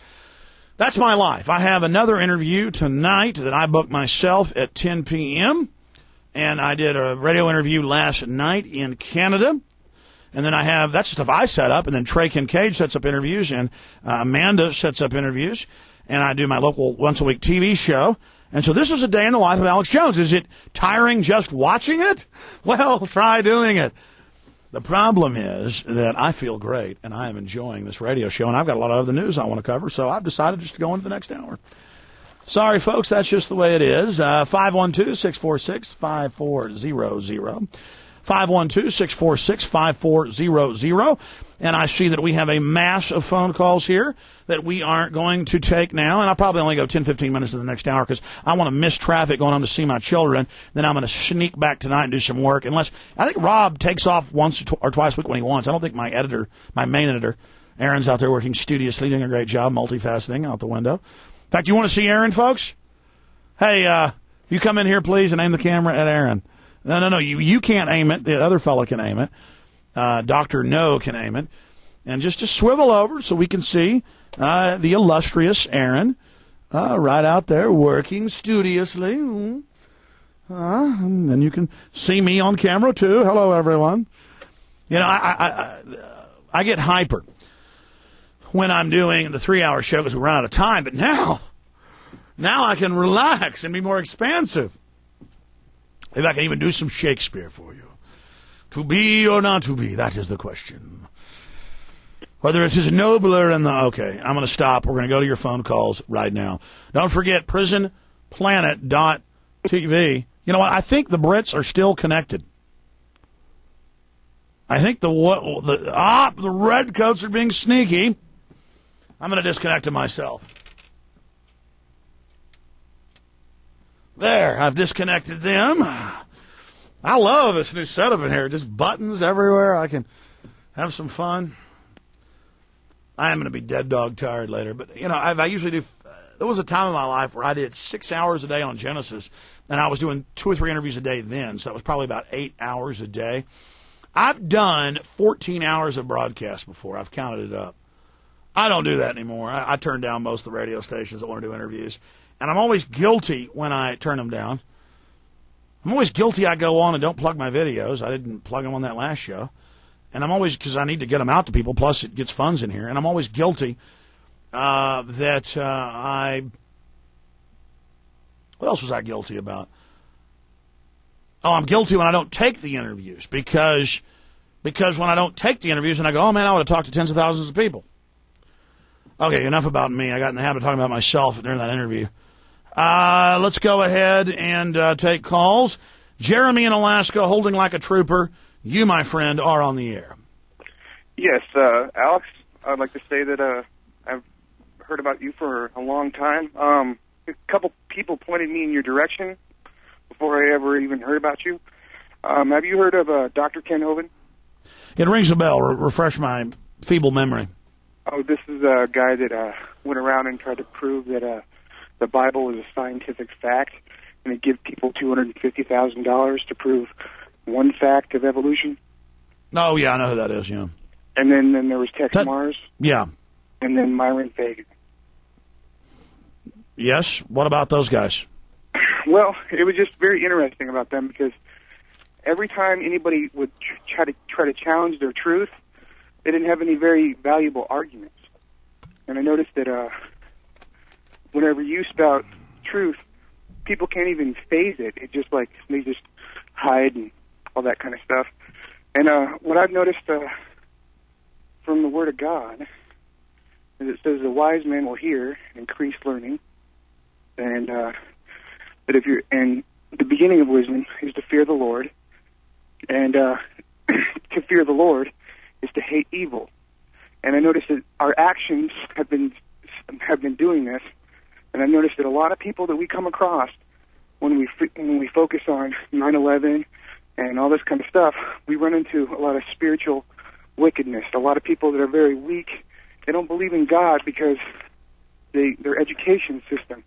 That's my life. I have another interview tonight that I booked myself at 10 p.m., and I did a radio interview last night in Canada. And then I have, that's stuff I set up, and then Trey Kincaid sets up interviews, and Amanda sets up interviews, and I do my local once-a-week TV show. And so this is a day in the life of Alex Jones. Is it tiring just watching it? Well, try doing it. The problem is that I feel great, and I am enjoying this radio show, and I've got a lot of other news I want to cover, so I've decided just to go into the next hour. Sorry, folks, that's just the way it is. 512-646-5400. 512-646-5400. And I see that we have a mass of phone calls here that we aren't going to take now. And I'll probably only go 10, 15 minutes to the next hour because I want to miss traffic going home to see my children. Then I'm going to sneak back tonight and do some work. Unless, I think Rob takes off once or twice a week when he wants. I don't think my main editor, Aaron's out there working studiously, doing a great job, multifaceting out the window. In fact, you want to see Aaron, folks? Hey, you come in here, please, and aim the camera at Aaron. No. You can't aim it. The other fella can aim it. Dr. No can aim it. And just swivel over so we can see the illustrious Aaron right out there working studiously. And then you can see me on camera, too. Hello, everyone. You know, I get hyper when I'm doing the 3-hour show because we run out of time. But now I can relax and be more expansive. Maybe I can even do some Shakespeare for you. To be or not to be, that is the question. Whether it is nobler in the... Okay, I'm going to stop. We're going to go to your phone calls right now. Don't forget, prisonplanet.tv. You know what? I think the Brits are still connected. I think the redcoats are being sneaky. I'm going to disconnect to myself. There, I've disconnected them. I love this new setup in here. Just buttons everywhere. I can have some fun. I am going to be dead dog tired later. But, you know, I usually do... There was a time in my life where I did 6 hours a day on Genesis, and I was doing 2 or 3 interviews a day then, so that was probably about 8 hours a day. I've done 14 hours of broadcast before. I've counted it up. I don't do that anymore. I turn down most of the radio stations that want to do interviews. And I'm always guilty when I turn them down. I'm always guilty I go on and don't plug my videos. I didn't plug them on that last show. And I'm always, because I need to get them out to people, plus it gets funds in here. And I'm always guilty that I... What else was I guilty about? Oh, I'm guilty when I don't take the interviews. Because when I don't take the interviews and I go, oh, man, I would have talked to tens of thousands of people. Okay, enough about me. I got in the habit of talking about myself during that interview. Let's go ahead and take calls. Jeremy in Alaska, holding like a trooper. You, my friend, are on the air. Yes, Alex, I'd like to say that I've heard about you for a long time. A couple people pointed me in your direction before I ever even heard about you. Have you heard of Dr. Ken Hovind? It rings a bell. Refresh my feeble memory. Oh, this is a guy that went around and tried to prove that the Bible is a scientific fact, and he give people $250,000 to prove one fact of evolution. Oh, yeah, I know who that is, yeah. And then there was Tex Mars. Yeah. And then Myron Fagan. Yes? What about those guys? Well, it was just very interesting about them because every time anybody would try to challenge their truth, they didn't have any very valuable arguments. And I noticed that whenever you spout truth, people can't even phase it. It just like they just hide and all that kind of stuff. And what I've noticed from the Word of God is it says the wise man will hear and increase learning, and that if you're and the beginning of wisdom is to fear the Lord, and to fear the Lord is to hate evil. And I noticed that our actions have been doing this, and I noticed that a lot of people that we come across when we focus on 9/11 and all this kind of stuff, we run into a lot of spiritual wickedness. A lot of people that are very weak, they don't believe in God because their education system,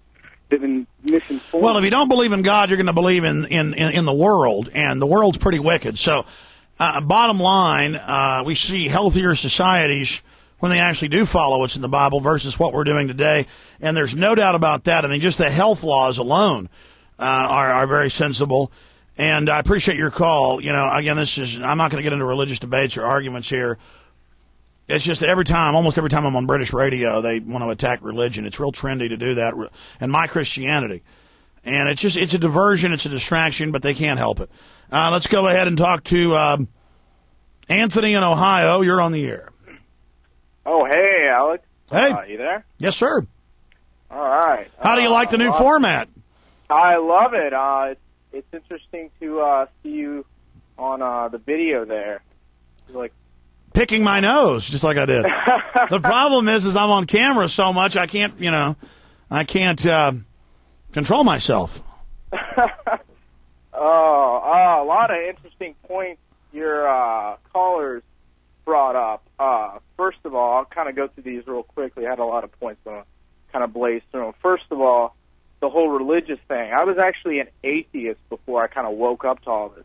they've been misinformed. Well, if you don't believe in God, you're going to believe in the world, and the world's pretty wicked. So, bottom line, we see healthier societies when they actually do follow what's in the Bible versus what we're doing today. And there's no doubt about that. I mean, just the health laws alone are very sensible. And I appreciate your call. You know, again, I'm not going to get into religious debates or arguments here. It's just that almost every time I'm on British radio, they want to attack religion. It's real trendy to do that, and my Christianity. And it's a diversion, it's a distraction, but they can't help it. Let's go ahead and talk to Anthony in Ohio. You're on the air. Oh, hey, Alex. Hey. You there? Yes, sir. All right. How do you like the new format? I love it. It's interesting to see you on the video there. Like picking my nose, just like I did. The problem is I'm on camera so much I can't control myself. A lot of interesting points your callers brought up. First of all, I'll kind of go through these real quickly. I had a lot of points to kind of blaze through them. First of all, the whole religious thing. I was actually an atheist before I kind of woke up to all this.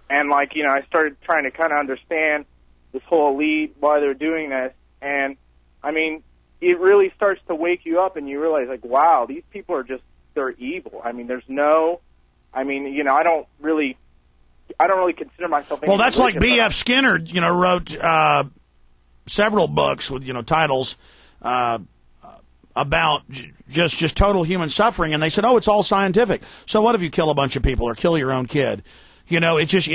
And, I started trying to kind of understand this whole elite, why they're doing this. And, it really starts to wake you up and you realize, wow, these people are they're evil. I don't really consider myself any well, that's like religion, B.F. Skinner, wrote several books with, titles about just total human suffering. And they said, it's all scientific. So what if you kill a bunch of people or kill your own kid? It's just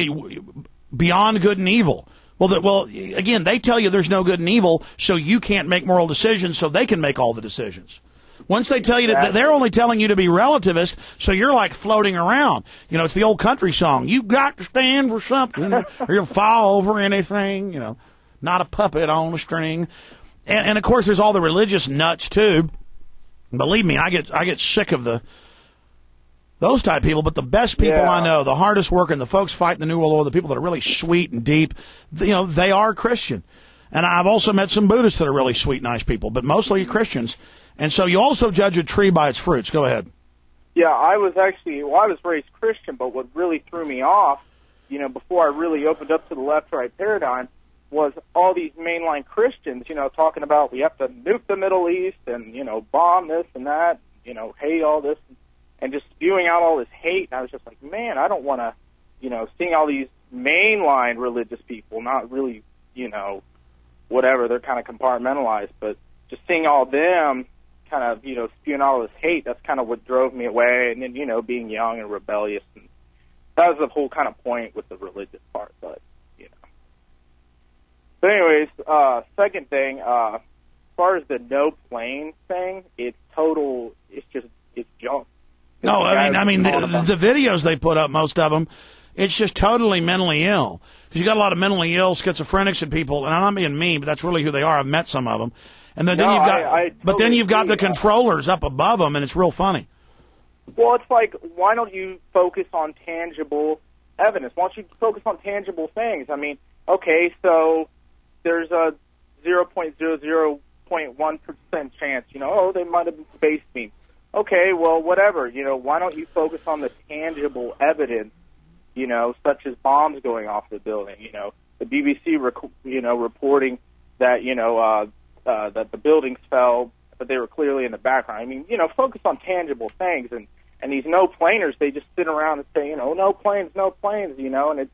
beyond good and evil. Well, again, they tell you there's no good and evil, so you can't make moral decisions, so they can make all the decisions. Once they tell you that they're only telling you to be relativist, so you're like floating around. It's the old country song. You've got to stand for something, or you'll fall over anything. Not a puppet on a string. And of course, there's all the religious nuts too. Believe me, I get sick of those type of people. But the best people I know, the hardest working, the folks fighting the New World Order, the people that are really sweet and deep, they are Christian. And I've also met some Buddhists that are really sweet, nice people, but mostly Christians. And so you also judge a tree by its fruits. Go ahead. Yeah, I was raised Christian, but what really threw me off, before I really opened up to the left-right paradigm, was all these mainline Christians, talking about we have to nuke the Middle East and, bomb this and that, hate all this, and just spewing out all this hate. And I was just like, man, I don't want to, seeing all these mainline religious people, not really, whatever, they're kind of compartmentalized, but just seeing all them kind of, spewing all this hate, that's kind of what drove me away. And then, being young and rebellious. And that was the whole kind of point with the religious part. But anyways, second thing, as far as the no plane thing, it's junk. No, I mean, the videos they put up, most of them, it's just totally mentally ill. Because you got a lot of mentally ill schizophrenics and people, and I'm not being mean, but that's really who they are. I've met some of them. And then, you've got the controllers up above them, and it's real funny. Well, it's like, why don't you focus on tangible evidence? Why don't you focus on tangible things? Okay, so there's a 0.00.1% chance, they might have been space beams. Okay, well, whatever, why don't you focus on the tangible evidence, such as bombs going off the building, the BBC, reporting that, that the buildings fell, but they were clearly in the background. Focus on tangible things, and these no-planers, they just sit around and say, no planes, and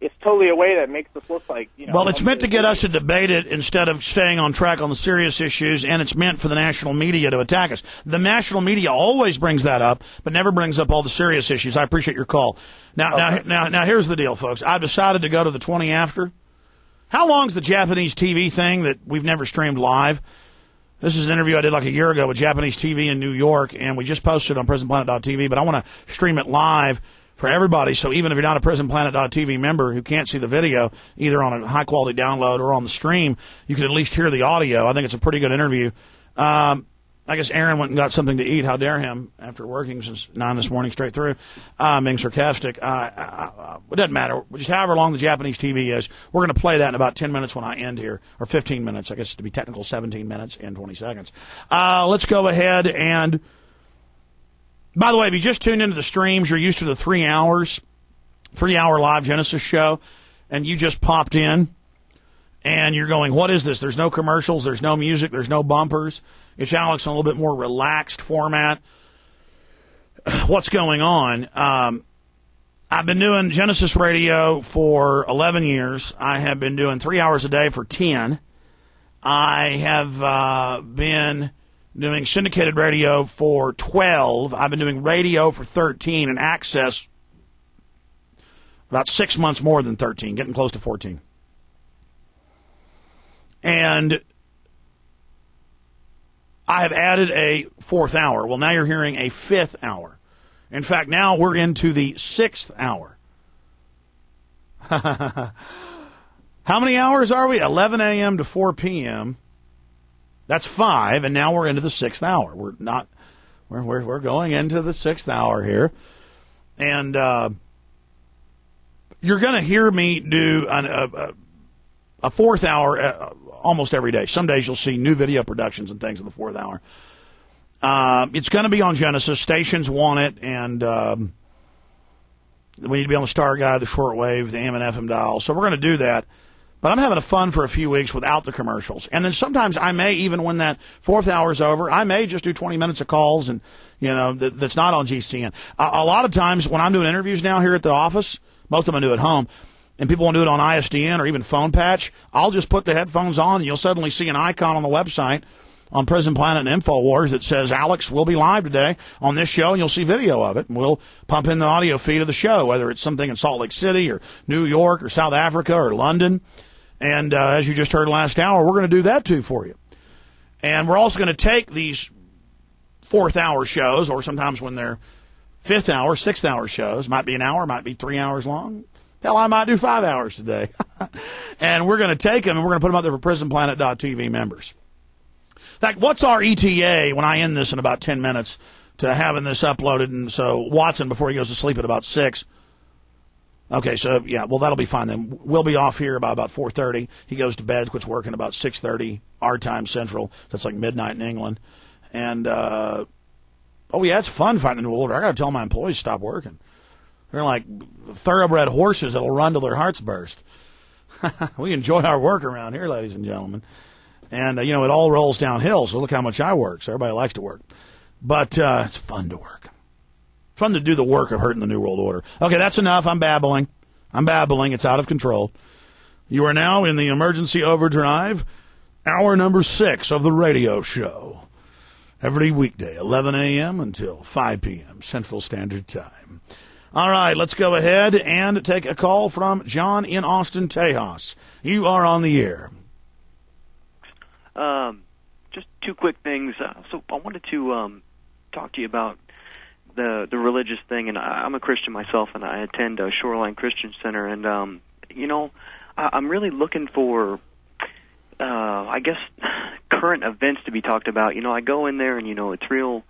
it's totally a way that makes us look like, Well, it's meant to get us to debate it instead of staying on track on the serious issues, and it's meant for the national media to attack us. The national media always brings that up, but never brings up all the serious issues. I appreciate your call. Now, here's the deal, folks. I've decided to go to the 20 after. How long's the Japanese TV thing that we've never streamed live? This is an interview I did like a year ago with Japanese TV in New York, and we just posted it on PrisonPlanet.tv, but I want to stream it live for everybody, so even if you're not a PrisonPlanet.tv member who can't see the video, either on a high-quality download or on the stream, you can at least hear the audio. I think it's a pretty good interview. I guess Aaron went and got something to eat. How dare him, after working since 9 this morning straight through, being sarcastic. It doesn't matter. Just however long the Japanese TV is, we're going to play that in about 10 minutes when I end here, or 15 minutes. I guess to be technical, 17 minutes and 20 seconds. Let's go ahead and... By the way, if you just tuned into the streams, you're used to the 3 hours, 3-hour live Genesis show, and you just popped in, and you're going, what is this? There's no commercials, there's no music, there's no bumpers. It's Alex in a little bit more relaxed format. What's going on? I've been doing Genesis Radio for 11 years. I have been doing 3 hours a day for 10. I have been doing syndicated radio for 12. I've been doing radio for 13 and access about 6 months more than 13, getting close to 14. And I have added a fourth hour. Well, now you're hearing a fifth hour. In fact, now we're into the sixth hour. How many hours are we? 11 a.m. to 4 p.m. That's 5, and now we're into the sixth hour. We're going into the sixth hour here. And you're going to hear me do a fourth hour almost every day. Some days you'll see new video productions and things in the fourth hour. It's going to be on Genesis. Stations want it, and we need to be on the Star Guide, the shortwave, the AM and FM dial. So we're going to do that. But I'm having a fun for a few weeks without the commercials. And then sometimes I may, even when that fourth hour is over, I may just do 20 minutes of calls and, that's not on GCN. A lot of times when I'm doing interviews now here at the office, most of them I do at home, and people want to do it on ISDN or even phone patch, I'll just put the headphones on and you'll suddenly see an icon on the website on Prison Planet and InfoWars that says, Alex will be live today on this show, and you'll see video of it. And we'll pump in the audio feed of the show, whether it's something in Salt Lake City or New York or South Africa or London. And as you just heard last hour, we're going to do that too for you. And we're also going to take these fourth hour shows, or sometimes when they're fifth hour, sixth hour shows, might be an hour, might be 3 hours long. Hell, I might do 5 hours today. And we're going to take them and we're going to put them up there for PrisonPlanet.tv members. In fact, what's our ETA when I end this in about 10 minutes to having this uploaded? And so Watson, before he goes to sleep at about 6. Okay, so, yeah, well, that'll be fine then. We'll be off here by about 4:30. He goes to bed, quits working about 6:30 our time central. That's like midnight in England. And, oh, yeah, it's fun fighting the New World Order. I got to tell my employees to stop working. They're like thoroughbred horses that'll run till their hearts burst. We enjoy our work around here, ladies and gentlemen. And, it all rolls downhill, so look how much I work. So everybody likes to work. But it's fun to work. Fun to do the work of hurting the New World Order. Okay, that's enough. I'm babbling. It's out of control. You are now in the emergency overdrive, hour number 6 of the radio show. Every weekday, 11 a.m. until 5 p.m. Central Standard Time. All right, let's go ahead and take a call from John in Austin, Tejas. You are on the air. Just two quick things. So I wanted to talk to you about the religious thing, and I'm a Christian myself, and I attend Shoreline Christian Center, and I'm really looking for, I guess, current events to be talked about. I go in there, and it's real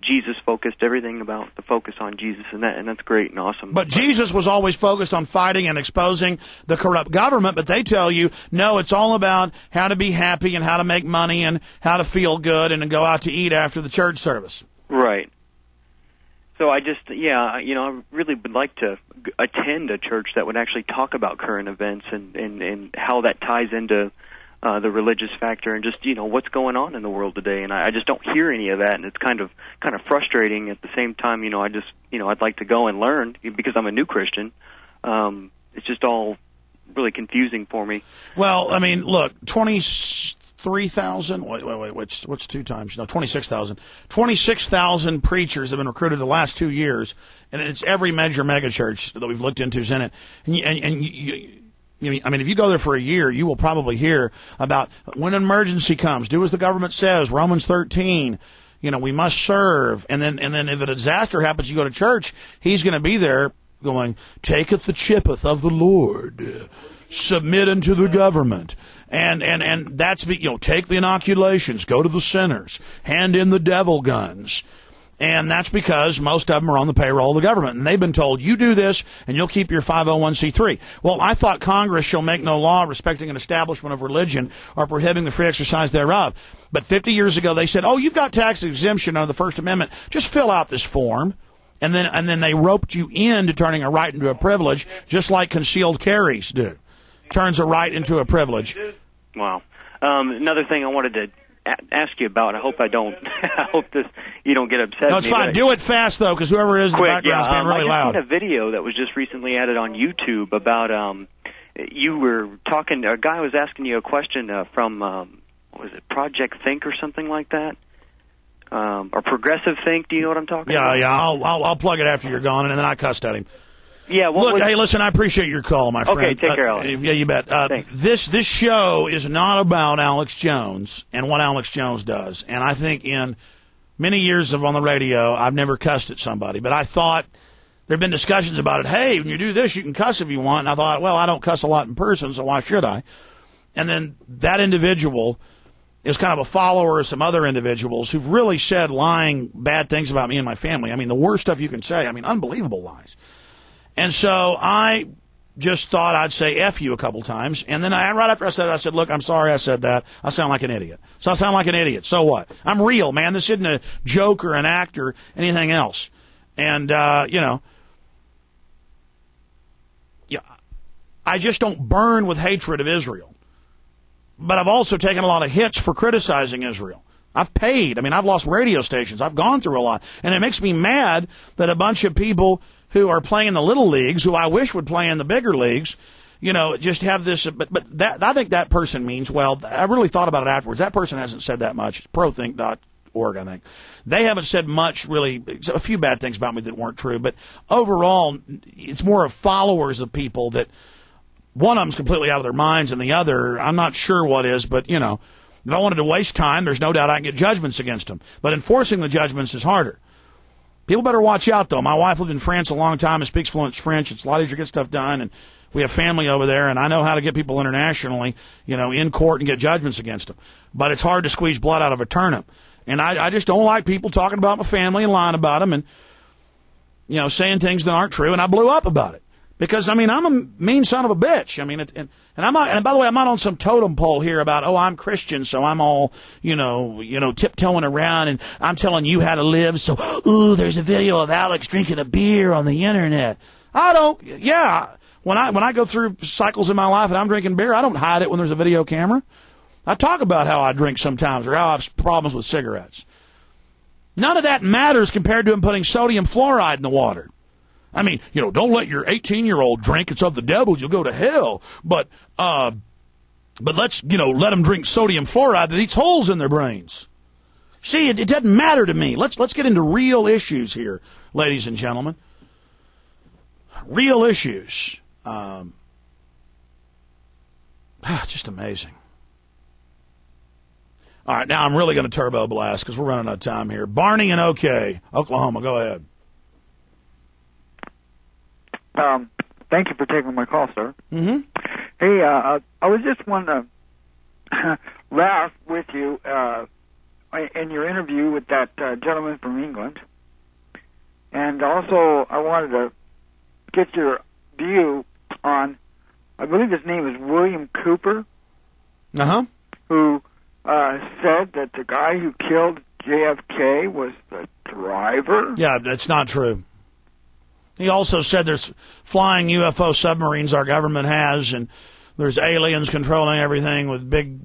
Jesus focused, everything about the focus on Jesus, and that's great and awesome. But Jesus was always focused on fighting and exposing the corrupt government, but they tell you, no, it's all about how to be happy and how to make money and how to feel good and to go out to eat after the church service. Right. So I just, I really would like to attend a church that would actually talk about current events and how that ties into the religious factor and just, what's going on in the world today. And I just don't hear any of that, and it's kind of frustrating. At the same time, I'd like to go and learn because I'm a new Christian. It's just all really confusing for me. Well, I mean, look, 23,000, what's 2 times? No, 26,000. 26,000 preachers have been recruited the last 2 years, and it's every major megachurch that we've looked into is in it. I mean, if you go there for a year, you will probably hear about when an emergency comes, do as the government says, Romans 13, we must serve. And then if a disaster happens, you go to church, he's going to be there going, taketh the chippeth of the Lord, submit unto the government. And that's, take the inoculations, go to the centers, hand in the devil guns. And that's because most of them are on the payroll of the government. And they've been told, you do this, and you'll keep your 501c3. Well, I thought Congress shall make no law respecting an establishment of religion or prohibiting the free exercise thereof. But 50 years ago, they said, oh, you've got tax exemption under the First Amendment. Just fill out this form. And then they roped you into turning a right into a privilege, just like concealed carries do. Turns a right into a privilege. Wow. Another thing I wanted to ask you about. I hope I don't. I hope you don't get upset. No, it's fine. Do it fast though, because whoever is in the background is being really loud. I just seen a video that was just recently added on YouTube about you were talking. A guy was asking you a question from what was it, Project Think or something like that, or Progressive Think. Do you know what I'm talking about? Yeah. I'll plug it after you're gone, and then I cussed at him. Yeah. Look, hey, listen, I appreciate your call, my friend. Okay, take care, Alex. Yeah, you bet. This show is not about Alex Jones and what Alex Jones does. And I think in many years of on the radio, I've never cussed at somebody. But I thought there have been discussions about it. Hey, when you do this, you can cuss if you want. And I thought, well, I don't cuss a lot in person, so why should I? And then that individual is kind of a follower of some other individuals who've really said lying, bad things about me and my family. I mean, the worst stuff you can say. I mean, unbelievable lies. And so I just thought I'd say F you a couple times. And then right after I said it, I said, look, I'm sorry I said that. I sound like an idiot. So I sound like an idiot. So what? I'm real, man. This isn't a joke or an act or anything else. And, I just don't burn with hatred of Israel. But I've also taken a lot of hits for criticizing Israel. I've paid. I mean, I've lost radio stations. I've gone through a lot. And it makes me mad that a bunch of people who are playing in the little leagues, who I wish would play in the bigger leagues, just have this. But that I think that person means, well, I really thought about it afterwards. That person hasn't said that much. It's prothink.org, I think. They haven't said much, really, a few bad things about me that weren't true. But overall, it's more of followers of people that one of them's completely out of their minds and the other, I'm not sure what is, but, if I wanted to waste time, there's no doubt I can get judgments against them. But enforcing the judgments is harder. People better watch out, though. My wife lived in France a long time and speaks fluent French. It's a lot easier to get stuff done, and we have family over there, and I know how to get people internationally, in court and get judgments against them. But it's hard to squeeze blood out of a turnip. And I just don't like people talking about my family and lying about them and, saying things that aren't true, and I blew up about it. Because, I'm a mean son of a bitch. And I'm not, and by the way, I'm not on some totem pole here about, I'm Christian, so I'm all, tiptoeing around and I'm telling you how to live. So, there's a video of Alex drinking a beer on the internet. When I go through cycles in my life and I'm drinking beer, I don't hide it when there's a video camera. I talk about how I drink sometimes or how I have problems with cigarettes. None of that matters compared to him putting sodium fluoride in the water. Don't let your 18-year-old drink. It's of the devil. You'll go to hell. But let's, let them drink sodium fluoride that eats holes in their brains. See, it doesn't matter to me. Let's get into real issues here, ladies and gentlemen. Real issues. Just amazing. All right, now I'm really going to turbo blast because we're running out of time here. Barney in Oklahoma. Go ahead. Thank you for taking my call, sir. Mm-hmm. Hey, I was just wanting to laugh with you in your interview with that gentleman from England. And also, I wanted to get your view on, I believe his name is William Cooper, who said that the guy who killed JFK was the driver. Yeah, that's not true. He also said there's flying UFO submarines our government has, and there's aliens controlling everything with big,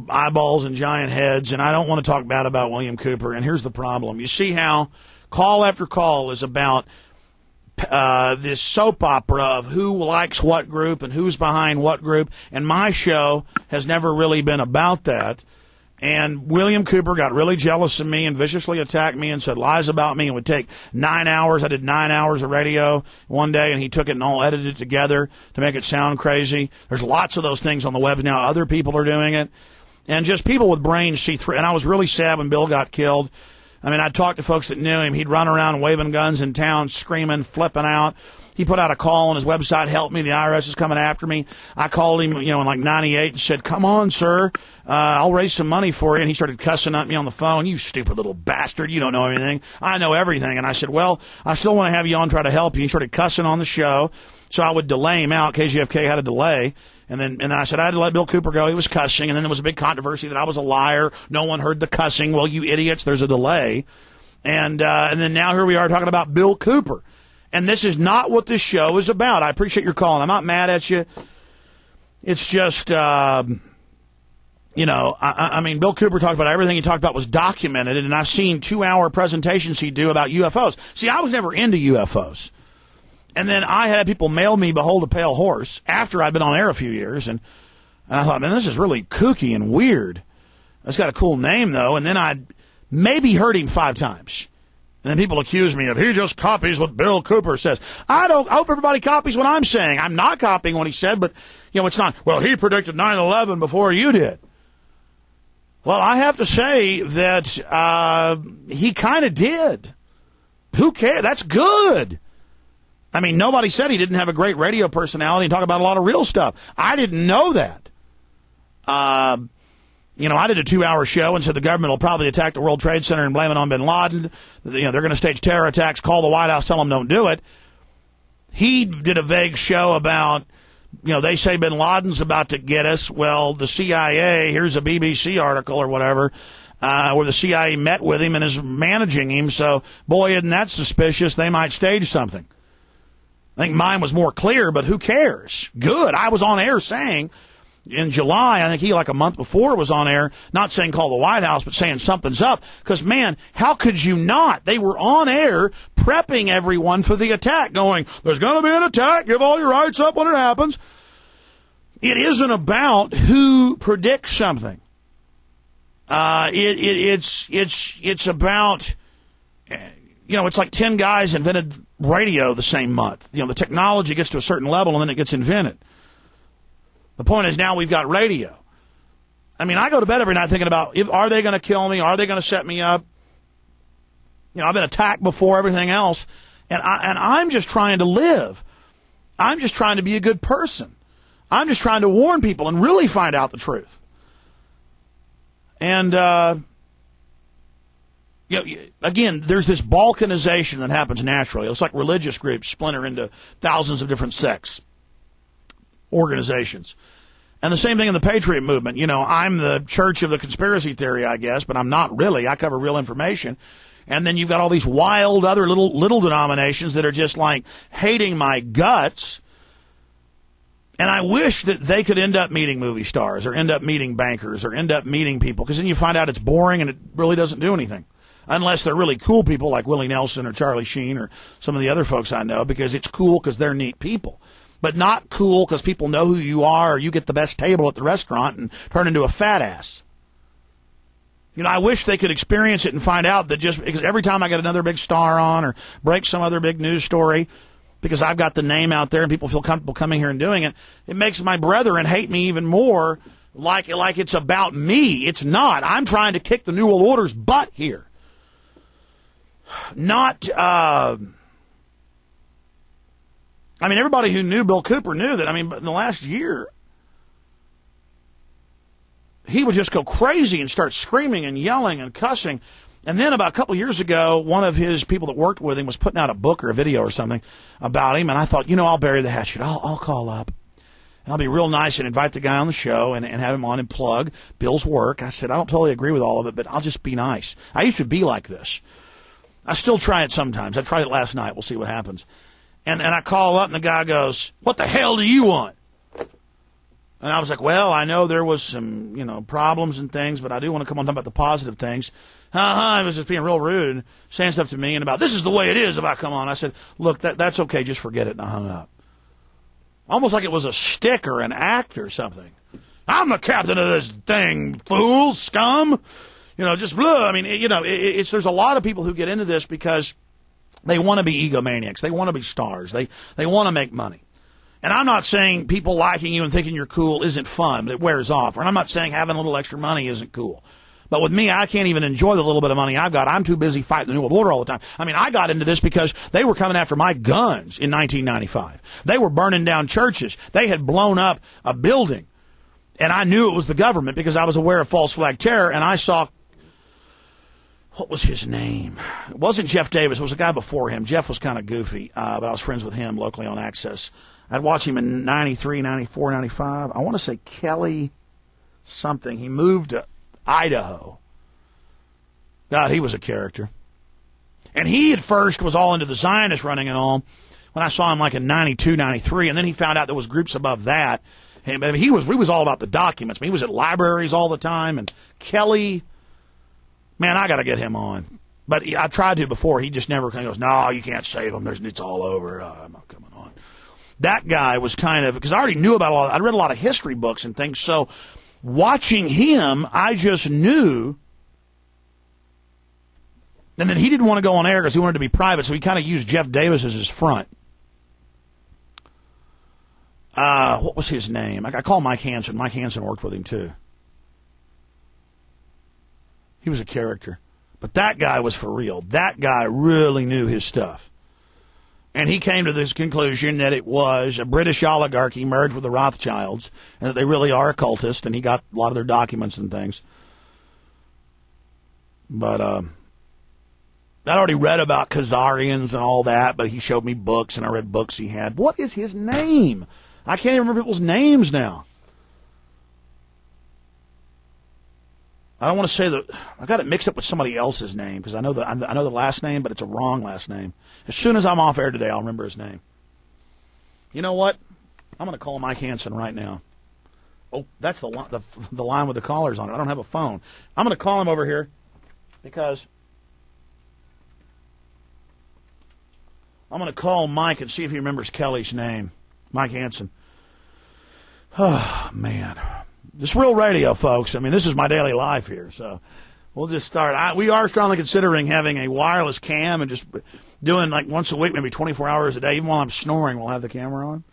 eyeballs and giant heads. And I don't want to talk bad about William Cooper. And here's the problem. You see how call after call is about this soap opera of who likes what group and who's behind what group. And my show has never really been about that. And William Cooper got really jealous of me and viciously attacked me and said lies about me and would take 9 hours. I did 9 hours of radio one day, and he took it and all edited it together to make it sound crazy. There's lots of those things on the web now. Other people are doing it. And just people with brains see through. And I was really sad when Bill got killed. I talked to folks that knew him. He'd run around waving guns in town, screaming, flipping out. He put out a call on his website, help me, the IRS is coming after me. I called him, in like 98 and said, come on, sir, I'll raise some money for you. And he started cussing at me on the phone. You stupid little bastard, you don't know anything. I know everything. And I said, well, I still want to have you on, try to help you. He started cussing on the show, so I would delay him out. KGFK had a delay. And then I said I had to let Bill Cooper go. He was cussing. And then there was a big controversy that I was a liar. No one heard the cussing. Well, you idiots, there's a delay. And then now here we are talking about Bill Cooper. And this is not what this show is about. I appreciate your calling. I'm not mad at you. It's just, you know, I mean, Bill Cooper talked about everything he talked about was documented, and I've seen 2-hour presentations he'd do about UFOs. See, I was never into UFOs. And then I had people mail me Behold a Pale Horse after I'd been on air a few years, and I thought, man, this is really kooky and weird. It's got a cool name, though, and then I'd maybe heard him 5 times. And then people accuse me of, he just copies what Bill Cooper says. I hope everybody copies what I'm saying. I'm not copying what he said, but, you know, it's not, well, he predicted 9/11 before you did. Well, I have to say that he kind of did. Who cares? That's good. I mean, nobody said he didn't have a great radio personality and talk about a lot of real stuff. I didn't know that. You know, I did a 2-hour show and said the government will probably attack the World Trade Center and blame it on bin Laden. You know, they're going to stage terror attacks, call the White House, tell them don't do it. He did a vague show about, you know, they say bin Laden's about to get us. Well, the CIA, here's a BBC article or whatever, where the CIA met with him and is managing him. So, boy, isn't that suspicious? They might stage something. I think mine was more clear, but who cares? Good. I was on air saying in July, I think he, like a month before, was on air, not saying call the White House, but saying something's up. Because, man, how could you not? They were on air prepping everyone for the attack, going, there's going to be an attack, give all your rights up when it happens. It isn't about who predicts something. It's about, you know, it's like 10 guys invented radio the same month. You know, the technology gets to a certain level and then it gets invented. The point is now we've got radio. I mean, I go to bed every night thinking about, are they going to kill me? Are they going to set me up? You know, I've been attacked before, everything else. And I'm just trying to live. I'm just trying to be a good person. I'm just trying to warn people and really find out the truth. And, you know, again, there's this balkanization that happens naturally. It's like religious groups splinter into thousands of different sects, organizations. And the same thing in the Patriot movement. You know, I'm the church of the conspiracy theory, I guess, but I'm not really. I cover real information. And then you've got all these wild other little denominations that are just like hating my guts. And I wish that they could end up meeting movie stars or end up meeting bankers or end up meeting people, because then you find out it's boring and it really doesn't do anything. Unless they're really cool people like Willie Nelson or Charlie Sheen or some of the other folks I know, because it's cool because they're neat people. But not cool because people know who you are or you get the best table at the restaurant and turn into a fat ass. You know, I wish they could experience it and find out that just because every time I get another big star on or break some other big news story, because I've got the name out there and people feel comfortable coming here and doing it, it makes my brethren hate me even more, like it's about me. It's not. I'm trying to kick the New World Order's butt here. Not, I mean, everybody who knew Bill Cooper knew that. I mean, in the last year, he would just go crazy and start screaming and yelling and cussing. And then about a couple of years ago, one of his people that worked with him was putting out a book or a video or something about him. And I thought, you know, I'll bury the hatchet. I'll call up. And I'll be real nice and invite the guy on the show and have him on and plug Bill's work. I said, I don't totally agree with all of it, but I'll just be nice. I used to be like this. I still try it sometimes. I tried it last night. We'll see what happens. And I call up and the guy goes, what the hell do you want? And I was like, well, I know there was some, you know, problems and things, but I do want to come on and talk about the positive things. He was just being real rude and saying stuff to me and about, this is the way it is if I come on. I said, look, that's okay. Just forget it. And I hung up. Almost like it was a stick or an act or something. I'm the captain of this thing, fool, scum. You know, just blah. I mean, you know, there's a lot of people who get into this because they want to be egomaniacs. They want to be stars. They want to make money. And I'm not saying people liking you and thinking you're cool isn't fun, but it wears off. And I'm not saying having a little extra money isn't cool. But with me, I can't even enjoy the little bit of money I've got. I'm too busy fighting the New World Order all the time. I mean, I got into this because they were coming after my guns in 1995. They were burning down churches. They had blown up a building. And I knew it was the government because I was aware of false flag terror, and I saw, what was his name? It wasn't Jeff Davis. It was a guy before him. Jeff was kind of goofy, but I was friends with him locally on Access. I'd watch him in 93, 94, 95. I want to say Kelly something. He moved to Idaho. God, he was a character. And he at first was all into the Zionist running and all when I saw him like in 92, 93. And then he found out there was groups above that. He was all about the documents. He was at libraries all the time. And Kelly, man, I got to get him on. But I tried to before. He just never goes, no, you can't save him. It's all over. I'm not coming on. That guy was kind of, because I already knew about I read a lot of history books and things. So watching him, I just knew. And then he didn't want to go on air because he wanted to be private. So he kind of used Jeff Davis as his front. What was his name? I call Mike Hansen. Mike Hansen worked with him, too. He was a character. But that guy was for real. That guy really knew his stuff. And he came to this conclusion that it was a British oligarchy merged with the Rothschilds, and that they really are occultists, and he got a lot of their documents and things. But I'd already read about Khazarians and all that, but he showed me books, and I read books he had. What is his name? I can't even remember people's names now. I don't want to say I got it mixed up with somebody else's name because I know the last name, but it's a wrong last name. As soon as I'm off air today, I'll remember his name. You know what? I'm going to call Mike Hansen right now. Oh, that's the line with the callers on it. I don't have a phone. I'm going to call him over here because I'm going to call Mike and see if he remembers Kelly's name. Mike Hansen. Oh, man. This is real radio, folks. I mean, this is my daily life here, so we'll just start. We are strongly considering having a wireless cam and just doing like once a week, maybe 24 hours a day. Even while I'm snoring, we'll have the camera on.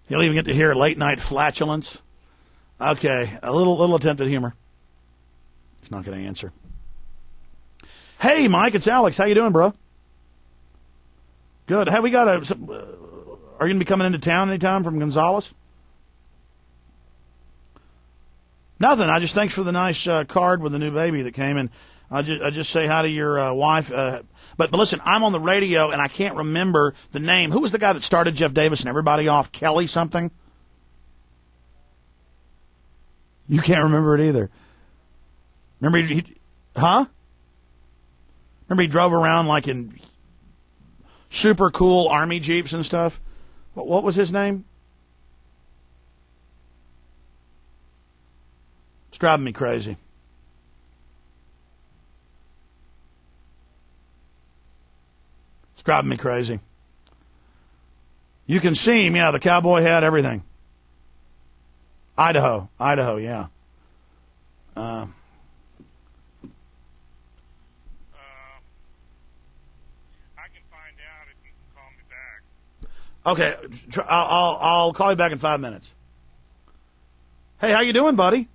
You'll even get to hear late-night flatulence. Okay, a little attempt at humor. He's not going to answer. Hey, Mike, it's Alex. How you doing, bro? Good. Hey, we got are you going to be coming into town anytime from Gonzales? Nothing. I just thanks for the nice card with the new baby that came in. I just say hi to your wife. But listen, I'm on the radio and I can't remember the name. Who was the guy that started Jeff Davis and everybody off? Kelly something? You can't remember it either. Remember Remember he drove around like in super cool army jeeps and stuff? What was his name? It's driving me crazy. It's driving me crazy. You can see him, yeah, the cowboy hat, everything. Idaho, yeah. I can find out if you can call me back. Okay, I'll call you back in 5 minutes. Hey, how you doing, buddy?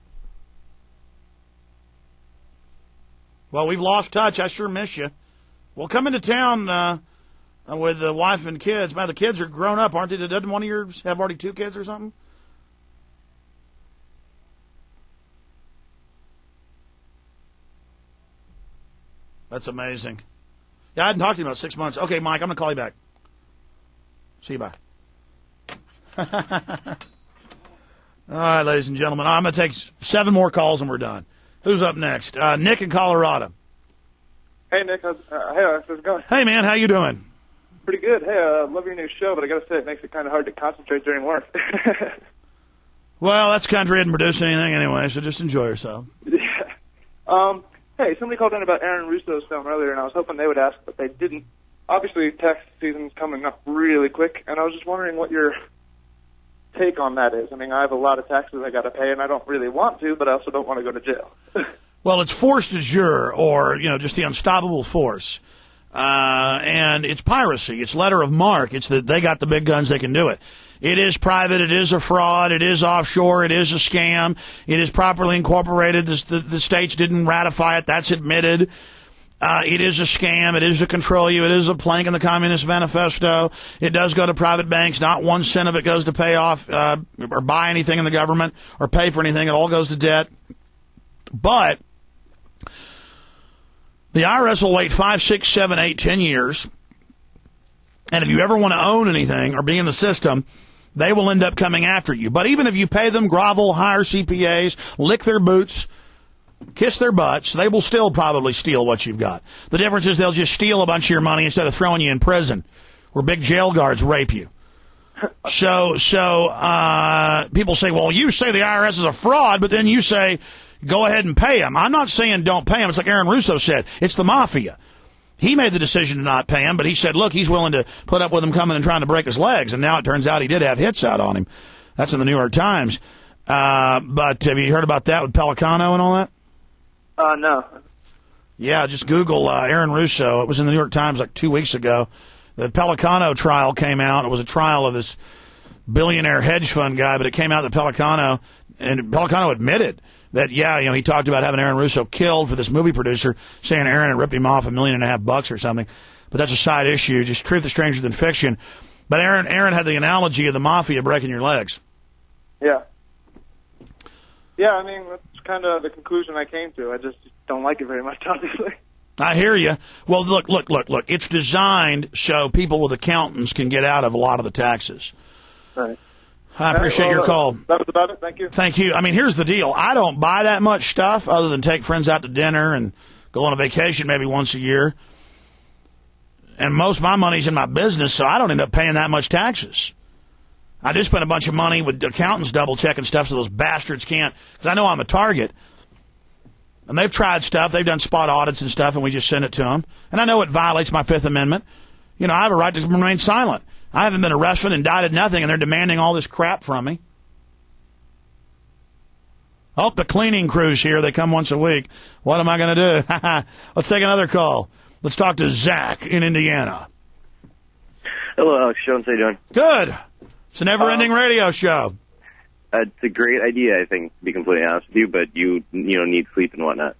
Well, we've lost touch. I sure miss you. Well, come into town with the wife and kids. Man, the kids are grown up, aren't they? Doesn't one of yours have already 2 kids or something? That's amazing. Yeah, I hadn't talked to you in about 6 months. Okay, Mike, I'm going to call you back. See you, bye. All right, ladies and gentlemen, I'm going to take 7 more calls and we're done. Who's up next? Nick in Colorado. Hey, Nick. How's it going? Hey, man. How you doing? Pretty good. Hey, I love your new show, but I got to say it makes it kind of hard to concentrate during work. Well, that's country isn't producing anything anyway, so just enjoy yourself. Yeah. Hey, somebody called in about Aaron Russo's film earlier, and I was hoping they would ask, but they didn't. Obviously, tax season's coming up really quick, and I was just wondering what your take on that is. I mean, I have a lot of taxes I got to pay, and I don't really want to, but I also don't want to go to jail. Well, it's force de jure, or, just the unstoppable force. And it's piracy. It's letter of marque. It's that they got the big guns, they can do it. It is private. It is a fraud. It is offshore. It is a scam. It is properly incorporated. The states didn't ratify it. That's admitted. It is a scam. It is to control you. It is a plank in the Communist Manifesto. It does go to private banks. Not 1 cent of it goes to pay off or buy anything in the government or pay for anything. It all goes to debt. But the IRS will wait 5, 6, 7, 8, 10 years. And if you ever want to own anything or be in the system, they will end up coming after you. But even if you pay them, grovel, hire CPAs, lick their boots, kiss their butts, they will still probably steal what you've got. The difference is they'll just steal a bunch of your money instead of throwing you in prison where big jail guards rape you. So people say, well, you say the IRS is a fraud, but then you say, go ahead and pay them. I'm not saying don't pay them. It's like Aaron Russo said. It's the mafia. He made the decision to not pay him, but he said, look, he's willing to put up with him coming and trying to break his legs. And now it turns out he did have hits out on him. That's in the New York Times. But have you heard about that with Pelicano and all that? No. Yeah, just Google Aaron Russo. It was in the New York Times like 2 weeks ago. The Pelicano trial came out. It was a trial of this billionaire hedge fund guy, but it came out that Pelicano admitted that, he talked about having Aaron Russo killed for this movie producer, saying Aaron had ripped him off $1.5 million or something. But that's a side issue. Just truth is stranger than fiction. But Aaron had the analogy of the mafia breaking your legs. Yeah. Yeah, I mean, that's kind of the conclusion I came to. I just don't like it very much, obviously. I hear you. Well, look. It's designed so people with accountants can get out of a lot of the taxes. Right. I appreciate your call. That was about it. Thank you. Thank you. I mean, here's the deal. I don't buy that much stuff other than take friends out to dinner and go on a vacation maybe once a year. And most of my money's in my business, so I don't end up paying that much taxes. I do spend a bunch of money with accountants double-checking stuff so those bastards can't, because I know I'm a target. And they've tried stuff. They've done spot audits and stuff, and we just send it to them. And I know it violates my Fifth Amendment. I have a right to remain silent. I haven't been arrested, indicted, nothing, and they're demanding all this crap from me. Oh, the cleaning crew's here. They come once a week. What am I going to do? Let's take another call. Let's talk to Zach in Indiana. Hello, Alex Jones. How you doing? Good. It's a never-ending radio show. It's a great idea, I think, to be completely honest with you, but you need sleep and whatnot.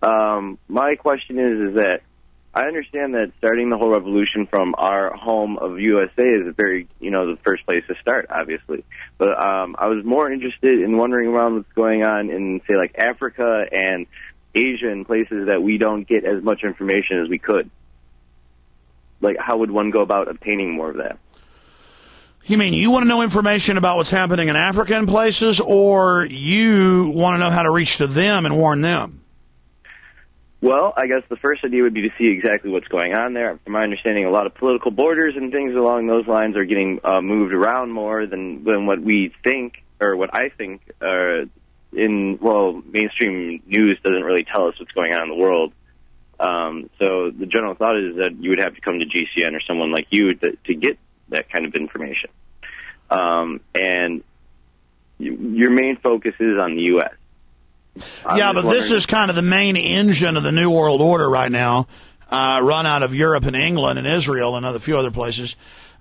My question is that I understand that starting the whole revolution from our home of USA is very, the first place to start, obviously. But I was more interested in wondering around what's going on in, say, like Africa and Asia and places that we don't get as much information as we could. Like, how would one go about obtaining more of that? You mean you want to know information about what's happening in Africa and places, or you want to know how to reach to them and warn them? Well, I guess the first idea would be to see exactly what's going on there. From my understanding, a lot of political borders and things along those lines are getting moved around more than what we think, or what I think, mainstream news doesn't really tell us what's going on in the world. So the general thought is that you would have to come to GCN or someone like you to get that kind of information. And your main focus is on the U.S. Yeah, but this is kind of the main engine of the New World Order right now, run out of Europe and England and Israel and a few other places.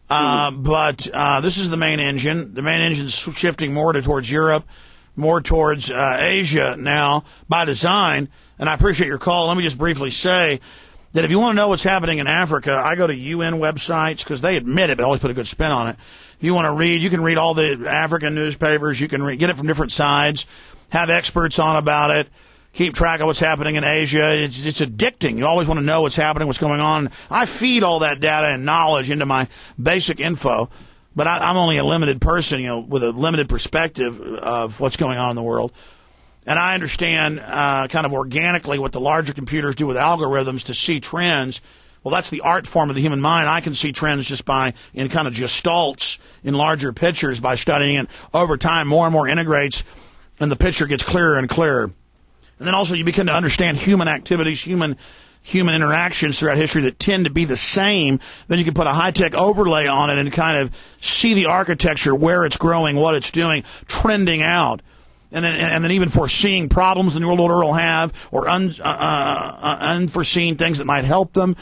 But this is the main engine. The main engine is shifting more towards Europe, more towards Asia now by design. And I appreciate your call. Let me just briefly say that if you want to know what's happening in Africa, I go to UN websites because they admit it, but always put a good spin on it. If you want to read, you can read all the African newspapers. You can get it from different sides, have experts on about it, keep track of what's happening in Asia. It's addicting. You always want to know what's happening, what's going on. I feed all that data and knowledge into my basic info, but I'm only a limited person, with a limited perspective of what's going on in the world. And I understand kind of organically what the larger computers do with algorithms to see trends. Well, that's the art form of the human mind. I can see trends just in kind of gestalts in larger pictures by studying it. Over time, more and more integrates, and the picture gets clearer and clearer. And then also you begin to understand human activities, human interactions throughout history that tend to be the same. Then you can put a high-tech overlay on it and kind of see the architecture, where it's growing, what it's doing, trending out. And then even foreseeing problems the New World Order will have, or unforeseen things that might help them.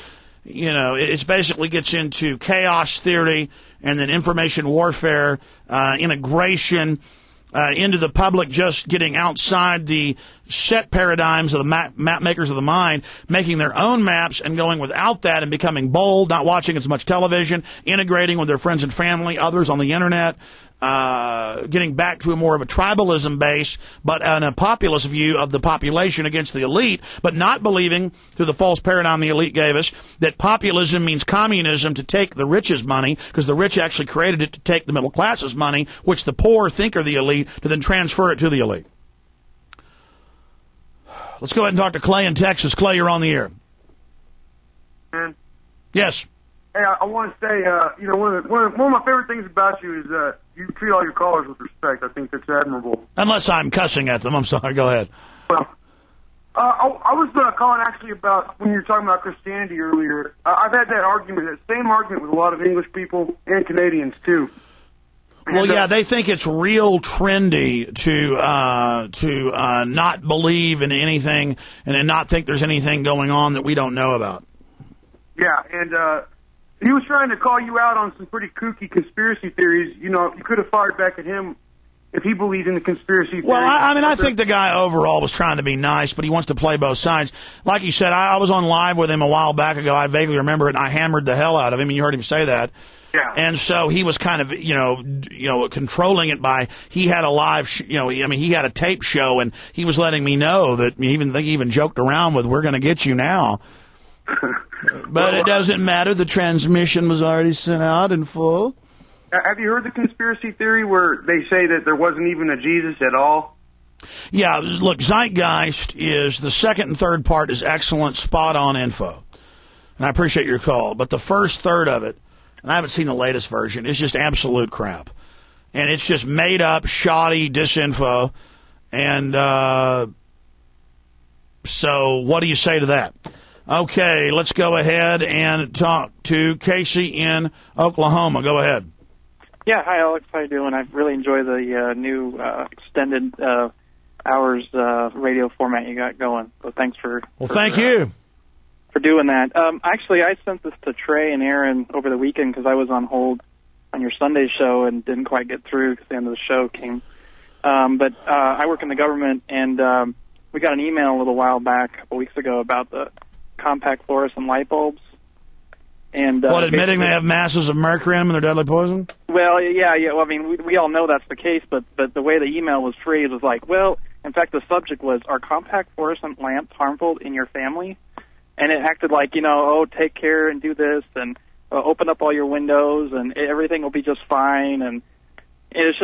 It basically gets into chaos theory and then information warfare, integration into the public, just getting outside the set paradigms of the map makers of the mind, making their own maps and going without that and becoming bold, not watching as much television, integrating with their friends and family, others on the internet. Getting back to more of a tribalism base, but in a populist view of the population against the elite, but not believing, through the false paradigm the elite gave us, that populism means communism to take the rich's money, because the rich actually created it to take the middle class's money, which the poor think are the elite, to then transfer it to the elite. Let's go ahead and talk to Clay in Texas. Clay, you're on the air. Yes. Hey, I want to say, one of my favorite things about you is you treat all your callers with respect. I think that's admirable. Unless I'm cussing at them. I'm sorry. Go ahead. Well, I was calling actually about when you were talking about Christianity earlier. I've had that same argument with a lot of English people and Canadians too. Well, yeah, they think it's real trendy to not believe in anything and not think there's anything going on that we don't know about. Yeah, and he was trying to call you out on some pretty kooky conspiracy theories. You know, you could have fired back at him if he believed in the conspiracy theories. Well, I think the guy overall was trying to be nice, but he wants to play both sides. Like you said, I was on live with him a while back ago. I vaguely remember it, and I hammered the hell out of him, and you heard him say that. Yeah. And so he was kind of, controlling it by, he had a live, he had a tape show, and he was letting me know that he even joked around with, "We're going to get you now." But it doesn't matter. The transmission was already sent out in full. Have you heard the conspiracy theory where they say that there wasn't even a Jesus at all? Yeah, look, Zeitgeist is, the second and third part is excellent, spot-on info. And I appreciate your call. But the first third of it, and I haven't seen the latest version, it's just absolute crap. And it's just made-up, shoddy disinfo. And so what do you say to that? Okay, let's go ahead and talk to Casey in Oklahoma. Go ahead. Yeah, hi Alex, how you doing? I really enjoy the new extended hours radio format you got going. So thanks for thank you for doing that. Actually, I sent this to Trey and Aaron over the weekend because I was on hold on your Sunday show and didn't quite get through because the end of the show came. But I work in the government, and we got an email a little while back, a couple weeks ago, about the compact fluorescent light bulbs. And admitting they have masses of mercury in them and they're deadly poison? Well, yeah. Well, I mean, we all know that's the case, but the way the email was phrased was like, well, in fact, the subject was, "Are compact fluorescent lamps harmful in your family?" And it acted like, take care and do this, and open up all your windows, and everything will be just fine. And it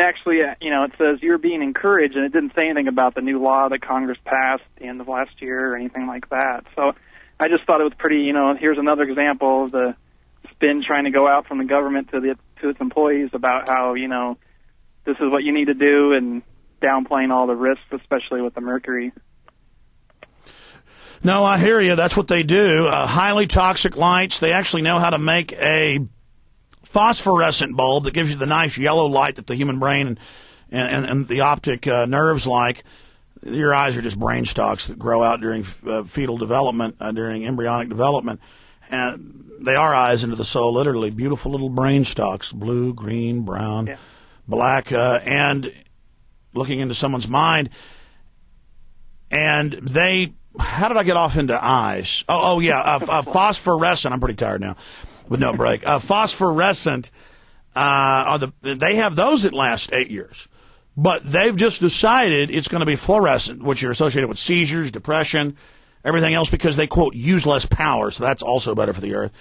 actually, it says you're being encouraged, and it didn't say anything about the new law that Congress passed at the end of last year or anything like that. So I just thought it was pretty, here's another example of the spin trying to go out from the government to its employees about how, this is what you need to do, and downplaying all the risks, especially with the mercury. No, I hear you. That's what they do. Highly toxic lights. They actually know how to make a phosphorescent bulb that gives you the nice yellow light that the human brain and the optic nerves like. Your eyes are just brain stalks that grow out during fetal development, during embryonic development. And they are eyes into the soul, literally. Beautiful little brain stalks, blue, green, brown, black, and looking into someone's mind. And how did I get off into eyes? Phosphorescent. I'm pretty tired now with no break. Phosphorescent, they have those that last 8 years. But they've just decided it's going to be fluorescent, which are associated with seizures, depression, everything else, because they, quote, use less power. So that's also better for the earth.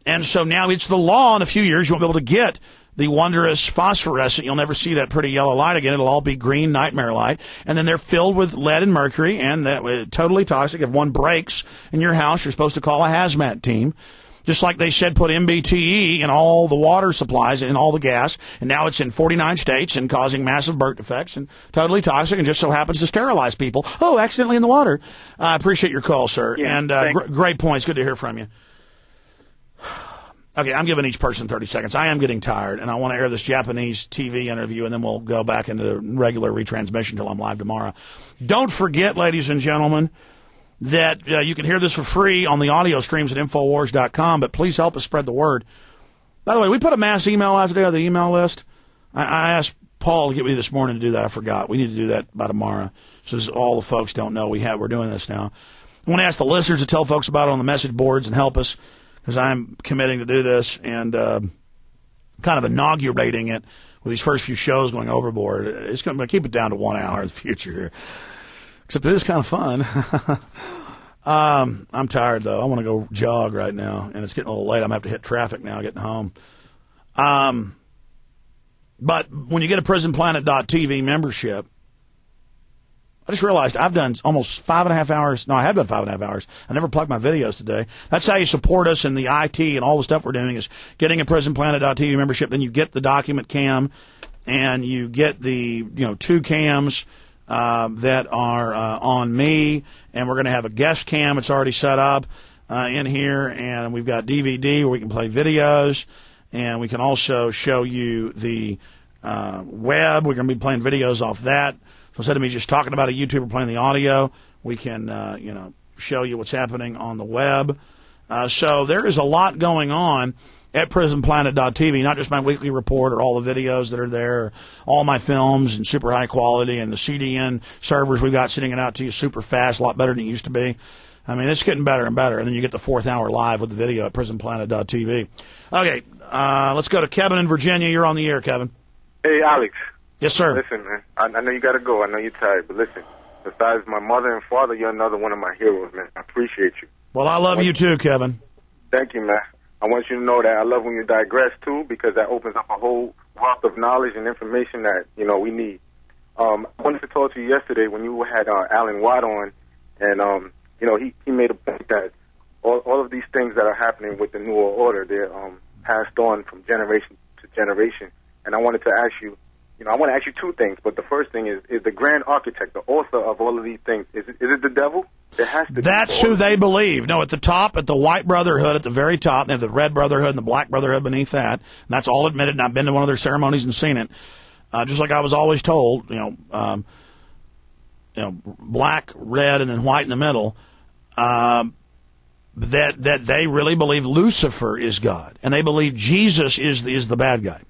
And so now it's the law. In a few years, you won't be able to get the wondrous phosphorescent. You'll never see that pretty yellow light again. It'll all be green nightmare light. And then they're filled with lead and mercury, and that totally toxic. If one breaks in your house, you're supposed to call a hazmat team. Just like they said, put MBTE in all the water supplies and all the gas, and now it's in 49 states and causing massive birth defects and totally toxic, and just so happens to sterilize people. Oh, accidentally in the water. I appreciate your call, sir. Yeah, and great points. Good to hear from you. Okay, I'm giving each person 30 seconds. I am getting tired, and I want to air this Japanese TV interview, and then we'll go back into regular retransmission until I'm live tomorrow. Don't forget, ladies and gentlemen, that you can hear this for free on the audio streams at Infowars.com, but please help us spread the word. By the way, we put a mass email out today on the email list. I asked Paul to get me this morning to do that. I forgot. We need to do that by tomorrow, so all the folks don't know we're doing this now. I want to ask the listeners to tell folks about it on the message boards and help us, because I'm committing to do this and kind of inaugurating it with these first few shows going overboard. It's going to keep it down to 1 hour in the future here. Except it is kind of fun. I'm tired, though. I want to go jog right now, and it's getting a little late. I'm going to have to hit traffic now getting home. But when you get a PrisonPlanet.tv membership, I just realized I've done almost 5.5 hours. No, I have done 5.5 hours. I never plugged my videos today. That's how you support us in the IT and all the stuff we're doing is getting a PrisonPlanet.tv membership. Then you get the document cam and you get the, 2 cams that are on me. And we're going to have a guest cam. It's already set up in here. And we've got DVD where we can play videos. And we can also show you the web. We're going to be playing videos off that. So instead of me just talking about a YouTuber playing the audio, we can, show you what's happening on the web. So there is a lot going on at PrisonPlanet.tv, not just my weekly report or all the videos that are there, all my films in super high quality, and the CDN servers we've got sending it out to you super fast, a lot better than it used to be. I mean, it's getting better and better. And then you get the 4th hour live with the video at PrisonPlanet.tv. Okay, let's go to Kevin in Virginia. You're on the air, Kevin. Hey, Alex. Yes, sir. Listen, man, I know you got to go. I know you're tired, but listen, besides my mother and father, you're another one of my heroes, man. I appreciate you. Well, I love you too, Kevin. Thank you, man. I want you to know that I love when you digress, too, because that opens up a whole wealth of knowledge and information that, we need. I wanted to talk to you yesterday when you had Alan Watt on, and, he made a point that all of these things that are happening with the New World Order, they're passed on from generation to generation. And I wanted to ask you, I want to ask you 2 things, but the first thing is the grand architect, the author of all of these things, is it the devil? It has to be. That's who they believe. No, at the top, at the White Brotherhood, at the very top, they have the Red Brotherhood and the Black Brotherhood beneath that. And that's all admitted, and I've been to one of their ceremonies and seen it. Just like I was always told, black, red, and then white in the middle, that they really believe Lucifer is God, and they believe Jesus is the bad guy.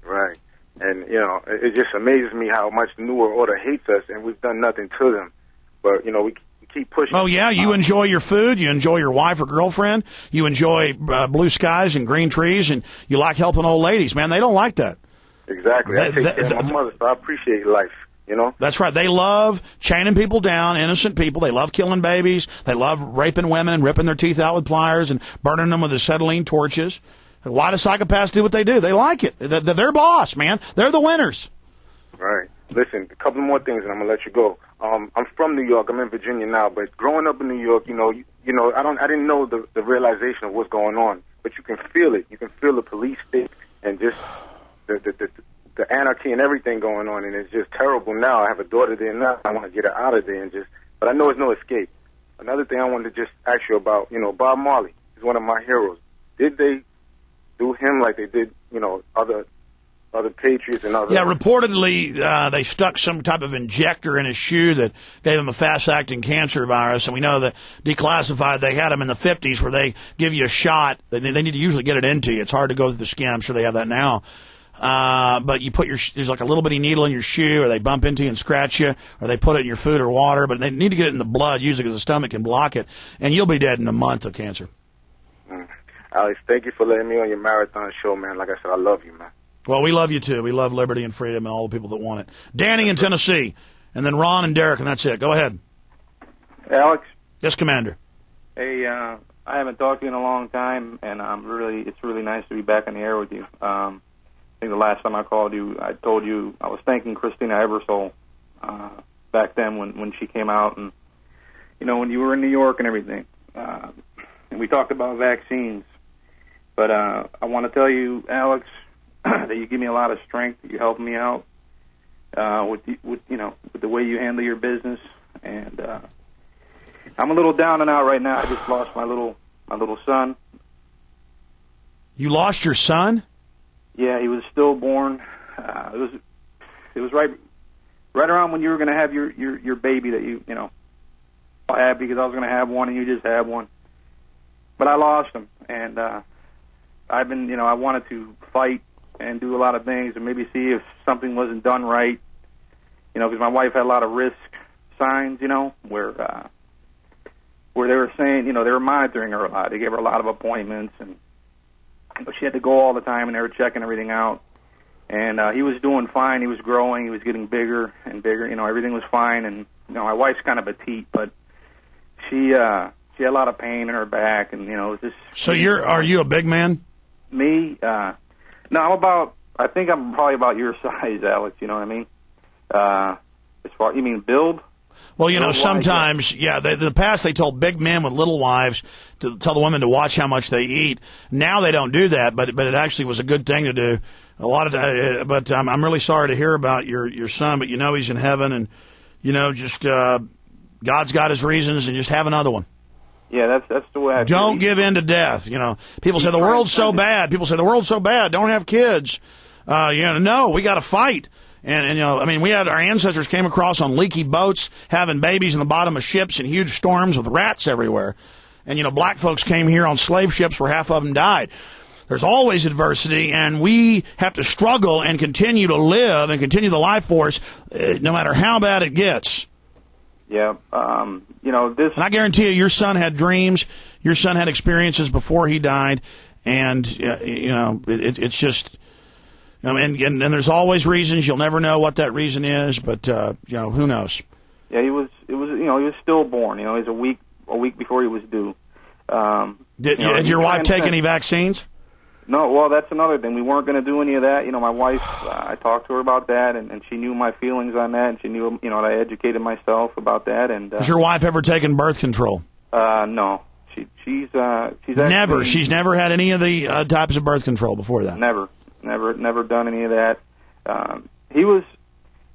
Right. And, it just amazes me how much the New World Order hates us, and we've done nothing to them. But, we keep pushing. Oh, yeah, you enjoy your food, you enjoy your wife or girlfriend, you enjoy blue skies and green trees, and you like helping old ladies. Man, they don't like that. Exactly. I take care of my mother, so I appreciate life, That's right. They love chaining people down, innocent people. They love killing babies. They love raping women and ripping their teeth out with pliers and burning them with acetylene torches. Why do psychopaths do what they do? They like it. They're their boss, man. They're the winners. Right. Listen, a couple more things, and I'm gonna let you go. I'm from New York. I'm in Virginia now, but growing up in New York, I didn't know the realization of what's going on, but you can feel it. You can feel the police state and just the anarchy and everything going on, and it's just terrible now. I have a daughter there now. I want to get her out of there, but I know it's no escape. Another thing I wanted to just ask you about, Bob Marley is one of my heroes. Did they do him like they did, other patriots and other... Yeah, reportedly they stuck some type of injector in his shoe that gave him a fast-acting cancer virus, and we know that declassified, they had him in the 50s where they give you a shot. They need to usually get it into you. It's hard to go through the skin. I'm sure they have that now. But you put there's like a little bitty needle in your shoe, or they bump into you and scratch you, or they put it in your food or water, but they need to get it in the blood, usually because the stomach can block it, and you'll be dead in a month of cancer. Alex, thank you for letting me on your marathon show, man. Like I said, I love you, man. Well, we love you, too. We love liberty and freedom and all the people that want it. Danny in Tennessee, and then Ron and Derek, and that's it. Go ahead. Alex? Yes, Commander. Hey, I haven't talked to you in a long time, and it's really nice to be back on the air with you. I think the last time I called you, I told you I was thanking Christina Ebersole back then when she came out, and, when you were in New York and everything. And we talked about vaccines. But I want to tell you, Alex, that you give me a lot of strength. You help me out with the way you handle your business. And I'm a little down and out right now. I just lost my little son. You lost your son? Yeah, he was stillborn. It was right around when you were going to have your baby that you had, because I was going to have one and you just had one. But I lost him, and I've been, I wanted to fight and do a lot of things and maybe see if something wasn't done right, because my wife had a lot of risk signs, where they were saying, they were monitoring her a lot. They gave her a lot of appointments, and she had to go all the time, and they were checking everything out. And he was doing fine. He was growing. He was getting bigger and bigger. Everything was fine. And my wife's kind of petite, but she had a lot of pain in her back, and it was just. So are you a big man? Me? No, I think I'm probably about your size, Alex. You know what I mean? As far, you mean build? Well, you know, Build sometimes, in the past they told big men with little wives to tell the women to watch how much they eat. Now they don't do that, but it actually was a good thing to do. A lot of, but I'm really sorry to hear about your son, but you know he's in heaven, and you know just God's got his reasons, and just have another one. Yeah, that's the way I feel. Don't give in to death. You know, people say the world's so bad. People say the world's so bad. Don't have kids. No, we got to fight. And, you know, I mean, we had our ancestors came across on leaky boats, having babies in the bottom of ships in huge storms with rats everywhere. And, you know, black folks came here on slave ships where half of them died. There's always adversity, and we have to struggle and continue to live and continue the life force no matter how bad it gets. Yeah, you know, this... And I guarantee you, your son had dreams, your son had experiences before he died, and, you know, it's just... And there's always reasons. You'll never know what that reason is, but you know, who knows? Yeah, he was stillborn. You know, he was a week before he was due. Did your wife take any vaccines? No. Well, that's another thing. We weren't going to do any of that. You know, my wife, I talked to her about that, and she knew my feelings on that, and she knew, you know, that I educated myself about that. And has your wife ever taken birth control? No. She's actually, She's never had any of the types of birth control before that. Never done any of that. He was,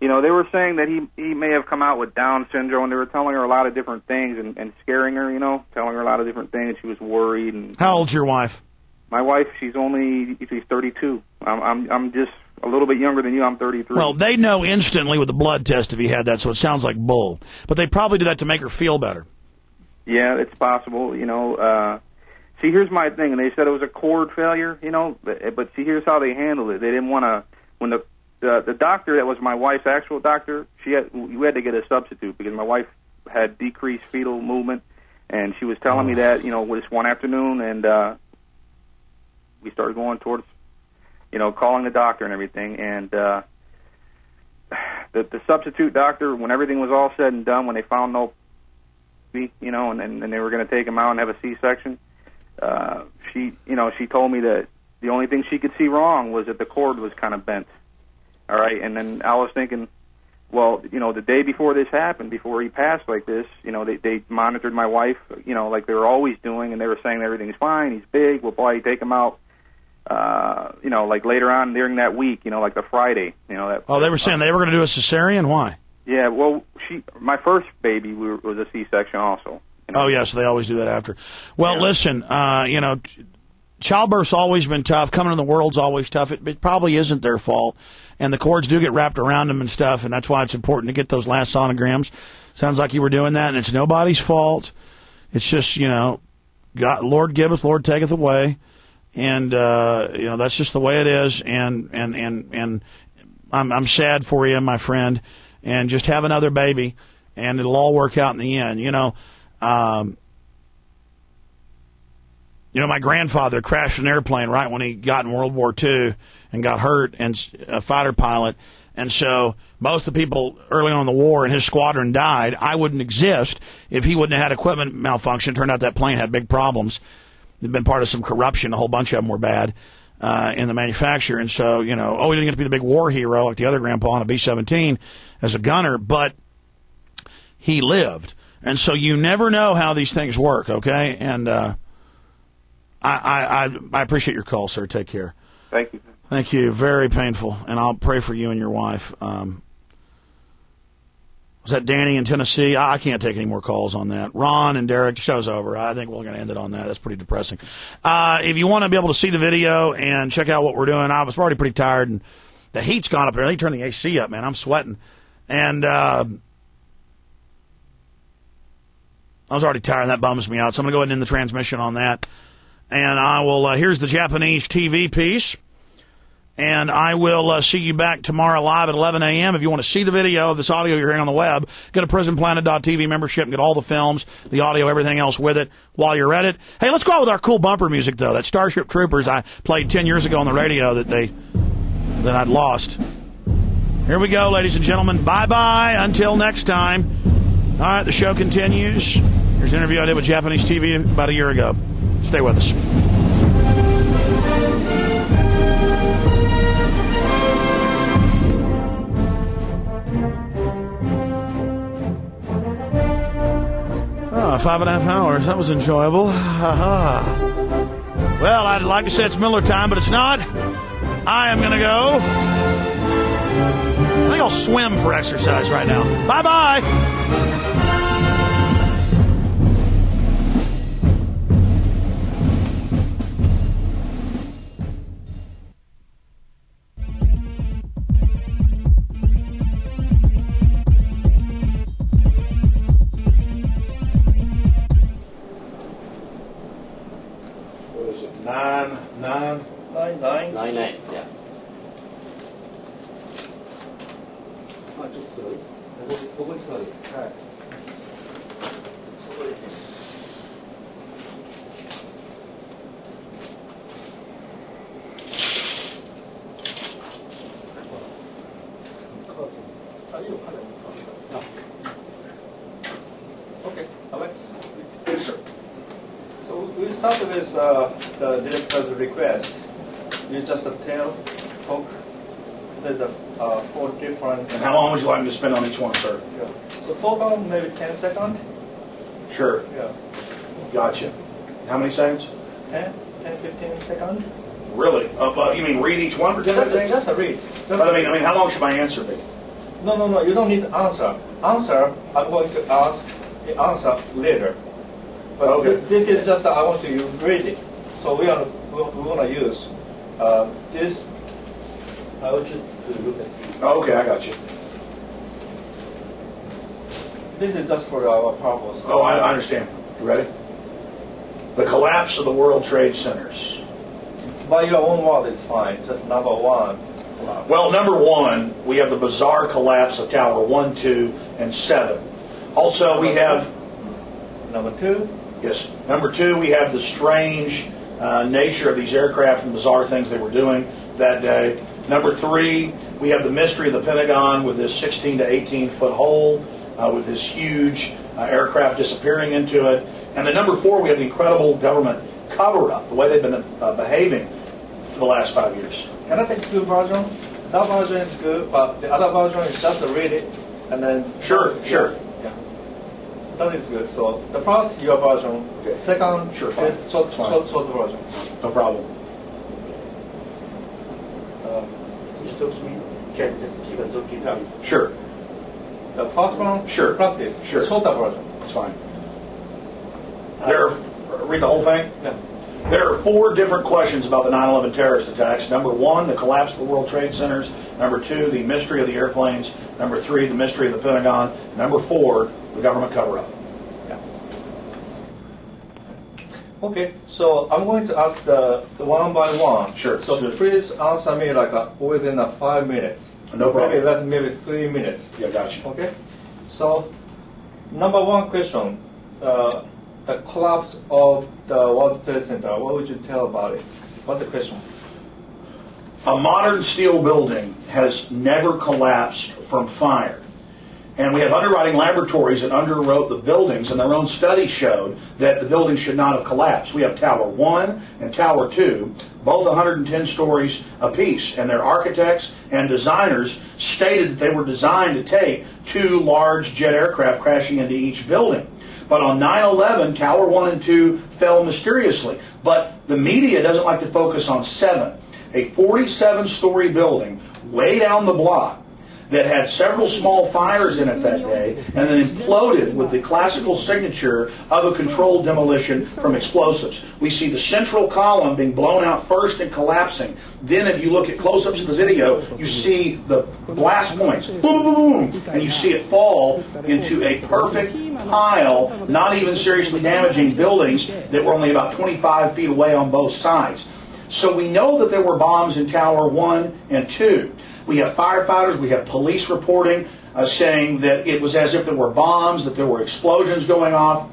you know, they were saying that he may have come out with Down syndrome, and they were telling her a lot of different things and scaring her, you know, telling her a lot of different things. She was worried. And how old's your wife? My wife, she's 32. I'm just a little bit younger than you. I'm 33. Well, they know instantly with the blood test if he had that, so it sounds like bull. But they probably do that to make her feel better. Yeah, it's possible, you know. See, here's my thing, and they said it was a cord failure, you know, but see, here's how they handled it. They didn't want to, when the doctor that was my wife's actual doctor, we had to get a substitute because my wife had decreased fetal movement, and she was telling me that, you know, this one afternoon, and we started going towards, you know, calling the doctor and everything, and the substitute doctor, when everything was all said and done, when they found no, you know, and they were going to take him out and have a C-section, she told me that the only thing she could see wrong was that the cord was kind of bent. All right, and then I was thinking, well, you know, the day before this happened, before he passed like this, you know, they monitored my wife, you know, like they were always doing, and they were saying everything's fine, he's big, we'll probably take him out, you know, like later on during that week, you know, like the Friday, you know. They were saying they were going to do a cesarean? Why? Yeah, well, my first baby was a C-section also. You know? Oh, yes, they always do that after. Well, yeah. Listen, you know, childbirth's always been tough. Coming in the world's always tough. It probably isn't their fault. And the cords do get wrapped around them and stuff, and that's why it's important to get those last sonograms. Sounds like you were doing that, and it's nobody's fault. It's just, you know, God, Lord giveth, Lord taketh away. And, you know, that's just the way it is. And I'm sad for you, my friend. And just have another baby, and it'll all work out in the end. You know, my grandfather crashed an airplane right when he got in World War II and got hurt, and a fighter pilot. And so most of the people early on in the war in his squadron died. I wouldn't exist if he wouldn't have had equipment malfunction. Turned out that plane had big problems. It'd been part of some corruption. A whole bunch of them were bad in the manufacture. And so, you know, he didn't get to be the big war hero like the other grandpa on a B-17 as a gunner, but he lived. And so you never know how these things work, okay? And I appreciate your call, sir. Take care. Thank you. Thank you. Very painful. And I'll pray for you and your wife. Was that Danny in Tennessee? I can't take any more calls on that. Ron and Derek, the show's over. I think we're going to end it on that. That's pretty depressing. If you want to be able to see the video and check out what we're doing, I was already pretty tired, and the heat's gone up there. They turned the AC up, man. I'm sweating. And I was already tired, and that bums me out. So I'm going to go ahead and end the transmission on that. And I will, here's the Japanese TV piece. And I will see you back tomorrow live at 11 a.m. If you want to see the video of this audio you're hearing on the web, go to prisonplanet.tv membership and get all the films, the audio, everything else with it while you're at it. Hey, let's go out with our cool bumper music, though. That Starship Troopers I played 10 years ago on the radio that I'd lost. Here we go, ladies and gentlemen. Bye-bye. Until next time. All right, the show continues. Here's an interview I did with Japanese TV about a year ago. Stay with us. 5.5 hours. That was enjoyable. Well, I'd like to say it's Miller time, but it's not. I am going to go. I think I'll swim for exercise right now. Bye-bye. What is it? 9, 9, yes. Okay, Alex? Yes, sir. So we start with the director's request. You just talk. There's 4 different. And how long would you like me to spend on each one, sir? Yeah. So total maybe 10 seconds. Sure. Yeah. Gotcha. How many seconds? 10, 15 seconds. Really? You mean read each one for 10 seconds? Just read. But I mean, how long should my answer be? No. You don't need to answer. I'm going to ask the answer later. But okay. This is just I want you read it. So we want to use this. I want you to look at it. Okay, I got you. This is just for our purpose. Oh, I understand. You ready? The collapse of the World Trade Centers. By your own word, it's fine. Just number 1. Well, number 1, we have the bizarre collapse of Tower 1, 2, and 7. Also, we have... Number 2? Yes. Number 2, we have the strange nature of these aircraft and bizarre things they were doing that day. Number 3, we have the mystery of the Pentagon with this 16 to 18-foot hole with this huge aircraft disappearing into it. And then number 4, we have the incredible government cover-up, the way they've been behaving for the last 5 years. Can I take 2 versions? That version is good, but the other version is just to read it and then... Sure. Yeah. That is good. So the first, your version. Okay. Second, sure, fine. This short version. No problem. Sure. The first one, sure. Practice. Sure. Shorter version. That's fine. Read the whole thing? Yeah. There are 4 different questions about the 9/11 terrorist attacks. Number 1, the collapse of the World Trade Centers. Number 2, the mystery of the airplanes. Number 3, the mystery of the Pentagon. Number 4, the government cover-up. Yeah. Okay, so I'm going to ask the one by one. Sure. So please answer me like within 5 minutes. No problem. Maybe 3 minutes. Yeah, gotcha. Okay. So, number 1 question. The collapse of the World Trade Center, what would you tell about it? What's the question? A modern steel building has never collapsed from fire. And we have underwriting laboratories that underwrote the buildings, and their own study showed that the building should not have collapsed. We have Tower 1 and Tower 2, both 110 stories apiece, and their architects and designers stated that they were designed to take 2 large jet aircraft crashing into each building. But on 9/11, Tower 1 and 2 fell mysteriously. But the media doesn't like to focus on 7, a 47-story building way down the block that had several small fires in it that day and then imploded with the classical signature of a controlled demolition from explosives. We see the central column being blown out first and collapsing. Then if you look at close-ups of the video, you see the blast points, boom, and you see it fall into a perfect pile, not even seriously damaging buildings that were only about 25 feet away on both sides. So we know that there were bombs in Tower 1 and 2. We have firefighters, we have police reporting saying that it was as if there were bombs, that there were explosions going off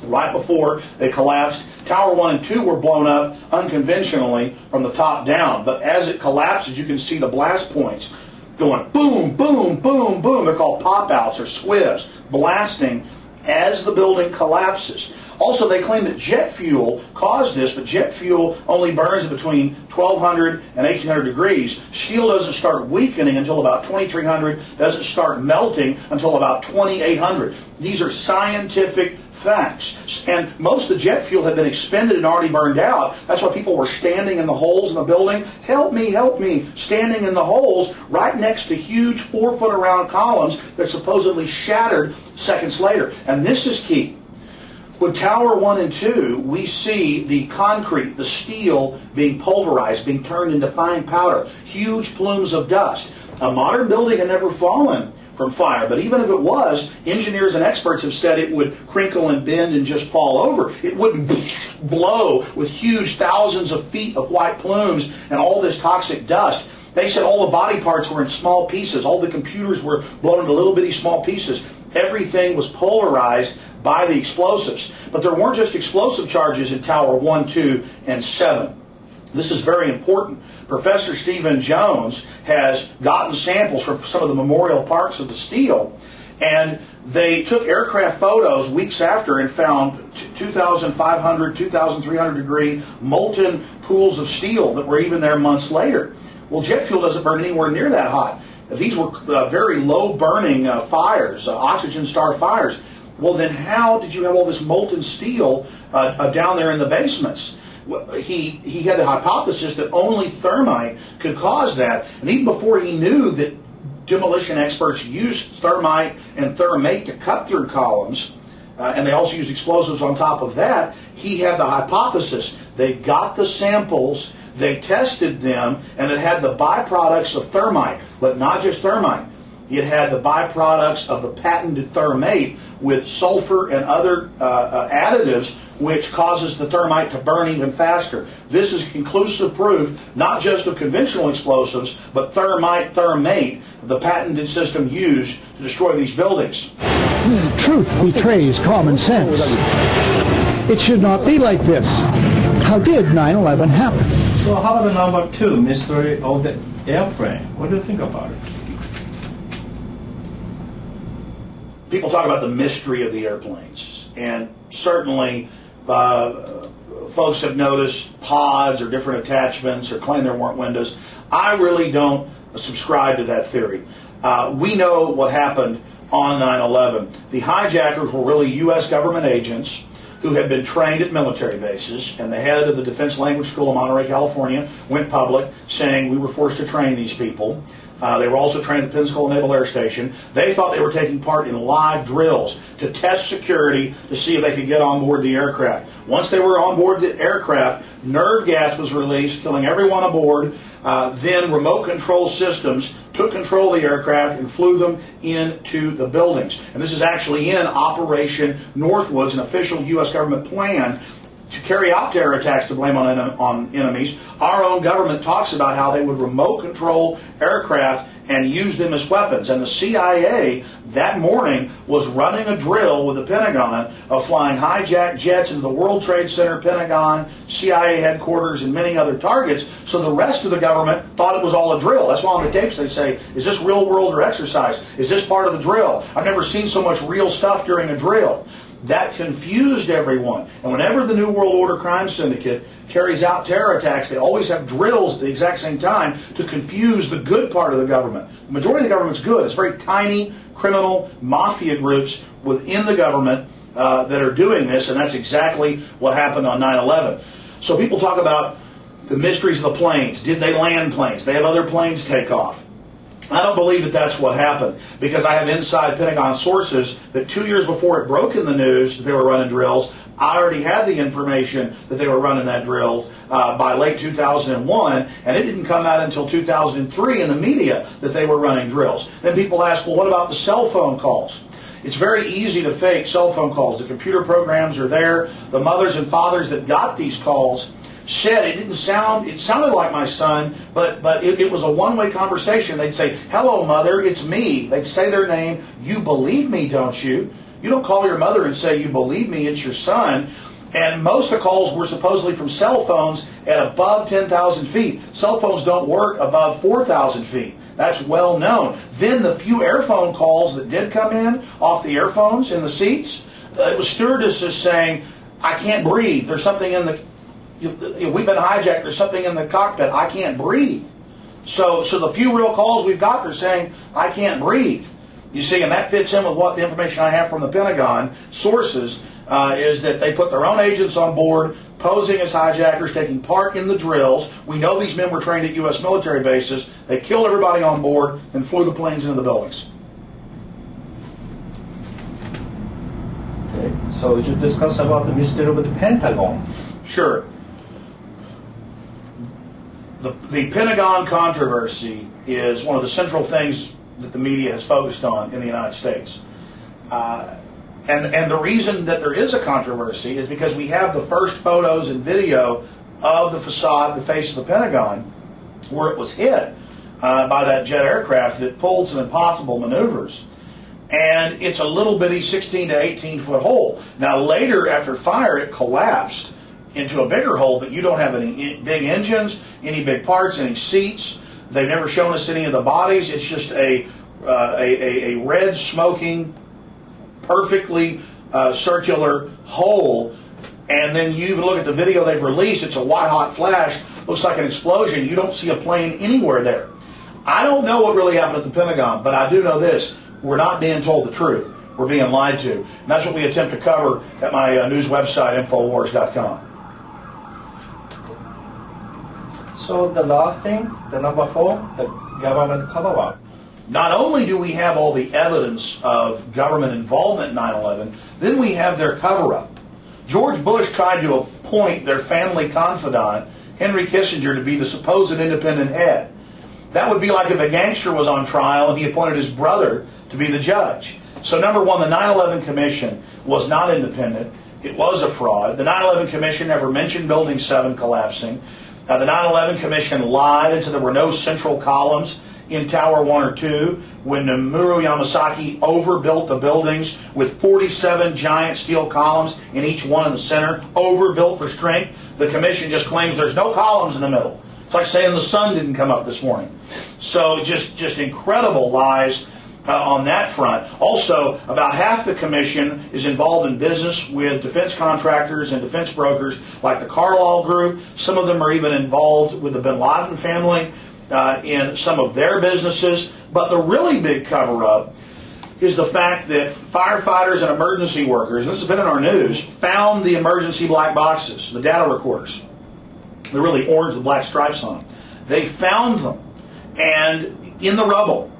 right before they collapsed. Tower 1 and 2 were blown up unconventionally from the top down, but as it collapses, you can see the blast points going boom, boom, boom, boom. They're called pop-outs or squibs, blasting as the building collapses. Also, they claim that jet fuel caused this, but jet fuel only burns between 1,200 and 1,800 degrees. Steel doesn't start weakening until about 2,300, doesn't start melting until about 2,800. These are scientific facts. And most of the jet fuel had been expended and already burned out. That's why people were standing in the holes in the building. Help me, standing in the holes right next to huge 4-foot around columns that supposedly shattered seconds later. And this is key. With Tower 1 and 2, we see the concrete, the steel being pulverized, being turned into fine powder, huge plumes of dust. A modern building had never fallen from fire, but even if it was, engineers and experts have said it would crinkle and bend and just fall over. It wouldn't blow with huge thousands of feet of white plumes and all this toxic dust. They said all the body parts were in small pieces. All the computers were blown into little bitty small pieces. Everything was pulverized by the explosives. But there weren't just explosive charges in Tower 1, 2, and 7. This is very important. Professor Stephen Jones has gotten samples from some of the memorial parts of the steel, and they took aircraft photos weeks after and found 2,500, 2,300 degree molten pools of steel that were even there months later. Well, jet fuel doesn't burn anywhere near that hot. These were very low burning fires, oxygen star fires. Well, then how did you have all this molten steel down there in the basements? Well, he had the hypothesis that only thermite could cause that. And even before he knew that demolition experts used thermite and thermate to cut through columns, and they also used explosives on top of that, he had the hypothesis. They got the samples, they tested them, and it had the byproducts of thermite, but not just thermite. It had the byproducts of the patented thermate with sulfur and other additives, which causes the thermite to burn even faster. This is conclusive proof, not just of conventional explosives, but thermate, the patented system used to destroy these buildings. Truth betrays common sense. It should not be like this. How did 9/11 happen? So how about the number 2, mystery of the airplane? What do you think about it? People talk about the mystery of the airplanes, and certainly folks have noticed pods or different attachments or claim there weren't windows. I really don't subscribe to that theory. We know what happened on 9/11. The hijackers were really U.S. government agents who had been trained at military bases, and the head of the Defense Language School in Monterey, California, went public saying we were forced to train these people. They were also trained at the Pensacola Naval Air Station. They thought they were taking part in live drills to test security to see if they could get on board the aircraft. Once they were on board the aircraft, nerve gas was released, killing everyone aboard. Then remote control systems took control of the aircraft and flew them into the buildings. And this is actually in Operation Northwoods, an official U.S. government plan to carry out terror attacks to blame on enemies. Our own government talks about how they would remote control aircraft and use them as weapons. And the CIA that morning was running a drill with the Pentagon of flying hijacked jets into the World Trade Center, Pentagon, CIA headquarters, and many other targets. So the rest of the government thought it was all a drill. That's why on the tapes they say, is this real world or exercise? Is this part of the drill? I've never seen so much real stuff during a drill. That confused everyone. And whenever the New World Order crime syndicate carries out terror attacks, they always have drills at the exact same time to confuse the good part of the government. The majority of the government's good. It's very tiny criminal mafia groups within the government that are doing this, and that's exactly what happened on 9/11. So people talk about the mysteries of the planes. Did they land planes? They have other planes take off. I don't believe that that's what happened, because I have inside Pentagon sources that 2 years before it broke in the news that they were running drills, I already had the information that they were running that drill by late 2001, and it didn't come out until 2003 in the media that they were running drills. Then people ask, well, what about the cell phone calls? It's very easy to fake cell phone calls. The computer programs are there. The mothers and fathers that got these calls said it sounded like my son, but it was a one-way conversation. They'd say, hello, mother, it's me. They'd say their name. You believe me, don't you? You don't call your mother and say, you believe me, it's your son. And most of the calls were supposedly from cell phones at above 10,000 feet. Cell phones don't work above 4,000 feet. That's well known. Then the few airphone calls that did come in off the airphones in the seats, it was stewardesses saying, I can't breathe. There's something in the... We've been hijacked. There's something in the cockpit. I can't breathe. So the few real calls we've got, they're saying, I can't breathe. You see, and that fits in with what the information I have from the Pentagon sources is that they put their own agents on board, posing as hijackers, taking part in the drills. We know these men were trained at U.S. military bases. They killed everybody on board and flew the planes into the buildings. Okay, so we should discuss about the mystery of the Pentagon. Sure. The Pentagon controversy is one of the central things that the media has focused on in the United States. And the reason that there is a controversy is because we have the first photos and video of the facade, the face of the Pentagon, where it was hit by that jet aircraft that pulled some impossible maneuvers. And it's a little bitty 16 to 18 foot hole. Now later, after fire, it collapsed into a bigger hole, but you don't have any big engines, any big parts, any seats. They've never shown us any of the bodies. It's just a red, smoking, perfectly circular hole. And then you even look at the video they've released. It's a white-hot flash. Looks like an explosion. You don't see a plane anywhere there. I don't know what really happened at the Pentagon, but I do know this. We're not being told the truth. We're being lied to. And that's what we attempt to cover at my news website, Infowars.com. So the last thing, the number 4, the government cover-up. Not only do we have all the evidence of government involvement in 9/11, then we have their cover-up. George Bush tried to appoint their family confidant, Henry Kissinger, to be the supposed independent head. That would be like if a gangster was on trial and he appointed his brother to be the judge. So number one, the 9/11 Commission was not independent. It was a fraud. The 9/11 Commission never mentioned Building 7 collapsing. The 9/11 Commission lied and said there were no central columns in Tower 1 or 2 when Muro Yamasaki overbuilt the buildings with 47 giant steel columns in each one in the center, overbuilt for strength. The Commission just claims there's no columns in the middle. It's like saying the sun didn't come up this morning. So just incredible lies on that front. Also, about half the Commission is involved in business with defense contractors and defense brokers like the Carlyle Group. Some of them are even involved with the Bin Laden family in some of their businesses. But the really big cover-up is the fact that firefighters and emergency workers, and this has been in our news, found the emergency black boxes, the data recorders. They're really orange with black stripes on them. They found them and in the rubble.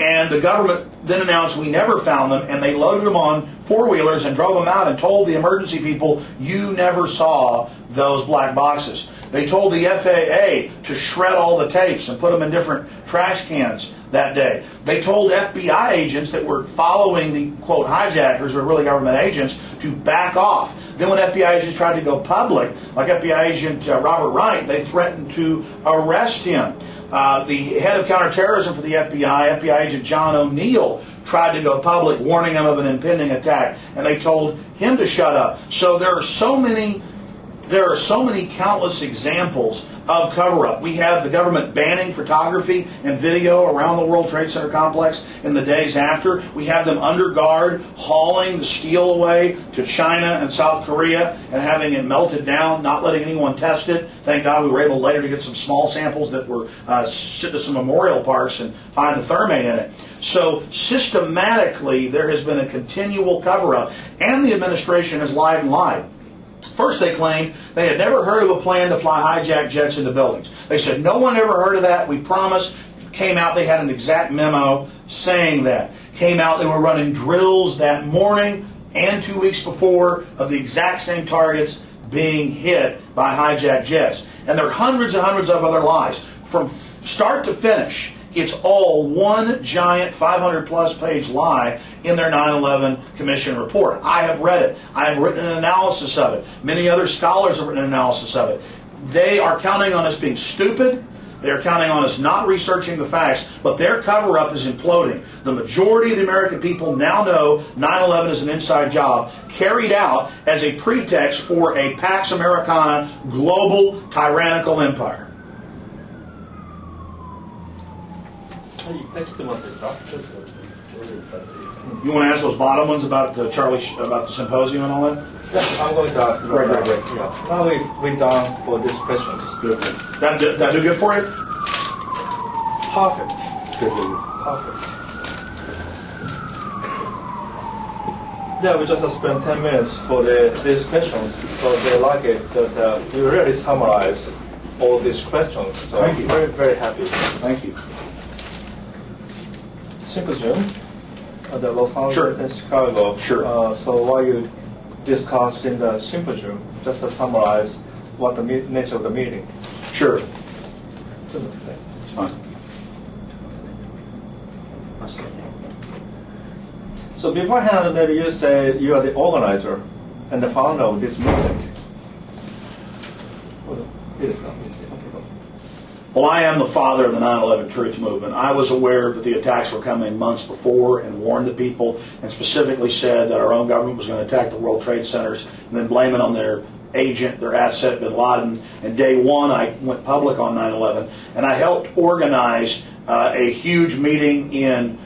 And the government then announced we never found them, and they loaded them on four-wheelers and drove them out and told the emergency people, you never saw those black boxes. They told the FAA to shred all the tapes and put them in different trash cans that day. They told FBI agents that were following the, quote, hijackers, or really government agents, to back off. Then when FBI agents tried to go public, like FBI agent Robert Wright, they threatened to arrest him. The head of counterterrorism for the FBI, FBI agent John O'Neill, tried to go public, warning him of an impending attack, and they told him to shut up. So there are so many countless examples of cover-up. We have the government banning photography and video around the World Trade Center complex in the days after. We have them under guard, hauling the steel away to China and South Korea and having it melted down, not letting anyone test it. Thank God we were able later to get some small samples that were sent to some memorial parks and find the thermate in it. So systematically, there has been a continual cover-up, and the administration has lied and lied. First, they claimed they had never heard of a plan to fly hijacked jets into buildings. They said, no one ever heard of that. We promise. Came out, they had an exact memo saying that. Came out, they were running drills that morning and 2 weeks before of the exact same targets being hit by hijacked jets. And there are hundreds and hundreds of other lies. From start to finish, it's all one giant 500-plus page lie in their 9/11 Commission report. I have read it. I have written an analysis of it. Many other scholars have written an analysis of it. They are counting on us being stupid. They are counting on us not researching the facts, but their cover-up is imploding. The majority of the American people now know 9/11 is an inside job carried out as a pretext for a Pax Americana global tyrannical empire. You want to ask those bottom ones about Charlie, about the symposium and all that? Yes, I'm going to ask. Great. Yeah. Now we're done for these questions. Good. That do good for you? Perfect. Good. Perfect. Yeah, we just spent 10 minutes for these questions, so they like it that we really summarize all these questions. So Thank you. Very, very happy. Thank you. Symposium at the Los Angeles Sure. and Chicago. Sure. So what you discussed in the symposium, just to summarize what the nature of the meeting. Sure. It's fine. So beforehand, maybe you say you are the organizer and the founder of this movement. Well, I am the father of the 9/11 Truth Movement. I was aware that the attacks were coming months before and warned the people and specifically said that our own government was going to attack the World Trade Centers and then blame it on their agent, their asset, bin Laden. And day one, I went public on 9/11, and I helped organize a huge meeting in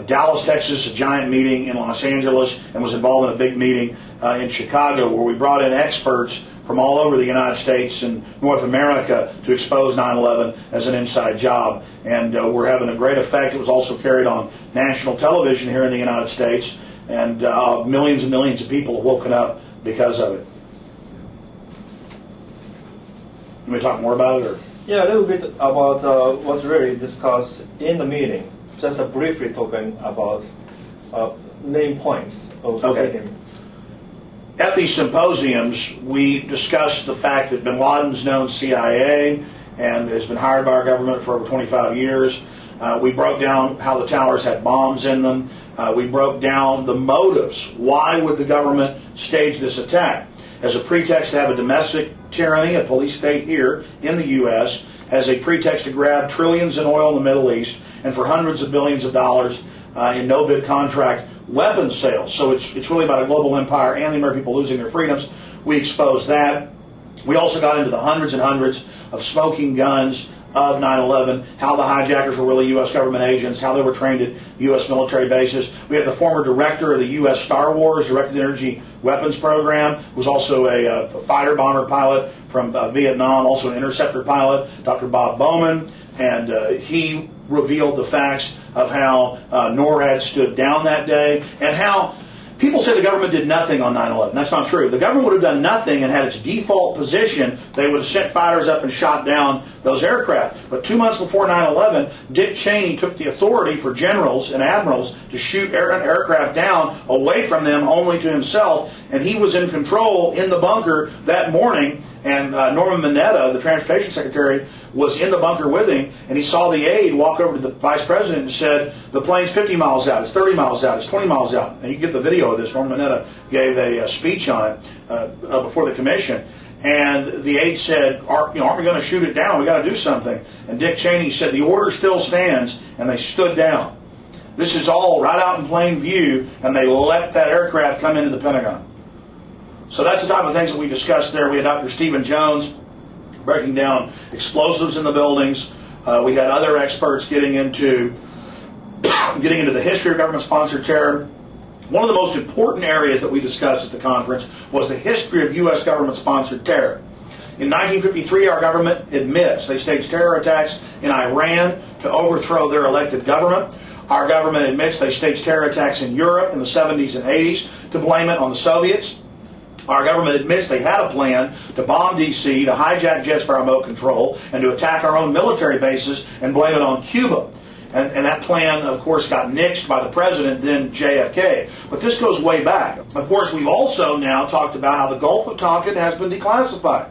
Dallas, Texas, a giant meeting in Los Angeles, and was involved in a big meeting in Chicago where we brought in experts from all over the United States and North America to expose 9/11 as an inside job. And we're having a great effect. It was also carried on national television here in the United States, and millions and millions of people have woken up because of it. You want me to talk more about it? Or? Yeah, a little bit about what's really discussed in the meeting. Just briefly talking about main points of the meeting. At these symposiums, we discussed the fact that bin Laden's known CIA and has been hired by our government for over 25 years. We broke down how the towers had bombs in them. We broke down the motives. Why would the government stage this attack? As a pretext to have a domestic tyranny, a police state here in the U.S., as a pretext to grab trillions in oil in the Middle East, and for hundreds of billions of dollars in no-bid contract weapons sales. So it's really about a global empire and the American people losing their freedoms. We exposed that. We also got into the hundreds and hundreds of smoking guns of 9/11, how the hijackers were really U.S. government agents, how they were trained at U.S. military bases. We had the former director of the U.S. Star Wars Directed Energy Weapons Program, who was also a fighter bomber pilot from Vietnam, also an interceptor pilot, Dr. Bob Bowman, and he revealed the facts of how NORAD stood down that day and how people say the government did nothing on 9/11. That's not true. The government would have done nothing and had its default position. They would have sent fighters up and shot down those aircraft. But 2 months before 9/11, Dick Cheney took the authority for generals and admirals to shoot aircraft down away from them only to himself. And he was in control in the bunker that morning. And Norman Mineta, the transportation secretary, was in the bunker with him, and he saw the aide walk over to the vice president and said, the plane's 50 miles out, it's 30 miles out, it's 20 miles out. And you get the video of this. Norman Mineta gave a speech on it before the commission. And the aide said, aren't we going to shoot it down? We've got to do something. And Dick Cheney said, the order still stands, and they stood down. This is all right out in plain view, and they let that aircraft come into the Pentagon. So that's the type of things that we discussed there. We had Dr. Stephen Jones breaking down explosives in the buildings. We had other experts getting into the history of government-sponsored terror. One of the most important areas that we discussed at the conference was the history of U.S. government-sponsored terror. In 1953, our government admits they staged terror attacks in Iran to overthrow their elected government. Our government admits they staged terror attacks in Europe in the 70s and 80s to blame it on the Soviets. Our government admits they had a plan to bomb D.C., to hijack jets for remote control, and to attack our own military bases and blame it on Cuba. And that plan, of course, got nixed by the president, then JFK. But this goes way back. Of course, we've also now talked about how the Gulf of Tonkin has been declassified.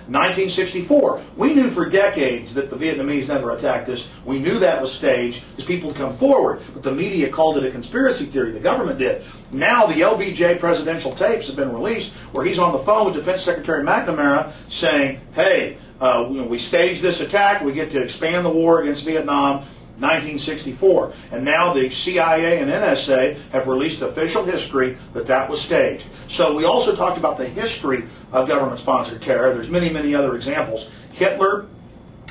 1964. We knew for decades that the Vietnamese never attacked us. We knew that was staged as people had come forward. But the media called it a conspiracy theory. The government did. Now the LBJ presidential tapes have been released where he's on the phone with Defense Secretary McNamara saying, hey, we staged this attack. We get to expand the war against Vietnam. 1964. And now the CIA and NSA have released official history that was staged. So we also talked about the history of government-sponsored terror. There's many, many other examples. Hitler,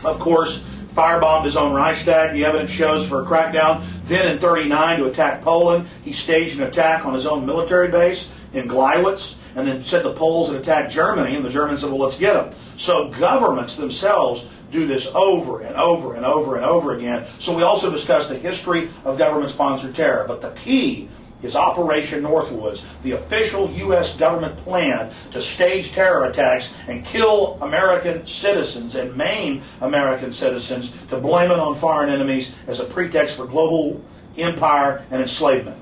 of course, firebombed his own Reichstag. The evidence shows for a crackdown. Then in 1939 to attack Poland, he staged an attack on his own military base in Gleiwitz and then sent the Poles and attacked Germany, and the Germans said, well, let's get them. So governments themselves do this over and over and over and over again. So we also discussed the history of government-sponsored terror. But the key is Operation Northwoods, the official U.S. government plan to stage terror attacks and kill American citizens and maim American citizens, to blame it on foreign enemies as a pretext for global empire and enslavement.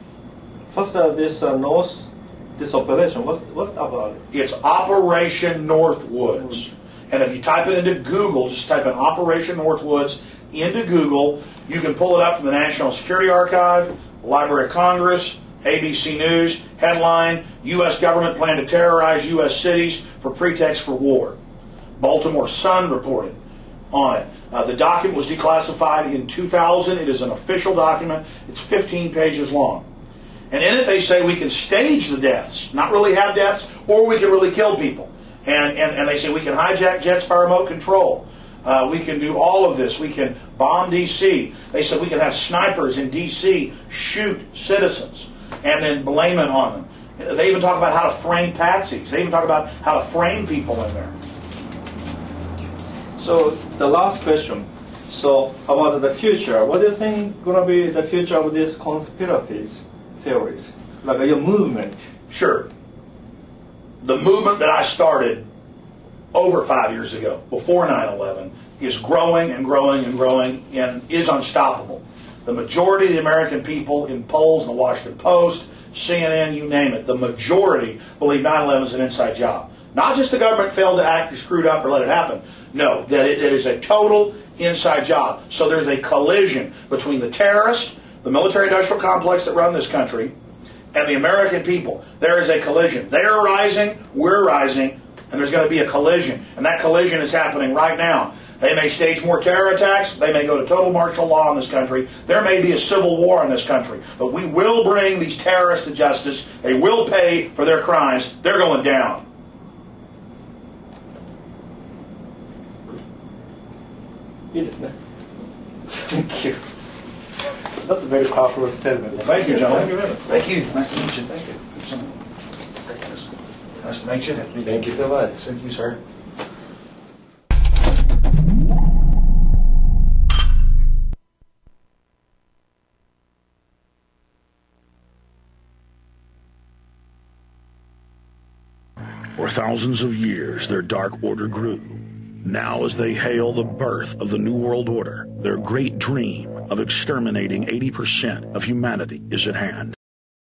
What's this operation? What's about it? It's Operation Northwoods. And if you type it into Google, just type in Operation Northwoods into Google, you can pull it up from the National Security Archive, Library of Congress, ABC News, headline, U.S. government plan to terrorize U.S. cities for pretext for war. Baltimore Sun reported on it. The document was declassified in 2000. It is an official document. It's 15 pages long. And in it they say we can stage the deaths, not really have deaths, or we can really kill people. And they say we can hijack jets by remote control. We can do all of this. We can bomb D.C. They said we can have snipers in D.C. shoot citizens and then blame it on them. They even talk about how to frame patsies. They even talk about how to frame people in there. So the last question. So about the future, what do you think going to be the future of these conspiracy theories, like your movement? Sure. The movement that I started over 5 years ago, before 9/11, is growing and growing and growing and is unstoppable. The majority of the American people in polls in the Washington Post, CNN, you name it, the majority believe 9/11 is an inside job. Not just the government failed to act or screwed up or let it happen. No, that it is a total inside job. So there's a collision between the terrorists, the military-industrial complex that run this country, and the American people. There is a collision. They are rising, we're rising, and there's going to be a collision. And that collision is happening right now. They may stage more terror attacks. They may go to total martial law in this country. There may be a civil war in this country. But we will bring these terrorists to justice. They will pay for their crimes. They're going down. Thank you. That's a very powerful statement. Thank you, gentlemen. Thank you very much. Thank you. Nice to meet you. Thank you. Nice to meet you. Thank you so much. Thank you, sir. For thousands of years, their dark order grew. Now, as they hail the birth of the New World Order, their great dream of exterminating 80% of humanity is at hand.